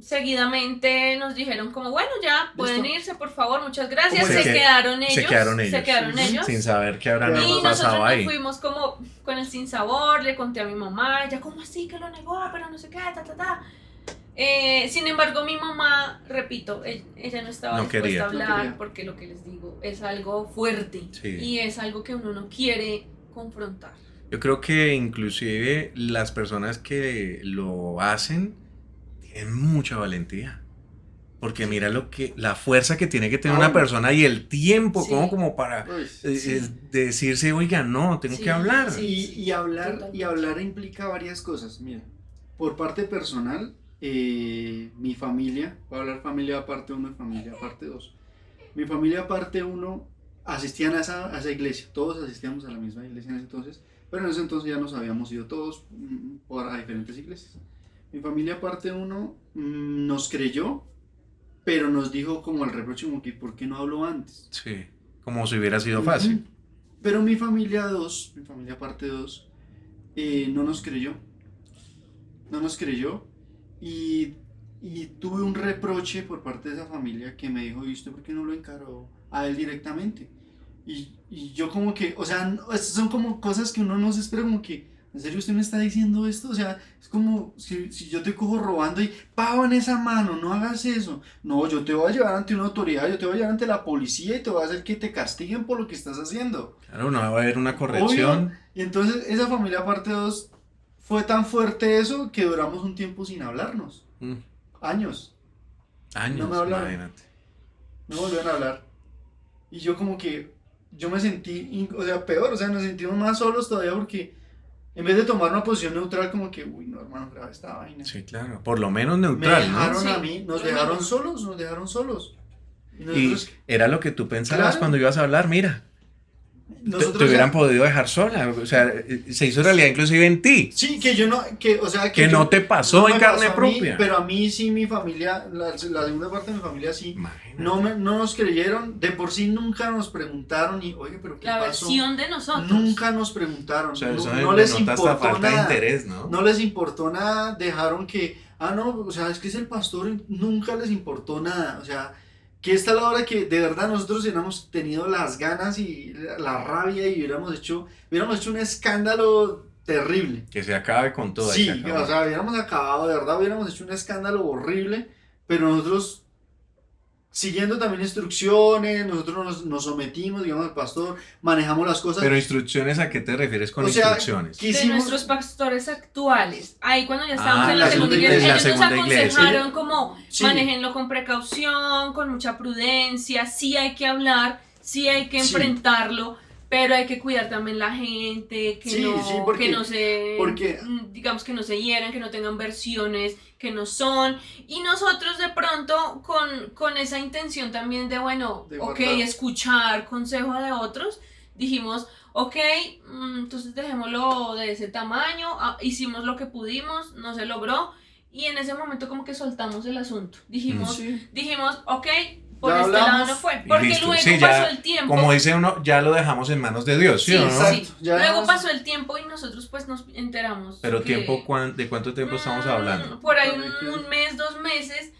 Speaker 2: Seguidamente nos dijeron como, bueno, ya, pueden
Speaker 3: Listo.
Speaker 2: irse, por favor, muchas gracias.
Speaker 3: ¿Cómo
Speaker 2: Se
Speaker 3: se-
Speaker 2: quedaron ellos.
Speaker 1: Se quedaron ellos.
Speaker 2: Se quedaron
Speaker 3: Ujú.
Speaker 2: ellos.
Speaker 1: Sin saber qué habrán
Speaker 3: Y
Speaker 2: Y
Speaker 1: pasado
Speaker 2: nosotros nos
Speaker 1: ahí.
Speaker 2: fuimos como con el sinsabor, le conté a mi mamá, ella como así que lo negó, pero no sé qué, sin embargo, mi mamá, repito, ella no estaba
Speaker 1: No
Speaker 2: dispuesta
Speaker 1: quería.
Speaker 2: a hablar
Speaker 3: No quería.
Speaker 2: porque lo que les digo es algo fuerte
Speaker 1: Sí.
Speaker 2: y es algo que uno no quiere confrontar.
Speaker 1: Yo creo que inclusive las personas que lo hacen tienen mucha valentía. Porque mira la fuerza que tiene que tener una
Speaker 3: Bueno.
Speaker 1: persona y el tiempo,
Speaker 2: Sí.
Speaker 1: como para
Speaker 3: Uy,
Speaker 1: decirse, oiga, no, tengo
Speaker 2: Sí,
Speaker 1: que hablar.
Speaker 2: sí.
Speaker 3: Y hablar
Speaker 2: Totalmente.
Speaker 3: implica varias cosas. Mira, por parte personal, mi familia, voy a hablar familia parte 1 y familia parte 2. Mi familia parte 1 asistían a esa iglesia, todos asistíamos a la misma iglesia en ese entonces, pero en ese entonces ya nos habíamos ido todos a diferentes iglesias. Mi familia parte 1 nos creyó, pero nos dijo como el reproche, como que ¿por qué no habló antes?
Speaker 1: Sí, como si hubiera sido fácil.
Speaker 3: Ujú. Pero mi familia parte 2, no nos creyó. No nos creyó. Y tuve un reproche por parte de esa familia que me dijo, ¿y usted por qué no lo encaró a él directamente? Y yo como que, o sea, son como cosas que uno no se espera, como que, ¿en serio usted me está diciendo esto? O sea, es como si yo te cojo robando y ¡pavo en esa mano! No hagas eso. No, yo te voy a llevar ante una autoridad, yo te voy a llevar ante la policía y te voy a hacer que te castiguen por lo que estás haciendo.
Speaker 1: Claro, no va a haber una corrección.
Speaker 3: Obvio. Y entonces esa familia parte 2 fue tan fuerte eso que duramos un tiempo sin hablarnos.
Speaker 1: Mm,
Speaker 3: Años.
Speaker 1: Años,
Speaker 3: No me hablaron.
Speaker 1: imagínate.
Speaker 3: No volvieron a hablar. Y yo como que, yo me sentí, o sea, peor, o sea, nos sentimos más solos todavía porque en vez de tomar una posición neutral como que, uy, no, hermano, grave esta vaina.
Speaker 1: Sí, claro. Por lo menos
Speaker 3: Me
Speaker 1: neutral,
Speaker 3: dejaron
Speaker 1: ¿no?
Speaker 3: a
Speaker 2: Sí,
Speaker 3: mí, nos
Speaker 2: lo
Speaker 3: dejaron
Speaker 2: mismo.
Speaker 3: solos. Y
Speaker 1: Y
Speaker 3: nosotros,
Speaker 1: era lo que tú pensabas
Speaker 3: Claro.
Speaker 1: cuando ibas a hablar, mira. Te hubieran podido dejar sola. O sea, se hizo realidad inclusive en ti.
Speaker 3: Sí, que yo no, que, o sea,
Speaker 1: Que
Speaker 3: yo-
Speaker 1: no te pasó
Speaker 3: no
Speaker 1: en
Speaker 3: me
Speaker 1: carne
Speaker 3: pasó a mí,
Speaker 1: propia.
Speaker 3: pero a mí sí, mi familia, la segunda parte de mi familia sí,
Speaker 1: Imagínate.
Speaker 3: no nos creyeron, de por sí nunca nos preguntaron y, oye, pero ¿qué
Speaker 2: La
Speaker 3: pasó?
Speaker 2: versión de nosotros.
Speaker 3: Nunca nos preguntaron,
Speaker 1: O sea, eso
Speaker 3: no les
Speaker 1: denota hasta
Speaker 3: importó
Speaker 1: falta de
Speaker 3: nada,
Speaker 1: interés, ¿no?
Speaker 3: no les importó nada, dejaron que, no, o sea, es que es el pastor, nunca les importó nada, o sea, que esta es la hora que de verdad nosotros hubiéramos tenido las ganas y la rabia y hubiéramos hecho un escándalo terrible.
Speaker 1: Que se acabe con todo.
Speaker 3: Sí,
Speaker 1: se acabó.
Speaker 3: o sea, hubiéramos acabado, de verdad, hubiéramos hecho un escándalo horrible, pero nosotros, siguiendo también instrucciones, nosotros nos sometimos, digamos, al pastor, manejamos las cosas.
Speaker 1: Pero instrucciones, ¿a qué te refieres con
Speaker 3: O sea,
Speaker 1: instrucciones?
Speaker 3: ¿qué
Speaker 2: De
Speaker 3: hicimos?
Speaker 2: nuestros pastores actuales. Ahí cuando ya estábamos
Speaker 1: Ah,
Speaker 2: en la segunda iglesia,
Speaker 3: la
Speaker 2: ellos nos
Speaker 1: segunda iglesia.
Speaker 2: aconsejaron como
Speaker 3: Sí.
Speaker 2: manéjenlo con precaución, con mucha prudencia, sí hay que hablar, sí hay que
Speaker 3: Sí.
Speaker 2: enfrentarlo, pero hay que cuidar también la gente, que
Speaker 3: Sí, sí, porque-
Speaker 2: que no se,
Speaker 3: porque-
Speaker 2: digamos que no se hieran, que no tengan versiones que no son, y nosotros de pronto con esa intención también de, bueno,
Speaker 3: De
Speaker 2: ok,
Speaker 3: guardar.
Speaker 2: escuchar consejo de otros, dijimos, ok, entonces dejémoslo de ese tamaño, hicimos lo que pudimos, no se logró, y en ese momento como que soltamos el asunto. Dijimos, ok, por
Speaker 3: Ya
Speaker 2: este lado
Speaker 3: hablamos,
Speaker 2: no fue,
Speaker 1: y
Speaker 2: porque
Speaker 1: listo.
Speaker 2: luego
Speaker 1: Sí, ya,
Speaker 2: pasó el tiempo.
Speaker 1: Como dice uno, ya lo dejamos en manos de Dios, ¿sí,
Speaker 2: Sí,
Speaker 1: o no?
Speaker 3: exacto.
Speaker 2: sí.
Speaker 3: Ya
Speaker 2: Luego
Speaker 3: hemos-
Speaker 2: pasó el tiempo y nosotros pues nos enteramos.
Speaker 1: Pero
Speaker 2: que-
Speaker 1: tiempo, ¿de cuánto tiempo estamos hablando?
Speaker 2: Por ahí
Speaker 3: Correcto.
Speaker 2: un mes, 2 meses,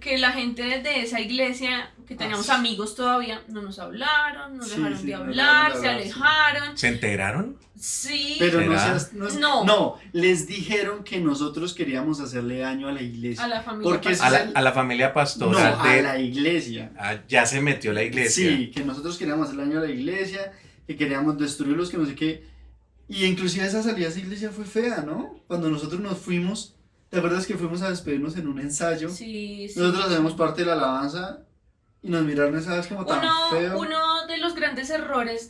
Speaker 2: que la gente de esa iglesia, que teníamos
Speaker 3: sí.
Speaker 2: amigos todavía, no nos hablaron, nos
Speaker 3: Sí,
Speaker 2: dejaron
Speaker 3: sí,
Speaker 2: de
Speaker 3: nos
Speaker 2: hablar,
Speaker 3: dejaron de
Speaker 2: se
Speaker 3: hablar, sí.
Speaker 2: alejaron.
Speaker 1: ¿Se enteraron?
Speaker 2: Sí,
Speaker 3: Pero no
Speaker 1: ¿Será?
Speaker 3: seas, no, es-
Speaker 2: No.
Speaker 3: no, les dijeron que nosotros queríamos hacerle daño a la iglesia.
Speaker 2: a la familia.
Speaker 3: Porque
Speaker 2: pastora.
Speaker 1: A la familia
Speaker 3: No,
Speaker 1: pastoral
Speaker 3: a
Speaker 1: de...
Speaker 3: la iglesia.
Speaker 1: ya se metió la iglesia.
Speaker 3: Sí, que nosotros queríamos hacerle daño a la iglesia, que queríamos destruirlos, que no sé qué. Y inclusive esa salida a esa iglesia fue fea, ¿no? Cuando nosotros nos fuimos, ¿te acuerdas que fuimos a despedirnos en un ensayo?
Speaker 2: Sí, sí.
Speaker 3: Nosotros hacemos parte de la alabanza y nos miraron esa vez como tan feo.
Speaker 2: Uno de los grandes errores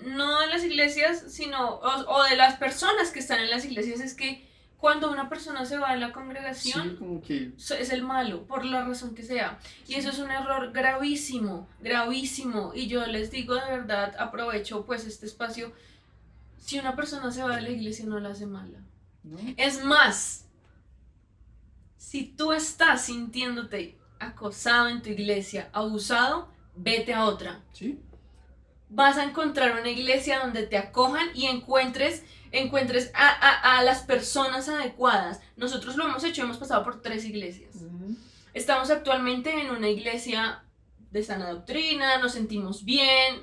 Speaker 2: no de las iglesias, sino, o de las personas que están en las iglesias, es que cuando una persona se va de la
Speaker 3: Sí,
Speaker 2: congregación,
Speaker 3: como que...
Speaker 2: es el malo, por la razón que sea. Y eso es un error gravísimo, gravísimo. Y yo les digo de verdad, aprovecho pues este espacio, si una persona se va de la iglesia no la hace mala.
Speaker 3: ¿no?
Speaker 2: Es más, si tú estás sintiéndote acosado en tu iglesia, abusado, vete a otra.
Speaker 3: Sí.
Speaker 2: Vas a encontrar una iglesia donde te acojan y encuentres a las personas adecuadas. Nosotros lo hemos hecho, hemos pasado por 3 iglesias. Estamos actualmente en una iglesia de sana doctrina, nos sentimos bien,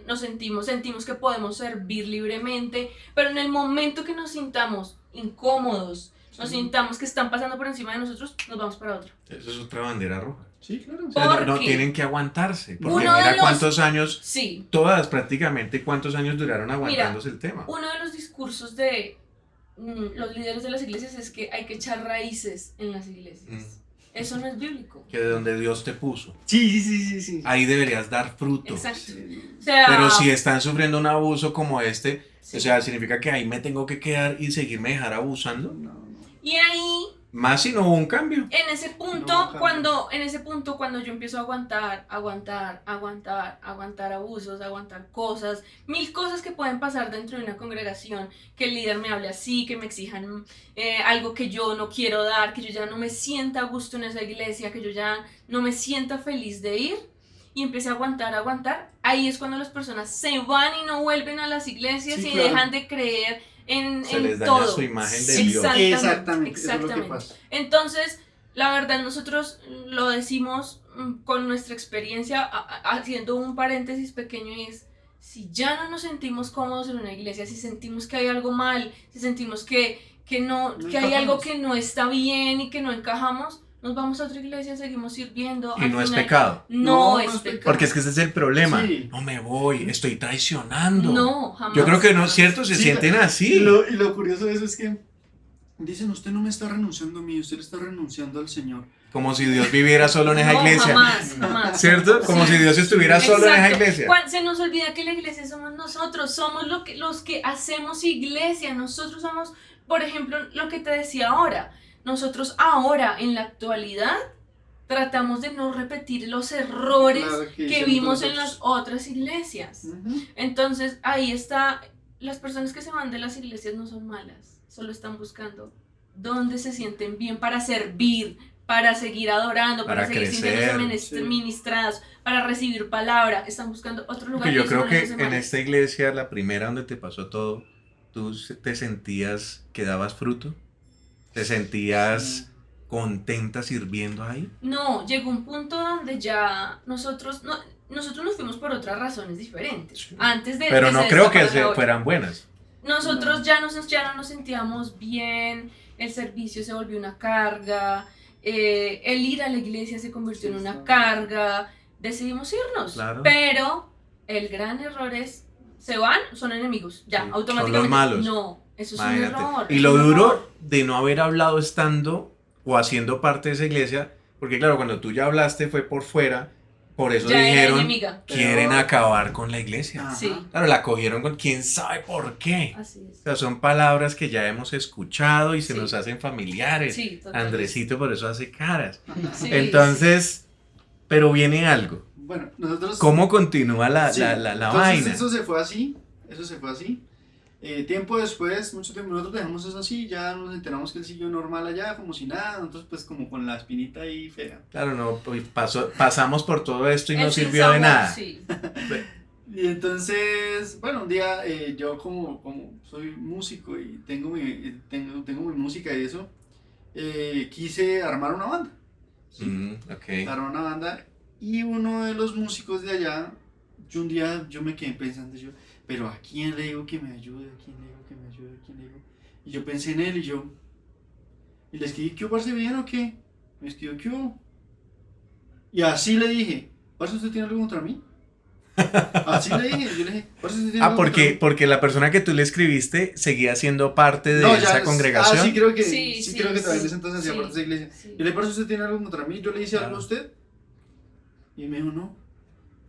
Speaker 2: sentimos que podemos servir libremente, pero en el momento que nos sintamos incómodos, nos sintamos que están pasando por encima de nosotros, nos vamos para otra.
Speaker 1: Eso es otra bandera roja.
Speaker 3: Sí, claro.
Speaker 1: O sea, no
Speaker 2: ¿Por qué?
Speaker 1: tienen que aguantarse. Porque
Speaker 2: Uno de
Speaker 1: mira
Speaker 2: los-
Speaker 1: cuántos años,
Speaker 2: Sí.
Speaker 1: todas prácticamente, cuántos años duraron aguantándose el tema.
Speaker 2: Uno de los discursos de los líderes de las iglesias es que hay que echar raíces en las iglesias. Eso no es bíblico.
Speaker 1: Que de donde Dios te puso,
Speaker 3: Sí.
Speaker 1: ahí deberías dar fruto.
Speaker 2: Exacto.
Speaker 3: Sí.
Speaker 2: O sea,
Speaker 1: Pero si están sufriendo un abuso como este,
Speaker 2: sí.
Speaker 1: o sea, significa que ahí me tengo que quedar y seguirme dejar abusando.
Speaker 3: No.
Speaker 2: Y ahí,
Speaker 1: Más si no hubo un cambio.
Speaker 2: en ese punto,
Speaker 3: No,
Speaker 2: cuando yo empiezo a aguantar abusos, aguantar cosas, 1000 cosas que pueden pasar dentro de una congregación, que el líder me hable así, que me exijan algo que yo no quiero dar, que yo ya no me sienta a gusto en esa iglesia, que yo ya no me sienta feliz de ir, y empecé a aguantar, ahí es cuando las personas se van y no vuelven a las iglesias
Speaker 3: Sí,
Speaker 2: y
Speaker 3: claro.
Speaker 2: dejan de creer en
Speaker 1: Se les daña
Speaker 2: todo.
Speaker 1: su imagen de
Speaker 2: Sí,
Speaker 1: Dios.
Speaker 3: Exactamente. Eso es lo que
Speaker 2: exactamente.
Speaker 3: pasa.
Speaker 2: Entonces, la verdad, nosotros lo decimos con nuestra experiencia, haciendo un paréntesis pequeño, y es, si ya no nos sentimos cómodos en una iglesia, si sentimos que hay algo mal, si sentimos que
Speaker 3: No
Speaker 2: hay algo
Speaker 3: encajamos.
Speaker 2: que no está bien y que no encajamos, nos vamos a otra iglesia, seguimos sirviendo.
Speaker 1: Y
Speaker 2: al
Speaker 1: no es
Speaker 2: final,
Speaker 1: pecado.
Speaker 2: No,
Speaker 3: No
Speaker 2: es
Speaker 3: es
Speaker 2: pecado.
Speaker 3: pecado.
Speaker 1: Porque es que ese es el problema.
Speaker 3: Sí.
Speaker 1: No me voy, estoy traicionando.
Speaker 2: No, jamás.
Speaker 1: Yo creo que no es cierto, se
Speaker 3: Sí,
Speaker 1: sienten
Speaker 3: Y
Speaker 1: así.
Speaker 3: lo curioso de eso es que dicen, usted no me está renunciando a mí, usted le está renunciando al Señor.
Speaker 1: Como si Dios viviera solo en esa
Speaker 2: No,
Speaker 1: iglesia.
Speaker 2: jamás.
Speaker 1: ¿Cierto? Como
Speaker 2: Sí.
Speaker 1: si Dios estuviera solo en esa
Speaker 2: Exacto.
Speaker 1: iglesia.
Speaker 2: Se nos olvida que la iglesia somos nosotros, somos los que hacemos iglesia, nosotros somos, por ejemplo, lo que te decía ahora, nosotros ahora, en la actualidad, tratamos de no repetir los errores
Speaker 3: Claro
Speaker 2: que
Speaker 3: hicimos
Speaker 2: vimos en
Speaker 3: nosotros.
Speaker 2: las otras iglesias.
Speaker 3: Ujú.
Speaker 2: Entonces, ahí está, las personas que se van de las iglesias no son malas, solo están buscando dónde se sienten bien para servir, para seguir adorando, para seguir
Speaker 1: crecer,
Speaker 2: sintiéndose
Speaker 3: sí.
Speaker 2: ministrados, para recibir palabra, están buscando otro lugar.
Speaker 1: Porque
Speaker 2: y
Speaker 1: yo
Speaker 2: eso
Speaker 1: creo
Speaker 2: no les
Speaker 1: que
Speaker 2: hace
Speaker 1: en
Speaker 2: mal.
Speaker 1: esta iglesia, la primera donde te pasó todo, tú te sentías que dabas fruto, te sentías
Speaker 3: Sí.
Speaker 1: contenta sirviendo ahí.
Speaker 2: No, llegó un punto donde ya nosotros nos fuimos por otras razones diferentes.
Speaker 1: Sí.
Speaker 2: Antes de
Speaker 1: Pero
Speaker 2: de
Speaker 1: no
Speaker 2: ser
Speaker 1: creo
Speaker 2: esta
Speaker 1: que
Speaker 2: palabra.
Speaker 1: fueran buenas.
Speaker 2: Nosotros
Speaker 3: No.
Speaker 2: ya no nos sentíamos bien, el servicio se volvió una carga, el ir a la iglesia se convirtió en
Speaker 3: Sí,
Speaker 2: una
Speaker 3: está.
Speaker 2: carga, decidimos irnos,
Speaker 1: Claro.
Speaker 2: pero el gran error es, se van, son enemigos, ya,
Speaker 1: Sí,
Speaker 2: automáticamente.
Speaker 1: son los malos.
Speaker 2: No, eso es
Speaker 1: Imagínate.
Speaker 2: un error.
Speaker 1: Y
Speaker 2: es
Speaker 1: lo
Speaker 2: un
Speaker 1: duro
Speaker 2: error.
Speaker 1: de no haber hablado estando o haciendo parte de esa iglesia, porque claro, cuando tú ya hablaste fue por fuera, por eso
Speaker 2: Ya era
Speaker 1: dijeron,
Speaker 2: enemiga.
Speaker 1: quieren
Speaker 3: Pero-
Speaker 1: acabar con la iglesia.
Speaker 3: Ajá.
Speaker 2: Sí,
Speaker 1: Claro, la cogieron con quién sabe por qué.
Speaker 2: así es.
Speaker 1: O sea, son palabras que ya hemos escuchado y se
Speaker 2: Sí.
Speaker 1: nos hacen familiares.
Speaker 2: Sí, total.
Speaker 1: Andresito por eso hace caras.
Speaker 2: Sí,
Speaker 1: Entonces, pero viene algo.
Speaker 3: bueno, nosotros...
Speaker 1: ¿Cómo continúa la
Speaker 3: Sí,
Speaker 1: vaina?
Speaker 3: entonces eso se fue así. Tiempo después, mucho tiempo, nosotros dejamos eso así, ya nos enteramos que él siguió normal allá, como si nada, nosotros pues como con la espinita ahí fea.
Speaker 1: Claro, no, pues pasamos por todo esto y no
Speaker 2: El
Speaker 1: sirvió de
Speaker 2: sinsabor,
Speaker 1: nada.
Speaker 2: sí.
Speaker 3: Y entonces, bueno, un día yo como soy músico y tengo mi música y eso, quise armar una banda. ¿sí?
Speaker 1: Ok.
Speaker 3: Armar una banda y uno de los músicos de allá, un día yo me quedé pensando, pero ¿a quién le digo que me ayude? ¿A quién le digo que me ayude? ¿A quién le digo? Y yo pensé en él y le escribí, ¿qué hubo, parce, bien o qué? Me escribió, ¿qué hubo? Y así le dije, ¿parce, usted tiene algo contra mí? Así le dije, yo le dije, ¿parce, usted tiene algo contra mí?
Speaker 1: Porque la persona que tú le escribiste seguía siendo parte de
Speaker 3: No,
Speaker 1: esa congregación.
Speaker 3: sí creo que,
Speaker 2: Sí,
Speaker 3: sí,
Speaker 2: sí,
Speaker 3: creo que todavía en
Speaker 2: sí,
Speaker 3: ese entonces hacía
Speaker 2: sí,
Speaker 3: parte de esa iglesia.
Speaker 2: sí.
Speaker 3: Y le dije, ¿parce, usted tiene algo contra mí? Yo le hice algo
Speaker 1: Claro.
Speaker 3: a usted. Y me dijo, no.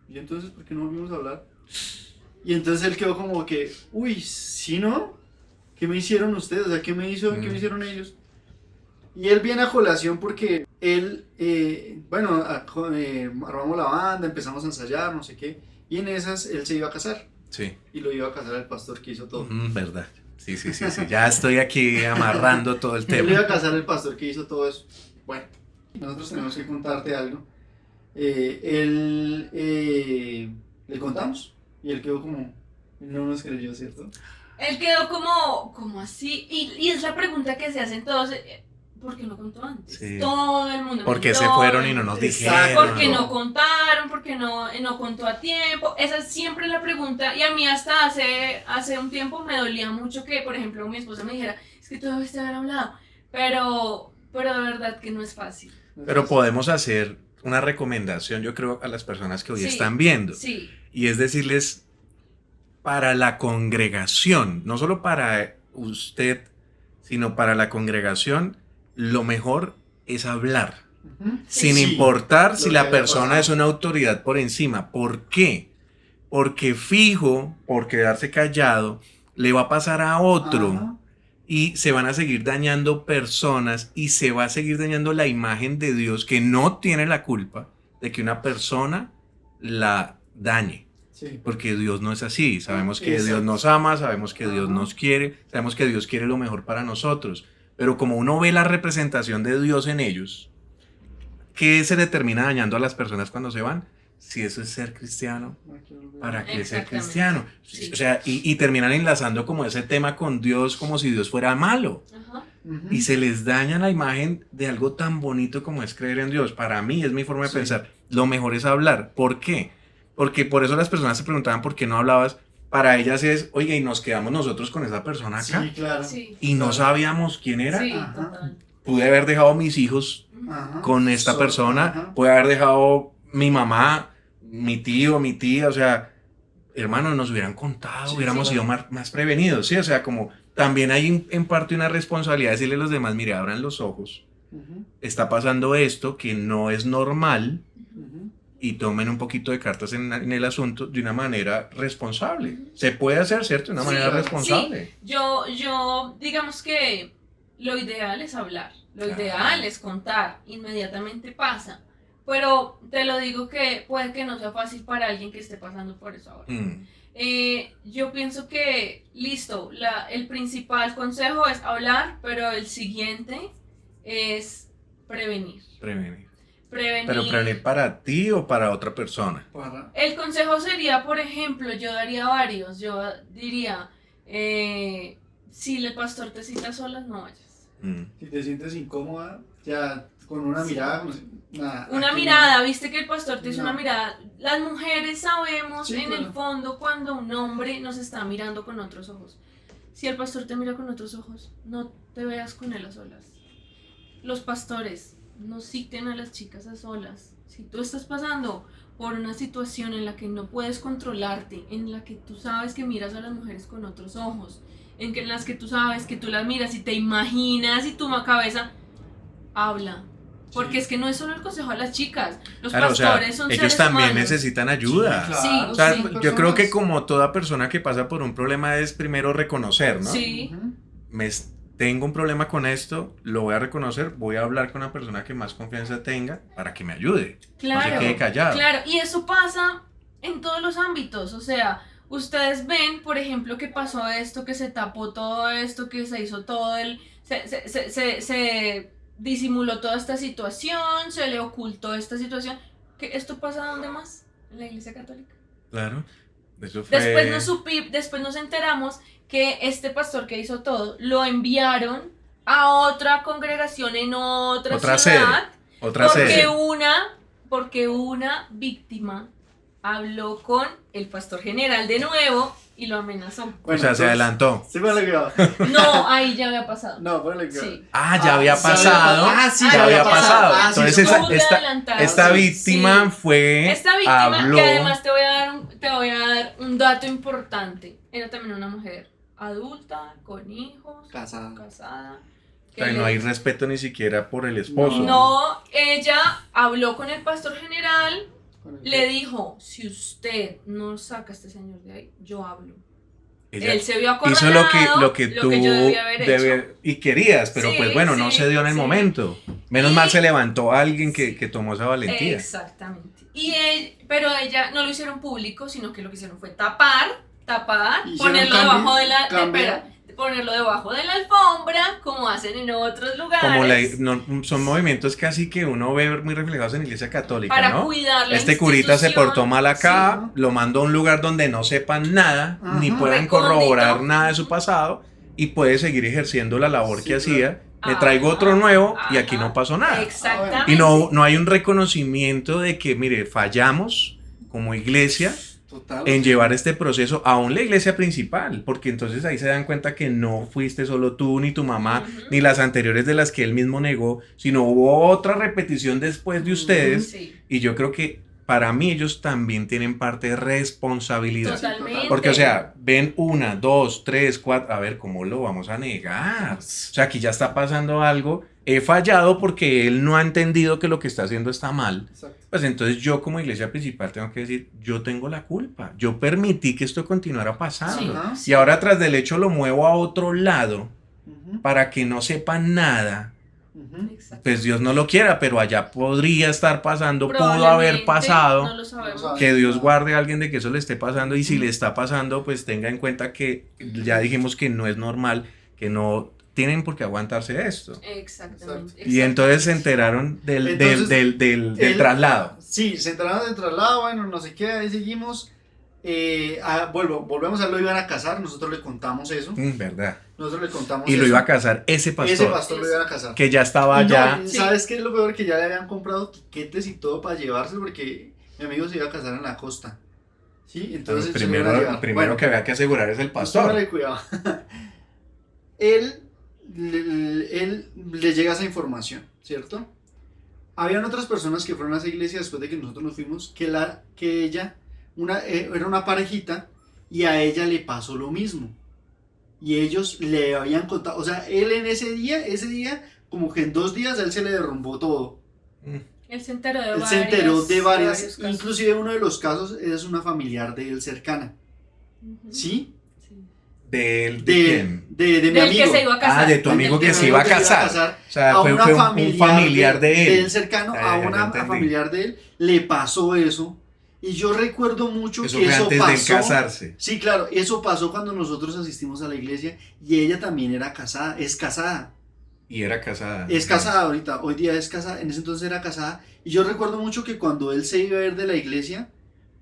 Speaker 3: Y entonces, ¿por qué no volvimos a hablar? Y entonces él quedó como que, uy, ¿sí no? ¿Qué me hicieron ustedes? O sea, ¿qué me hicieron ellos? Y él viene a colación porque él, armamos la banda, empezamos a ensayar, no sé qué. Y en esas él se iba a casar.
Speaker 1: Sí.
Speaker 3: Y lo iba a casar el pastor que hizo todo.
Speaker 1: Verdad. Sí. Ya estoy aquí amarrando todo el
Speaker 3: Él iba
Speaker 1: tema.
Speaker 3: a casar el pastor que hizo todo eso. Bueno, nosotros tenemos que contarte algo. Le contamos y él quedó como, él no nos creyó, ¿cierto?
Speaker 2: Él quedó como así, y es la pregunta que se hacen todos, ¿por qué no contó antes?
Speaker 1: Sí.
Speaker 2: Todo el mundo.
Speaker 1: ¿Por qué se
Speaker 2: todo
Speaker 1: fueron
Speaker 2: el
Speaker 1: y no
Speaker 2: mundo.
Speaker 1: nos
Speaker 3: Exacto.
Speaker 1: dijeron?
Speaker 2: ¿Por qué no contaron? ¿Por qué no contó a tiempo? Esa es siempre la pregunta, y a mí hasta hace un tiempo me dolía mucho que, por ejemplo, mi esposa me dijera, es que tú debiste haber hablado, pero de verdad que no es fácil.
Speaker 1: Pero podemos hacer una recomendación, yo creo, a las personas que hoy
Speaker 2: Sí,
Speaker 1: están viendo.
Speaker 2: Sí,
Speaker 1: Y es decirles, para la congregación, no solo para usted, sino para la congregación, lo mejor es hablar.
Speaker 3: Ujú.
Speaker 1: Sin
Speaker 3: Sí,
Speaker 1: importar
Speaker 3: lo
Speaker 1: si
Speaker 3: que
Speaker 1: la
Speaker 3: haya
Speaker 1: persona
Speaker 3: pasado.
Speaker 1: es una autoridad por encima. ¿Por qué? Porque fijo, por quedarse callado, le va a pasar a otro.
Speaker 3: Ajá.
Speaker 1: Y se van a seguir dañando personas y se va a seguir dañando la imagen de Dios, que no tiene la culpa de que una persona la dañe.
Speaker 3: Sí.
Speaker 1: Porque Dios no es así. Sabemos que
Speaker 3: Exacto.
Speaker 1: Dios nos ama, sabemos que Dios
Speaker 3: Ajá.
Speaker 1: nos quiere, sabemos que Dios quiere lo mejor para nosotros. Pero como uno ve la representación de Dios en ellos, ¿qué se le termina dañando a las personas cuando se van? Si eso es ser cristiano, ¿para qué ser
Speaker 2: Exactamente.
Speaker 1: cristiano?
Speaker 2: Sí.
Speaker 1: O sea, y terminan enlazando como ese tema con Dios, como si Dios fuera malo.
Speaker 2: ajá.
Speaker 3: Ujú.
Speaker 1: Y se les daña la imagen de algo tan bonito como es creer en Dios. Para mí es mi forma de
Speaker 3: Sí.
Speaker 1: pensar. Lo mejor es hablar. ¿Por qué? Porque por eso las personas se preguntaban por qué no hablabas. Para ellas es, oye, y nos quedamos nosotros con esa persona acá.
Speaker 3: Sí, claro.
Speaker 2: Sí,
Speaker 1: Y no sabíamos quién era.
Speaker 2: sí,
Speaker 3: Ajá.
Speaker 2: total.
Speaker 1: Pude haber dejado a mis hijos
Speaker 3: Ajá.
Speaker 1: con esta persona.
Speaker 3: Ajá.
Speaker 1: Pude haber dejado mi mamá, mi tío, mi tía. O sea, hermanos, nos hubieran contado,
Speaker 3: Sí,
Speaker 1: hubiéramos
Speaker 3: sí,
Speaker 1: sido más prevenidos. ¿Sí? O sea, como también hay en parte una responsabilidad de decirle a los demás, mire, abran los ojos.
Speaker 3: Ujú.
Speaker 1: Está pasando esto que no es normal.
Speaker 3: Ujú.
Speaker 1: Y tomen un poquito de cartas en el asunto de una manera responsable. Se puede hacer, ¿cierto? De una
Speaker 2: Sí,
Speaker 1: manera
Speaker 3: claro.
Speaker 1: responsable.
Speaker 2: Yo, digamos que lo ideal es hablar, lo
Speaker 1: Claro.
Speaker 2: ideal es contar, inmediatamente pasa. Pero te lo digo que puede que no sea fácil para alguien que esté pasando por eso ahora.
Speaker 1: Mm,
Speaker 2: Yo pienso que, listo, el principal consejo es hablar, pero el siguiente es prevenir.
Speaker 1: prevenir.
Speaker 2: Prevenir.
Speaker 1: Pero prevenir para ti o para otra persona.
Speaker 3: Para.
Speaker 2: El consejo sería, por ejemplo, yo daría varios. Yo diría, si el pastor te cita solas, no vayas.
Speaker 1: Mm.
Speaker 3: Si te sientes incómoda, ya con una mirada, como si- nada,
Speaker 2: Una
Speaker 3: aquí
Speaker 2: mirada, viste que el pastor te hizo
Speaker 3: No.
Speaker 2: una mirada. Las mujeres sabemos
Speaker 3: Sí,
Speaker 2: en
Speaker 3: claro.
Speaker 2: el fondo cuando un hombre nos está mirando con otros ojos. Si el pastor te mira con otros ojos, no te veas con él a solas. Los pastores no citen a las chicas a solas. Si tú estás pasando por una situación en la que no puedes controlarte, en la que tú sabes que miras a las mujeres con otros ojos, en las que tú sabes que tú las miras y te imaginas y tu cabeza habla. Porque
Speaker 3: Sí.
Speaker 2: es que no es solo el consejo a las chicas, los
Speaker 1: Claro, o sea,
Speaker 2: pastores son
Speaker 1: ellos
Speaker 2: seres
Speaker 1: también
Speaker 2: humanos.
Speaker 1: necesitan ayuda.
Speaker 3: Sí,
Speaker 2: Sí,
Speaker 3: claro,
Speaker 1: O sea,
Speaker 2: sí.
Speaker 1: yo creo que como toda persona que pasa por un problema es primero reconocer, ¿no?
Speaker 2: Sí.
Speaker 3: Ujú.
Speaker 1: tengo un problema con esto, lo voy a reconocer, voy a hablar con una persona que más confianza tenga para que me ayude. No se quede callado.
Speaker 2: Claro, y eso pasa en todos los ámbitos, o sea, ustedes ven, por ejemplo, que pasó esto, que se tapó todo esto, que se hizo todo se disimuló toda esta situación, se le ocultó esta situación. ¿Que esto pasa dónde más? En la Iglesia Católica.
Speaker 1: Claro. Eso fue...
Speaker 2: Después nos enteramos que este pastor que hizo todo lo enviaron a otra congregación en otra ciudad, porque una víctima habló con el pastor general de nuevo y lo amenazó.
Speaker 1: Bueno, o sea, se adelantó.
Speaker 3: Sí, fue lo que va.
Speaker 2: No, ahí ya había pasado.
Speaker 3: No, fue lo que va.
Speaker 2: Sí.
Speaker 1: Ya había pasado. Ya había pasado. Entonces esta víctima fue...
Speaker 2: Esta víctima,
Speaker 1: habló.
Speaker 2: que además te voy a dar un dato importante. Era también una mujer adulta, con hijos, casada.
Speaker 1: O sea, no hay respeto ni siquiera por el esposo.
Speaker 2: No, ella habló con el pastor general, le dijo, si usted no saca a este señor de ahí, yo hablo. Él se vio acorralado,
Speaker 1: hizo lo que tú
Speaker 2: yo debía haber hecho.
Speaker 1: Y querías, pero
Speaker 2: Sí,
Speaker 1: pues bueno, no se dio en el momento. Menos mal se levantó alguien que tomó esa valentía.
Speaker 2: Exactamente. Pero ella no lo hicieron público, sino que lo que hicieron fue tapar, ponerlo debajo de la alfombra, como hacen en otros lugares.
Speaker 1: Son movimientos casi que uno ve muy reflejados en la Iglesia Católica,
Speaker 2: para
Speaker 1: ¿no?
Speaker 2: cuidar la
Speaker 1: Este curita se
Speaker 2: institución.
Speaker 1: portó mal acá,
Speaker 3: Sí.
Speaker 1: lo mandó a un lugar donde no sepan nada, ni puedan
Speaker 2: Recóndito.
Speaker 1: corroborar nada de su pasado, y puede seguir ejerciendo la labor
Speaker 3: Sí,
Speaker 1: que hacía. Le
Speaker 2: Ajá.
Speaker 1: traigo otro nuevo y aquí
Speaker 2: Ajá.
Speaker 1: no pasó nada.
Speaker 2: Exactamente.
Speaker 1: Y no hay un reconocimiento de que, mire, fallamos como iglesia
Speaker 3: Total.
Speaker 1: en llevar este proceso aún la iglesia principal, porque entonces ahí se dan cuenta que no fuiste solo tú, ni tu mamá,
Speaker 2: Ujú.
Speaker 1: ni las anteriores de las que él mismo negó, sino hubo otra repetición después de ustedes,
Speaker 2: Sí,
Speaker 1: y yo creo que para mí ellos también tienen parte de responsabilidad.
Speaker 2: totalmente.
Speaker 1: Porque, o sea, ven 1, 2, 3, 4, a ver, ¿cómo lo vamos a negar? O sea, aquí ya está pasando algo, he fallado porque él no ha entendido que lo que está haciendo está mal.
Speaker 3: Exacto.
Speaker 1: Pues entonces yo como iglesia principal tengo que decir, yo tengo la culpa, yo permití que esto continuara pasando.
Speaker 3: Ajá.
Speaker 1: Y ahora tras del hecho lo muevo a otro lado
Speaker 3: Ujú,
Speaker 1: para que no sepan nada.
Speaker 3: ujú.
Speaker 2: Exacto.
Speaker 1: Pues Dios no lo quiera, pero allá podría estar pasando, pudo haber
Speaker 2: Probablemente,
Speaker 1: pasado.
Speaker 2: no lo sabemos.
Speaker 3: No
Speaker 1: Que Dios guarde a alguien de que eso le esté pasando, y si le está pasando, pues tenga en cuenta que ya dijimos que no es normal, que no tienen por qué aguantarse esto.
Speaker 2: Exactamente.
Speaker 1: Y entonces se enteraron del
Speaker 3: Él-
Speaker 1: traslado.
Speaker 3: Sí, se enteraron del traslado, bueno, no sé qué, ahí seguimos. Volvemos a lo iban a casar, nosotros le contamos eso.
Speaker 1: Verdad.
Speaker 3: Nosotros le contamos
Speaker 1: Y lo
Speaker 3: eso.
Speaker 1: iba a casar ese pastor,
Speaker 3: Ese pastor lo iban a casar.
Speaker 1: que ya estaba
Speaker 3: Y no,
Speaker 1: allá.
Speaker 3: ¿sabes qué es lo peor? Que ya le habían comprado tiquetes y todo para llevarse, porque mi amigo se iba a casar en la costa. Sí, entonces se lo iban a
Speaker 1: Primero
Speaker 3: llevar.
Speaker 1: que
Speaker 3: Bueno,
Speaker 1: había que asegurar es el pastor.
Speaker 3: póngale cuidado. él le llega esa información, ¿cierto? Habían otras personas que fueron a esa iglesia después de que nosotros nos fuimos, que ella era una parejita, y a ella le pasó lo mismo. Y ellos le habían contado, o sea, él en ese día, como que en 2 días a él se le derrumbó todo.
Speaker 2: Él se enteró de
Speaker 3: Él
Speaker 2: varias.
Speaker 3: se enteró de varias,
Speaker 2: varios casos.
Speaker 3: inclusive uno de los casos es una familiar de él cercana,
Speaker 2: Ujú.
Speaker 3: ¿sí?
Speaker 2: Sí.
Speaker 1: ¿De
Speaker 3: De
Speaker 1: quién?
Speaker 3: mi
Speaker 2: Del
Speaker 3: amigo.
Speaker 2: que se iba a casar.
Speaker 1: De tu amigo
Speaker 3: Del
Speaker 1: que se iba a casar. O sea,
Speaker 3: a
Speaker 1: fue
Speaker 3: una
Speaker 1: un familiar de él.
Speaker 3: cercano,
Speaker 1: Ya,
Speaker 3: a
Speaker 1: ya
Speaker 3: una
Speaker 1: entendí.
Speaker 3: familiar de él, le pasó eso. Y yo recuerdo mucho
Speaker 1: Eso
Speaker 3: que
Speaker 1: fue
Speaker 3: eso
Speaker 1: antes
Speaker 3: pasó.
Speaker 1: de casarse.
Speaker 3: Sí, claro, eso pasó cuando nosotros asistimos a la iglesia, y ella también era casada, es casada.
Speaker 1: Y era casada.
Speaker 3: Es casada ahorita, hoy día es casada, en ese entonces era casada. Y yo recuerdo mucho que cuando él se iba a ir de la iglesia,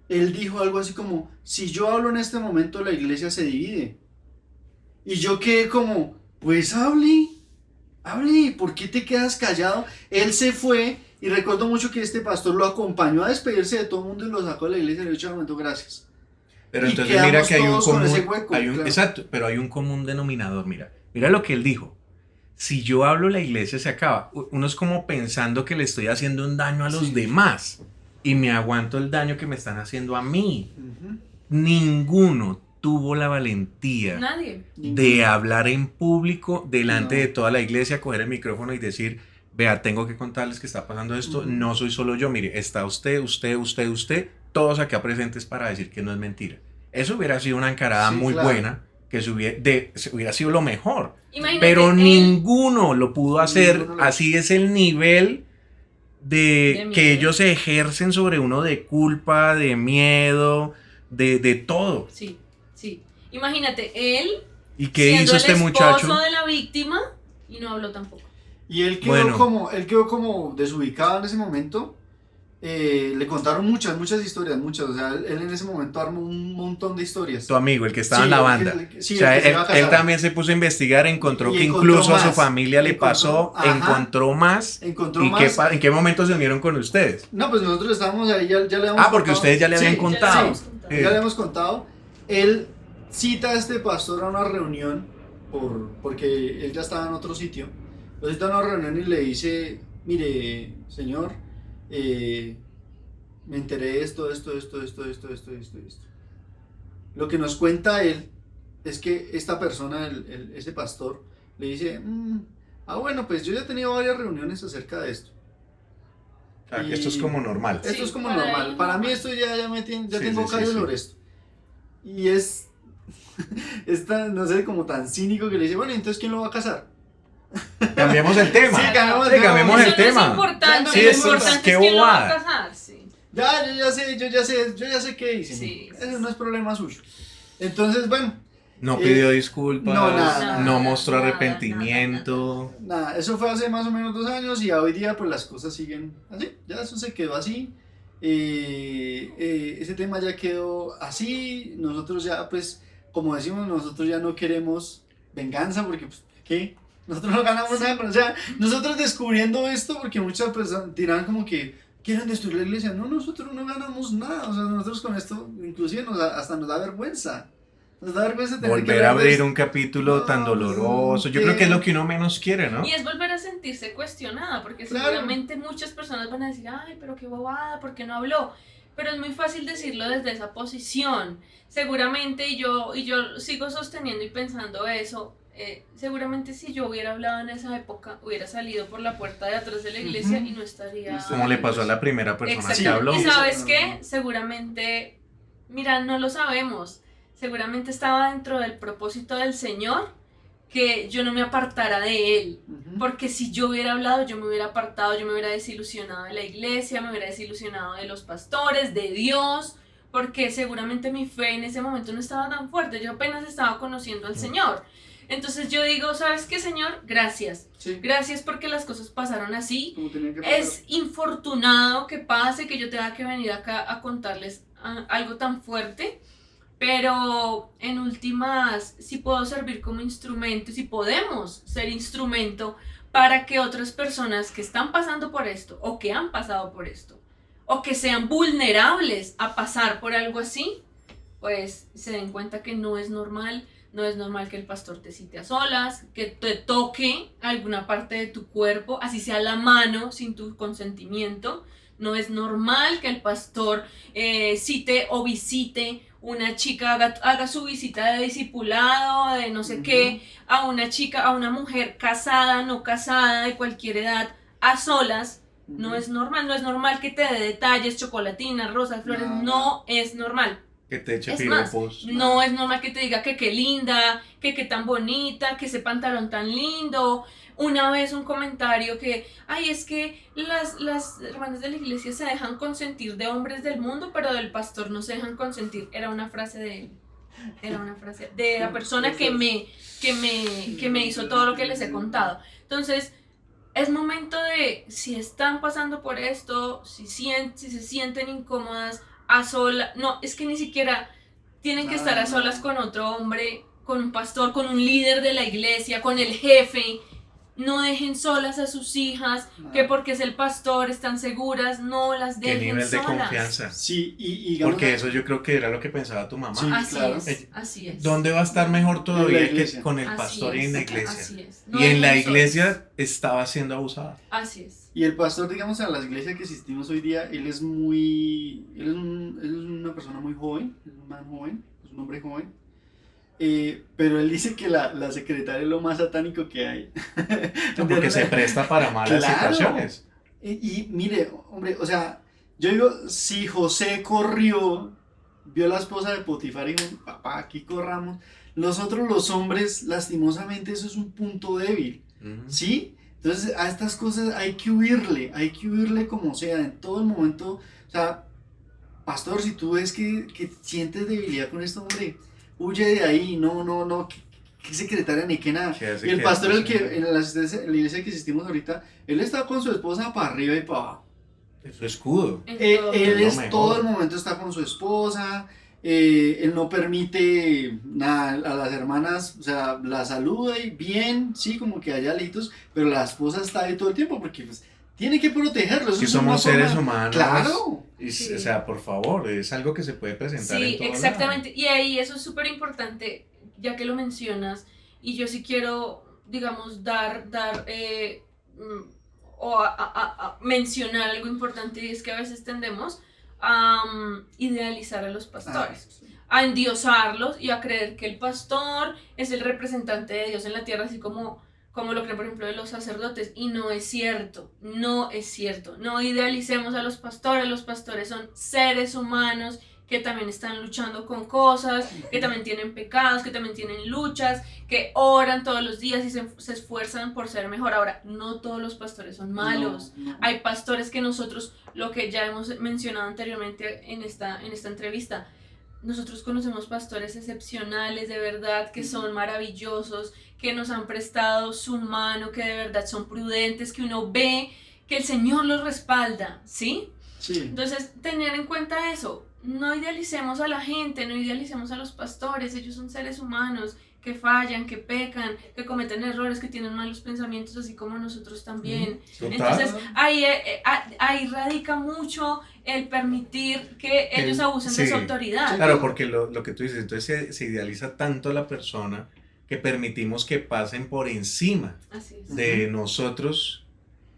Speaker 3: él dijo algo así como, si yo hablo en este momento, la iglesia se divide. Y yo quedé como, pues hable, ¿por qué te quedas callado? Él se fue, y recuerdo mucho que este pastor lo acompañó a despedirse de todo el mundo y lo sacó de la iglesia y le dijo, momento, gracias.
Speaker 1: Pero
Speaker 3: Y
Speaker 1: entonces mira
Speaker 3: quedamos
Speaker 1: que hay un
Speaker 3: todos con
Speaker 1: común,
Speaker 3: ese hueco, claro.
Speaker 1: exacto, pero hay un común denominador, mira lo que él dijo. Si yo hablo, la iglesia se acaba. Uno es como pensando que le estoy haciendo un daño a los
Speaker 3: Sí.
Speaker 1: demás, y me aguanto el daño que me están haciendo a mí.
Speaker 3: Ujú.
Speaker 1: Ninguno tuvo la valentía
Speaker 2: Nadie.
Speaker 1: de hablar en público delante
Speaker 3: No.
Speaker 1: de toda la iglesia, coger el micrófono y decir, vea, tengo que contarles que está pasando esto,
Speaker 3: Ujú.
Speaker 1: no soy solo yo, mire, está usted, todos acá presentes para decir que no es mentira. Eso hubiera sido una encarada
Speaker 3: Sí,
Speaker 1: muy
Speaker 3: claro.
Speaker 1: buena que hubiera sido lo mejor.
Speaker 2: Imagínate,
Speaker 1: Pero
Speaker 2: él-
Speaker 1: ninguno lo pudo hacer.
Speaker 3: Ninguno lo-
Speaker 1: Así es el nivel
Speaker 2: De
Speaker 1: de
Speaker 2: miedo.
Speaker 1: que ellos ejercen sobre uno, de culpa, de miedo, de todo.
Speaker 2: Sí, sí. Imagínate, él
Speaker 1: ¿Y qué
Speaker 2: siendo
Speaker 1: hizo
Speaker 2: el
Speaker 1: este
Speaker 2: esposo
Speaker 1: muchacho?
Speaker 2: de la víctima y no habló tampoco.
Speaker 3: Y él quedó
Speaker 1: Bueno.
Speaker 3: como desubicado en ese momento. Le contaron muchas historias, muchas. O sea, él en ese momento armó un montón de historias.
Speaker 1: Tu amigo, el que estaba
Speaker 3: Sí,
Speaker 1: en la
Speaker 3: el
Speaker 1: banda.
Speaker 3: sí,
Speaker 1: O sea,
Speaker 3: el que se iba a
Speaker 1: él
Speaker 3: casar.
Speaker 1: también se puso a investigar, encontró
Speaker 3: Y
Speaker 1: que
Speaker 3: encontró
Speaker 1: incluso a su
Speaker 3: más.
Speaker 1: familia le
Speaker 3: Encontró-
Speaker 1: pasó,
Speaker 3: ajá.
Speaker 1: encontró más.
Speaker 3: Encontró
Speaker 1: ¿Y
Speaker 3: más.
Speaker 1: en qué momento se unieron con ustedes?
Speaker 3: No, pues nosotros estábamos ahí, ya le habíamos
Speaker 1: Ah, porque
Speaker 3: contado.
Speaker 1: ustedes ya le habían
Speaker 3: Sí,
Speaker 1: contado.
Speaker 2: Ya les habíamos contado.
Speaker 1: Sí.
Speaker 3: Ya le hemos contado. Él cita a este pastor a una reunión porque él ya estaba en otro sitio. Lo cita a una reunión y le dice, mire, señor, me enteré de esto. Lo que nos cuenta él es que esta persona, ese pastor, le dice, bueno, pues yo ya he tenido varias reuniones acerca de esto.
Speaker 1: O sea, que esto es como normal.
Speaker 3: Esto
Speaker 2: Sí,
Speaker 3: es como
Speaker 2: para
Speaker 3: normal.
Speaker 2: él
Speaker 3: Para mí
Speaker 2: normal.
Speaker 3: esto ya
Speaker 1: Sí,
Speaker 3: tengo
Speaker 1: sí,
Speaker 3: callo
Speaker 1: sí, sí.
Speaker 3: sobre esto. Y es no sé, como tan cínico que le dice, bueno, entonces ¿quién lo va a casar?
Speaker 1: Cambiemos el tema.
Speaker 3: Sí, cambiemos
Speaker 1: Sí, cambiemos
Speaker 2: Eso
Speaker 1: el
Speaker 2: no
Speaker 1: tema.
Speaker 2: es importante,
Speaker 3: Sí,
Speaker 2: lo
Speaker 3: eso es-
Speaker 2: importante
Speaker 1: qué
Speaker 2: es quién lo va a
Speaker 1: bobada.
Speaker 2: casar, sí.
Speaker 3: Ya, yo ya sé qué dicen.
Speaker 2: Sí,
Speaker 3: Eso
Speaker 2: sí,
Speaker 3: no es problema suyo. Entonces, bueno,
Speaker 1: No pidió disculpas,
Speaker 3: no, nada,
Speaker 1: no
Speaker 3: nada,
Speaker 1: mostró
Speaker 2: nada,
Speaker 1: arrepentimiento.
Speaker 3: nada, eso fue hace más o menos 2 años y hoy día pues las cosas siguen así, ya eso se quedó así. Ese tema ya quedó así, nosotros ya pues, como decimos, nosotros ya no queremos venganza porque pues, ¿qué? Nosotros no ganamos nada, o sea, nosotros descubriendo esto porque muchas personas dirán como que quieren destruir la iglesia, no, nosotros no ganamos nada, o sea, nosotros con esto inclusive hasta nos da vergüenza. Nos da vergüenza tener que
Speaker 1: Volver a
Speaker 3: hablar de
Speaker 1: abrir
Speaker 3: esto.
Speaker 1: un capítulo
Speaker 3: No,
Speaker 1: tan doloroso. Yo creo que es lo que uno menos quiere, ¿no?
Speaker 2: Y es volver a sentirse cuestionada, porque
Speaker 3: Claro.
Speaker 2: seguramente muchas personas van a decir, ay, pero qué bobada, ¿por qué no habló? Pero es muy fácil decirlo desde esa posición. Seguramente, y yo sigo sosteniendo y pensando eso, seguramente si yo hubiera hablado en esa época, hubiera salido por la puerta de atrás de la iglesia
Speaker 3: Ujú.
Speaker 2: y no estaría...
Speaker 1: Como le pasó a la primera persona
Speaker 2: Exacto.
Speaker 1: que habló.
Speaker 2: Y
Speaker 3: Sí,
Speaker 2: sabes
Speaker 3: sí,
Speaker 2: qué,
Speaker 3: no.
Speaker 2: seguramente, mira, no lo sabemos, seguramente estaba dentro del propósito del Señor que yo no me apartara de Él.
Speaker 3: Ujú.
Speaker 2: Porque si yo hubiera hablado, yo me hubiera apartado, yo me hubiera desilusionado de la iglesia, me hubiera desilusionado de los pastores, de Dios, porque seguramente mi fe en ese momento no estaba tan fuerte, yo apenas estaba conociendo al Señor. Entonces yo digo, ¿sabes qué, Señor? Gracias.
Speaker 3: Sí,
Speaker 2: Gracias porque las cosas pasaron así.
Speaker 3: como tenía que pasar.
Speaker 2: Es infortunado que pase, que yo tenga que venir acá a contarles algo tan fuerte, pero en últimas, si puedo servir como instrumento, si podemos ser instrumento para que otras personas que están pasando por esto, o que han pasado por esto, o que sean vulnerables a pasar por algo así, pues se den cuenta que no es normal. No es normal que el pastor te cite a solas, que te toque alguna parte de tu cuerpo, así sea la mano, sin tu consentimiento. No es normal que el pastor cite o visite una chica, haga su visita de discipulado, de no sé
Speaker 3: Ujú.
Speaker 2: qué, a una chica, a una mujer casada, no casada, de cualquier edad, a solas. No
Speaker 3: Ujú.
Speaker 2: es normal que te dé detalles, chocolatinas, rosas, flores,
Speaker 3: No.
Speaker 2: no es normal.
Speaker 1: Que te eche
Speaker 2: Es más,
Speaker 1: piropos.
Speaker 2: no es normal que te diga que qué linda, que qué tan bonita, que ese pantalón tan lindo. Una vez un comentario que, ay, es que las hermanas de la iglesia se dejan consentir de hombres del mundo, pero del pastor no se dejan consentir. Era una frase de él. Era una frase de la persona que me hizo todo lo que les he contado. Entonces, es momento de, si están pasando por esto, si se sienten incómodas, a solas, no, es que ni siquiera tienen que estar a solas con otro hombre, con un pastor, con un líder de la iglesia, con el jefe. No dejen solas a sus hijas,
Speaker 3: No.
Speaker 2: que porque es el pastor están seguras, no las
Speaker 1: Qué
Speaker 2: dejen
Speaker 1: nivel de
Speaker 2: solas.
Speaker 1: confianza.
Speaker 3: Sí, y digamos,
Speaker 1: Porque eso yo creo que era lo que pensaba tu mamá.
Speaker 3: Sí,
Speaker 2: Así
Speaker 3: claro.
Speaker 2: es, así es.
Speaker 1: ¿Dónde va a estar mejor
Speaker 3: En la
Speaker 1: todavía que
Speaker 3: iglesia.
Speaker 1: con el
Speaker 2: Así
Speaker 1: pastor y
Speaker 2: es,
Speaker 1: en la iglesia?
Speaker 2: Así es. No
Speaker 1: Y en la
Speaker 2: dejen
Speaker 1: iglesia
Speaker 2: solas.
Speaker 1: estaba siendo abusada.
Speaker 2: Así es.
Speaker 3: y el pastor, digamos, a la iglesia que asistimos hoy día, él es una persona muy joven, es un man joven, es un hombre joven, pero él dice que la secretaria es lo más satánico que hay.
Speaker 1: No, porque se presta para malas
Speaker 3: Claro.
Speaker 1: situaciones.
Speaker 3: Y mire, hombre, o sea, yo digo, si José corrió, vio a la esposa de Potifar y dijo, papá, aquí corramos. Nosotros los hombres, lastimosamente, eso es un punto débil, ¿sí? Entonces a estas cosas hay que huirle como sea, en todo el momento. O sea, pastor, si tú ves que sientes debilidad con este hombre, huye de ahí, no, que secretaria ni que nada. Y el pastor, el que en la iglesia que asistimos ahorita, él está con su esposa para arriba y para abajo.
Speaker 1: Es su escudo.
Speaker 3: Él es todo el momento está con su esposa, él no permite nada a las hermanas, o sea, la saluda y bien, sí, como que haya lejitos, pero la esposa está ahí todo el tiempo porque pues tiene que protegerlos.
Speaker 1: Que somos seres humanos.
Speaker 3: Claro.
Speaker 1: Sí. O sea, por favor, es algo que se puede presentar en todo lado.
Speaker 2: Sí, exactamente. Y ahí eso es súper importante, ya que lo mencionas, y yo sí quiero, digamos, mencionar algo importante, y es que a veces tendemos a idealizar a los pastores, a endiosarlos y a creer que el pastor es el representante de Dios en la tierra, así como lo creen por ejemplo de los sacerdotes, y no es cierto, no idealicemos a los pastores son seres humanos que también están luchando con cosas, que también tienen pecados, que también tienen luchas, que oran todos los días y se esfuerzan por ser mejor. Ahora, no todos los pastores son malos. No. Hay pastores que nosotros, lo que ya hemos mencionado anteriormente en esta entrevista, nosotros conocemos pastores excepcionales, de verdad, que son maravillosos, que nos han prestado su mano, que de verdad son prudentes, que uno ve que el Señor los respalda, ¿sí? Sí. Entonces, tener en cuenta eso. No idealicemos a la gente, no idealicemos a los pastores, ellos son seres humanos que fallan, que pecan, que cometen errores, que tienen malos pensamientos, así como nosotros también. Entonces, ahí radica mucho el permitir que ellos abusen de su autoridad.
Speaker 1: Claro, porque lo que tú dices, entonces se idealiza tanto a la persona que permitimos que pasen por encima de nosotros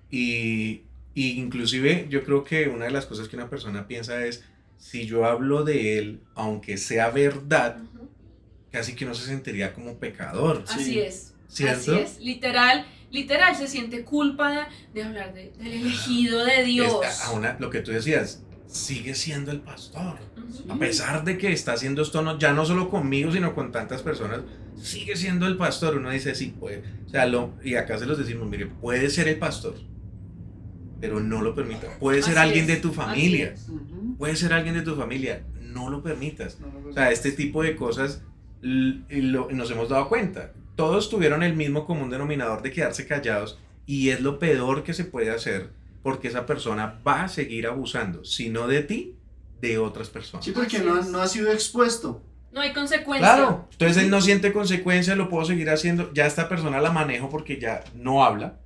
Speaker 1: y inclusive yo creo que una de las cosas que una persona piensa es, si yo hablo de él, aunque sea verdad, casi que no se sentiría como pecador.
Speaker 2: Así es.
Speaker 1: ¿Cierto?
Speaker 2: Así es. Literal se siente culpa de hablar del elegido de Dios.
Speaker 1: Lo que tú decías, sigue siendo el pastor. A pesar de que está haciendo esto, ya no solo conmigo, sino con tantas personas, sigue siendo el pastor. Uno dice, sí, puede. O sea, y acá se los decimos, mire, puede ser el pastor, pero no lo permita. Puede ser alguien de tu familia. Puede ser alguien de tu familia. No lo permitas. O sea, este tipo de cosas nos hemos dado cuenta. Todos tuvieron el mismo común denominador de quedarse callados y es lo peor que se puede hacer porque esa persona va a seguir abusando, si no de ti, de otras personas.
Speaker 3: Sí, porque no ha sido expuesto.
Speaker 2: No hay consecuencia.
Speaker 1: Claro, entonces él no siente consecuencia, lo puedo seguir haciendo. Ya esta persona la manejo porque ya no habla.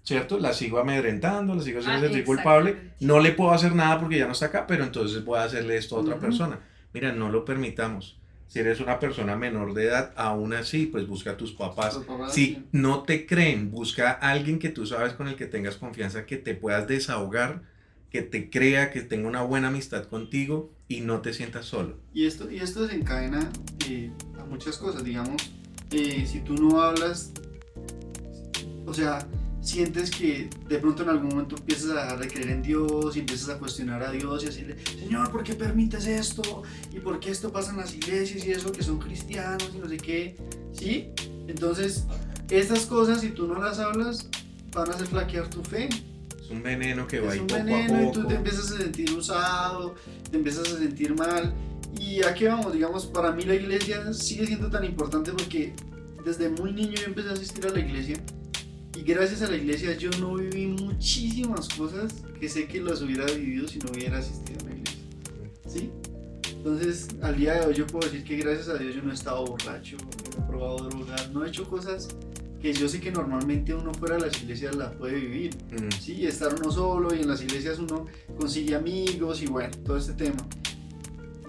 Speaker 1: ¿Cierto? La sigo amedrentando, la sigo haciendo sentir culpable, no le puedo hacer nada porque ya no está acá, pero entonces voy a hacerle esto a otra persona. Mira, no lo permitamos. Si eres una persona menor de edad, aún así, pues busca a tus papás. Si no te creen, busca a alguien que tú sabes con el que tengas confianza, que te puedas desahogar, que te crea, que tenga una buena amistad contigo y no te sientas solo.
Speaker 3: Y esto desencadena a muchas cosas, digamos, si tú no hablas, o sea, sientes que de pronto en algún momento empiezas a dejar de creer en Dios y empiezas a cuestionar a Dios y decirle, Señor, ¿por qué permites esto? ¿Y por qué esto pasa en las iglesias y eso, que son cristianos y no sé qué? ¿Sí? Entonces, estas cosas, si tú no las hablas, van a hacer flaquear tu fe.
Speaker 1: Es un veneno que va ahí poco a poco.
Speaker 3: Es un veneno y tú te empiezas a sentir usado, te empiezas a sentir mal. Y aquí vamos, digamos, para mí la iglesia sigue siendo tan importante porque desde muy niño yo empecé a asistir a la iglesia. Y gracias a la iglesia yo no viví muchísimas cosas que sé que las hubiera vivido si no hubiera asistido a la iglesia. ¿Sí? Entonces, al día de hoy yo puedo decir que gracias a Dios yo no he estado borracho, no he probado drogas, no he hecho cosas que yo sé que normalmente uno fuera de las iglesias las puede vivir. ¿Sí? Estar uno solo y en las iglesias uno consigue amigos y bueno, todo este tema.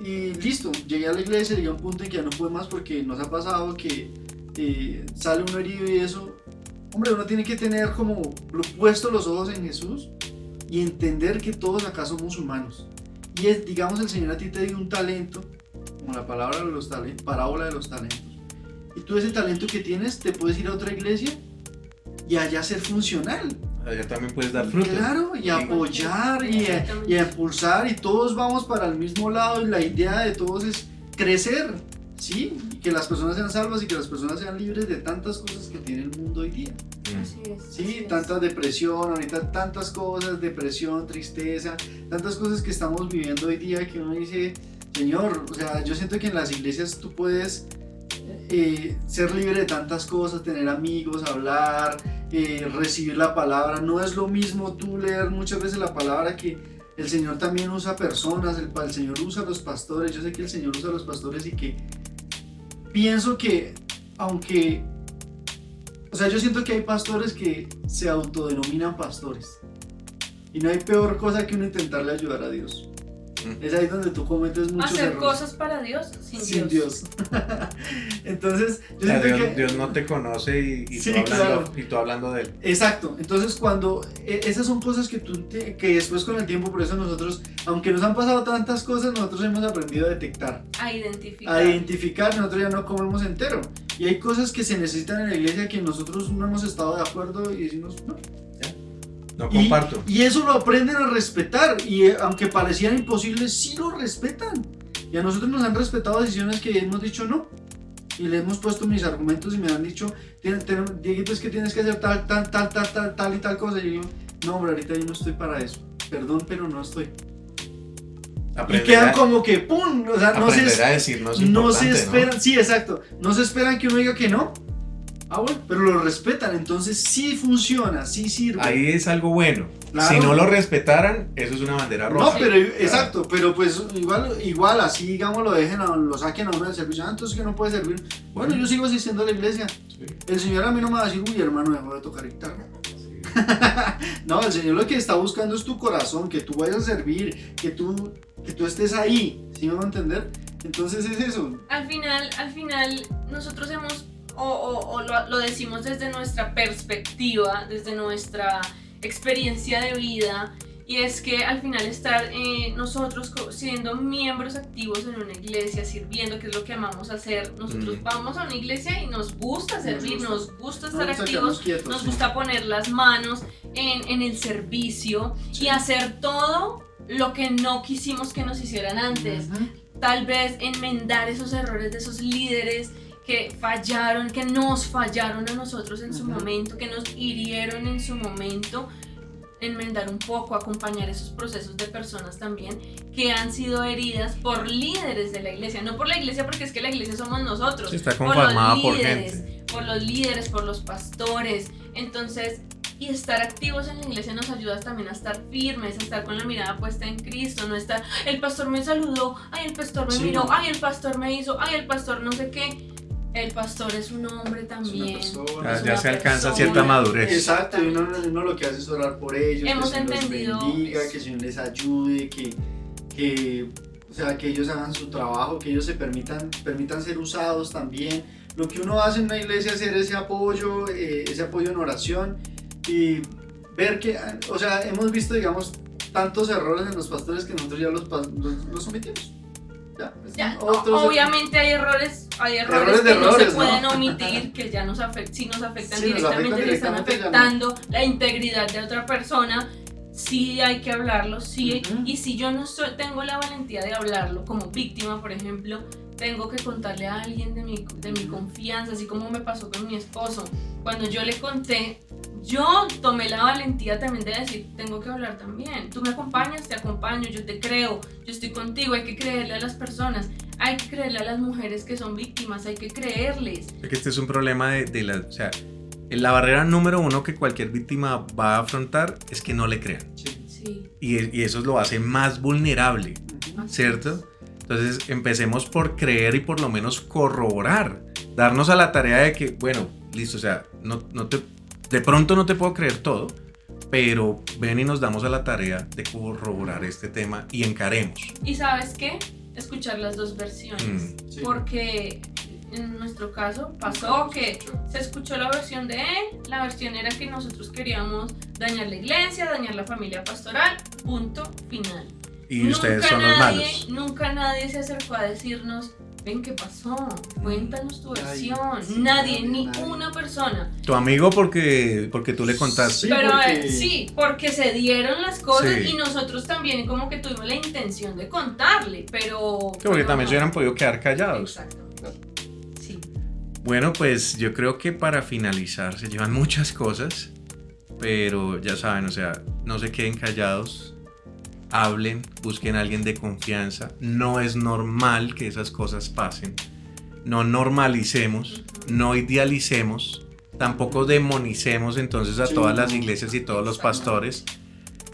Speaker 3: Y listo, llegué a la iglesia, llegué a un punto en que ya no pude más porque nos ha pasado que sale uno herido y eso. Hombre, uno tiene que tener como puesto los ojos en Jesús y entender que todos acá somos humanos. Y digamos, el Señor a ti te dio un talento, como la palabra de los talentos, parábola de los talentos. Y tú ese talento que tienes, te puedes ir a otra iglesia y allá ser funcional.
Speaker 1: Allá también puedes dar fruto.
Speaker 3: Claro, y apoyar y a impulsar y todos vamos para el mismo lado y la idea de todos es crecer. Sí, y que las personas sean salvas y que las personas sean libres de tantas cosas que tiene el mundo hoy día.
Speaker 2: Así es.
Speaker 3: Sí,
Speaker 2: así es.
Speaker 3: tanta depresión, ahorita tantas cosas, depresión, tristeza, tantas cosas que estamos viviendo hoy día que uno dice, Señor, o sea, yo siento que en las iglesias tú puedes ser libre de tantas cosas, tener amigos, hablar, recibir la palabra. No es lo mismo tú leer muchas veces la palabra, que el Señor también usa personas, el Señor usa a los pastores. Yo sé que el Señor usa a los pastores y que pienso que aunque, o sea, yo siento que hay pastores que se autodenominan pastores y no hay peor cosa que uno intentarle ayudar a Dios. Es ahí donde tú cometes muchos
Speaker 2: Hacer
Speaker 3: errores.
Speaker 2: cosas para Dios sin Dios.
Speaker 3: Entonces, yo
Speaker 1: O sea,
Speaker 3: siento
Speaker 1: Dios,
Speaker 3: que
Speaker 1: Dios no te conoce y
Speaker 3: Sí,
Speaker 1: tú hablando,
Speaker 3: claro.
Speaker 1: y tú hablando de él.
Speaker 3: exacto, entonces cuando esas son cosas que que después con el tiempo, por eso nosotros, aunque nos han pasado tantas cosas, nosotros hemos aprendido a detectar,
Speaker 2: A identificar.
Speaker 3: a identificar. Nosotros ya no comemos entero y hay cosas que se necesitan en la iglesia que nosotros no hemos estado de acuerdo y decimos no.
Speaker 1: No comparto.
Speaker 3: Y eso lo aprenden a respetar y aunque parecieran imposibles, sí lo respetan. Y a nosotros nos han respetado decisiones que hemos dicho no. Y le hemos puesto mis argumentos y me han dicho, Dieguito, es que tienes que hacer tal y tal cosa. Y yo digo, no, hombre, ahorita yo no estoy para eso. Perdón, pero no estoy. Y quedan como que ¡pum! O sea, no
Speaker 1: aprender a decir no es importante,
Speaker 3: se esperan, sí, exacto. No se esperan que uno diga que no. Ah, bueno, pero lo respetan, entonces sí funciona, sí sirve.
Speaker 1: Ahí es algo bueno.
Speaker 3: Claro.
Speaker 1: Si no lo respetaran, eso es una bandera roja.
Speaker 3: No, pero exacto, pero pues igual así, digamos, lo saquen a uno del servicio. Ah, entonces que no puede servir. Bueno, yo sigo asistiendo a la iglesia.
Speaker 1: Sí.
Speaker 3: El Señor a mí no me va a decir, uy, hermano, dejó de tocar guitarra.
Speaker 1: Sí.
Speaker 3: No, el Señor lo que está buscando es tu corazón, que tú vayas a servir, que tú estés ahí, ¿sí me van a entender? Entonces es eso.
Speaker 2: Al final, nosotros hemos, lo decimos desde nuestra perspectiva, desde nuestra experiencia de vida, y es que al final estar nosotros siendo miembros activos en una iglesia, sirviendo, que es lo que amamos hacer. Nosotros vamos a una iglesia y nos gusta servir, nos gusta estar activos,
Speaker 3: quietos,
Speaker 2: nos
Speaker 3: sí.
Speaker 2: gusta poner las manos en el servicio y hacer todo lo que no quisimos que nos hicieran antes.
Speaker 3: Ujú.
Speaker 2: Tal vez enmendar esos errores de esos líderes que fallaron, que nos fallaron a nosotros en su momento, que nos hirieron en su momento, enmendar un poco, acompañar esos procesos de personas también que han sido heridas por líderes de la iglesia, no por la iglesia, porque es que la iglesia somos nosotros,
Speaker 1: Sí, está conformada por gente.
Speaker 2: por los líderes, por los pastores. Entonces, y estar activos en la iglesia nos ayuda también a estar firmes, a estar con la mirada puesta en Cristo, no estar, el pastor me saludó, ay, el pastor me miró, ay, el pastor me hizo, ay, el pastor no sé qué. El pastor es un hombre también.
Speaker 3: Es una persona.
Speaker 1: Ya se alcanza
Speaker 2: persona.
Speaker 1: cierta madurez.
Speaker 3: Exacto, y uno lo que hace es orar por ellos,
Speaker 2: Hemos
Speaker 3: que el Señor
Speaker 2: entendido
Speaker 3: los bendiga,
Speaker 2: eso.
Speaker 3: que el Señor les ayude, o sea, que ellos hagan su trabajo, que ellos se permitan ser usados también. Lo que uno hace en una iglesia es hacer ese apoyo en oración y ver que, o sea, hemos visto, digamos, tantos errores en los pastores que nosotros ya los omitimos.
Speaker 2: Ya,
Speaker 3: Otros-
Speaker 2: obviamente hay errores
Speaker 3: Errores de
Speaker 2: que no
Speaker 3: errores,
Speaker 2: se pueden
Speaker 3: ¿no?
Speaker 2: omitir, que ya nos afectan, sí nos afectan
Speaker 3: Sí, nos
Speaker 2: directamente,
Speaker 3: afectan
Speaker 2: le están
Speaker 3: directamente, ya no.
Speaker 2: afectando la integridad de otra persona. Sí hay que hablarlo, sí.
Speaker 3: Ujú.
Speaker 2: Y si yo no tengo la valentía de hablarlo como víctima, por ejemplo, tengo que contarle a alguien de mi confianza, así como me pasó con mi esposo. Cuando yo le conté, yo tomé la valentía también de decir, tengo que hablar también. Tú me acompañas, te acompaño, yo te creo, yo estoy contigo. Hay que creerle a las personas, hay que creerle a las mujeres que son víctimas, hay que creerles.
Speaker 1: Es que este es un problema o sea, la barrera número uno que cualquier víctima va a afrontar es que no le crean.
Speaker 2: Sí.
Speaker 1: Y eso lo hace más vulnerable,
Speaker 3: Ujú.
Speaker 1: ¿cierto? Entonces empecemos por creer y por lo menos corroborar, darnos a la tarea de que, bueno, listo, o sea, de pronto no te puedo creer todo, pero ven y nos damos a la tarea de corroborar este tema y encaremos.
Speaker 2: ¿Y sabes qué? Escuchar las dos versiones.
Speaker 3: Sí.
Speaker 2: Porque en nuestro caso pasó que se escuchó la versión de él, la versión era que nosotros queríamos dañar la iglesia, dañar la familia pastoral, punto final.
Speaker 1: Y ustedes son los malos.
Speaker 2: Nunca nadie se acercó a decirnos, ven, ¿qué pasó? Cuéntanos tu
Speaker 3: Ay,
Speaker 2: versión.
Speaker 3: sí,
Speaker 2: Nadie, ni
Speaker 3: nadie.
Speaker 2: una persona.
Speaker 1: Tu amigo porque tú le contaste.
Speaker 3: Sí,
Speaker 2: Pero
Speaker 3: porque-
Speaker 2: sí, porque se dieron las cosas
Speaker 1: Sí.
Speaker 2: y nosotros también como que tuvimos la intención de contarle, pero...
Speaker 1: Sí, porque
Speaker 2: pero
Speaker 1: también
Speaker 2: no.
Speaker 1: se hubieran podido quedar callados.
Speaker 2: Exacto.
Speaker 1: Bueno, pues yo creo que para finalizar se llevan muchas cosas, pero ya saben, o sea, no se queden callados, hablen, busquen a alguien de confianza. No es normal que esas cosas pasen. No normalicemos, no idealicemos, tampoco demonicemos entonces a todas las iglesias y todos los pastores.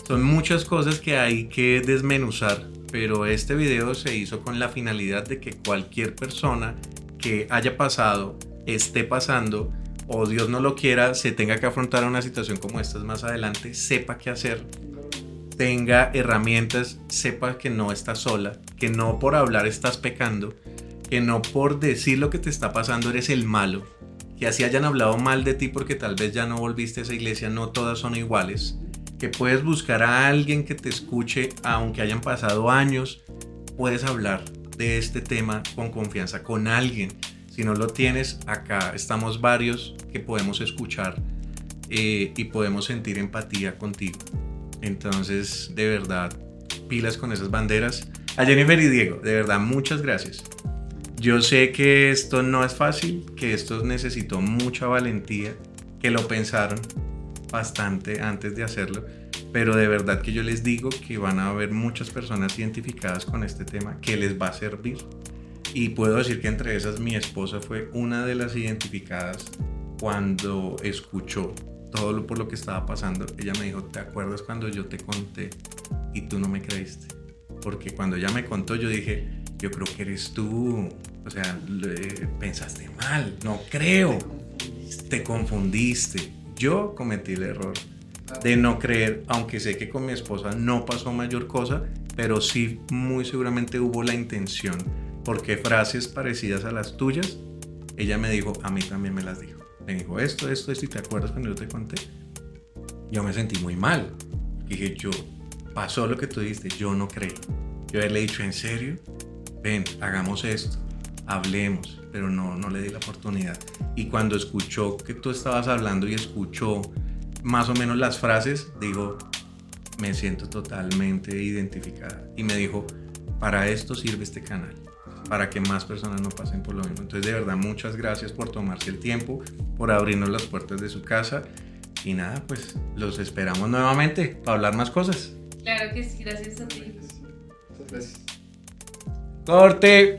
Speaker 1: Son muchas cosas que hay que desmenuzar, pero este video se hizo con la finalidad de que cualquier persona que haya pasado, esté pasando, o Dios no lo quiera, se tenga que afrontar a una situación como esta más adelante, sepa qué hacer, tenga herramientas, sepa que no estás sola, que no por hablar estás pecando, que no por decir lo que te está pasando eres el malo, que así hayan hablado mal de ti porque tal vez ya no volviste a esa iglesia, no todas son iguales, que puedes buscar a alguien que te escuche aunque hayan pasado años, puedes hablar de este tema con confianza con alguien. Si no lo tienes, acá estamos varios que podemos escuchar y podemos sentir empatía contigo. Entonces, de verdad, pilas con esas banderas. A Jennifer y Diego, de verdad, muchas gracias. Yo sé que esto no es fácil, que esto necesitó mucha valentía, que lo pensaron bastante antes de hacerlo, pero de verdad que yo les digo que van a haber muchas personas identificadas con este tema que les va a servir. Y puedo decir que entre esas mi esposa fue una de las identificadas cuando escuchó todo por lo que estaba pasando. Ella me dijo, ¿te acuerdas cuando yo te conté y tú no me creíste? Porque cuando ella me contó yo dije, yo creo que eres tú, o sea, pensaste mal, no creo, te confundiste. Yo cometí el error de no creer, aunque sé que con mi esposa no pasó mayor cosa, pero sí muy seguramente hubo la intención, porque frases parecidas a las tuyas, ella me dijo, a mí también me las dijo. Me dijo esto, y te acuerdas cuando yo te conté. Yo me sentí muy mal. Dije, pasó lo que tú dijiste, yo no creí. Yo le he dicho, ¿en serio? Ven, hagamos esto, hablemos, pero no le di la oportunidad. Y cuando escuchó que tú estabas hablando y escuchó más o menos las frases, digo, me siento totalmente identificada. Y me dijo, para esto sirve este canal, para que más personas no pasen por lo mismo. Entonces, de verdad, muchas gracias por tomarse el tiempo, por abrirnos las puertas de su casa. Y nada, pues los esperamos nuevamente para hablar más cosas.
Speaker 2: Claro que sí, gracias a ti.
Speaker 3: Gracias.
Speaker 1: ¡Corte!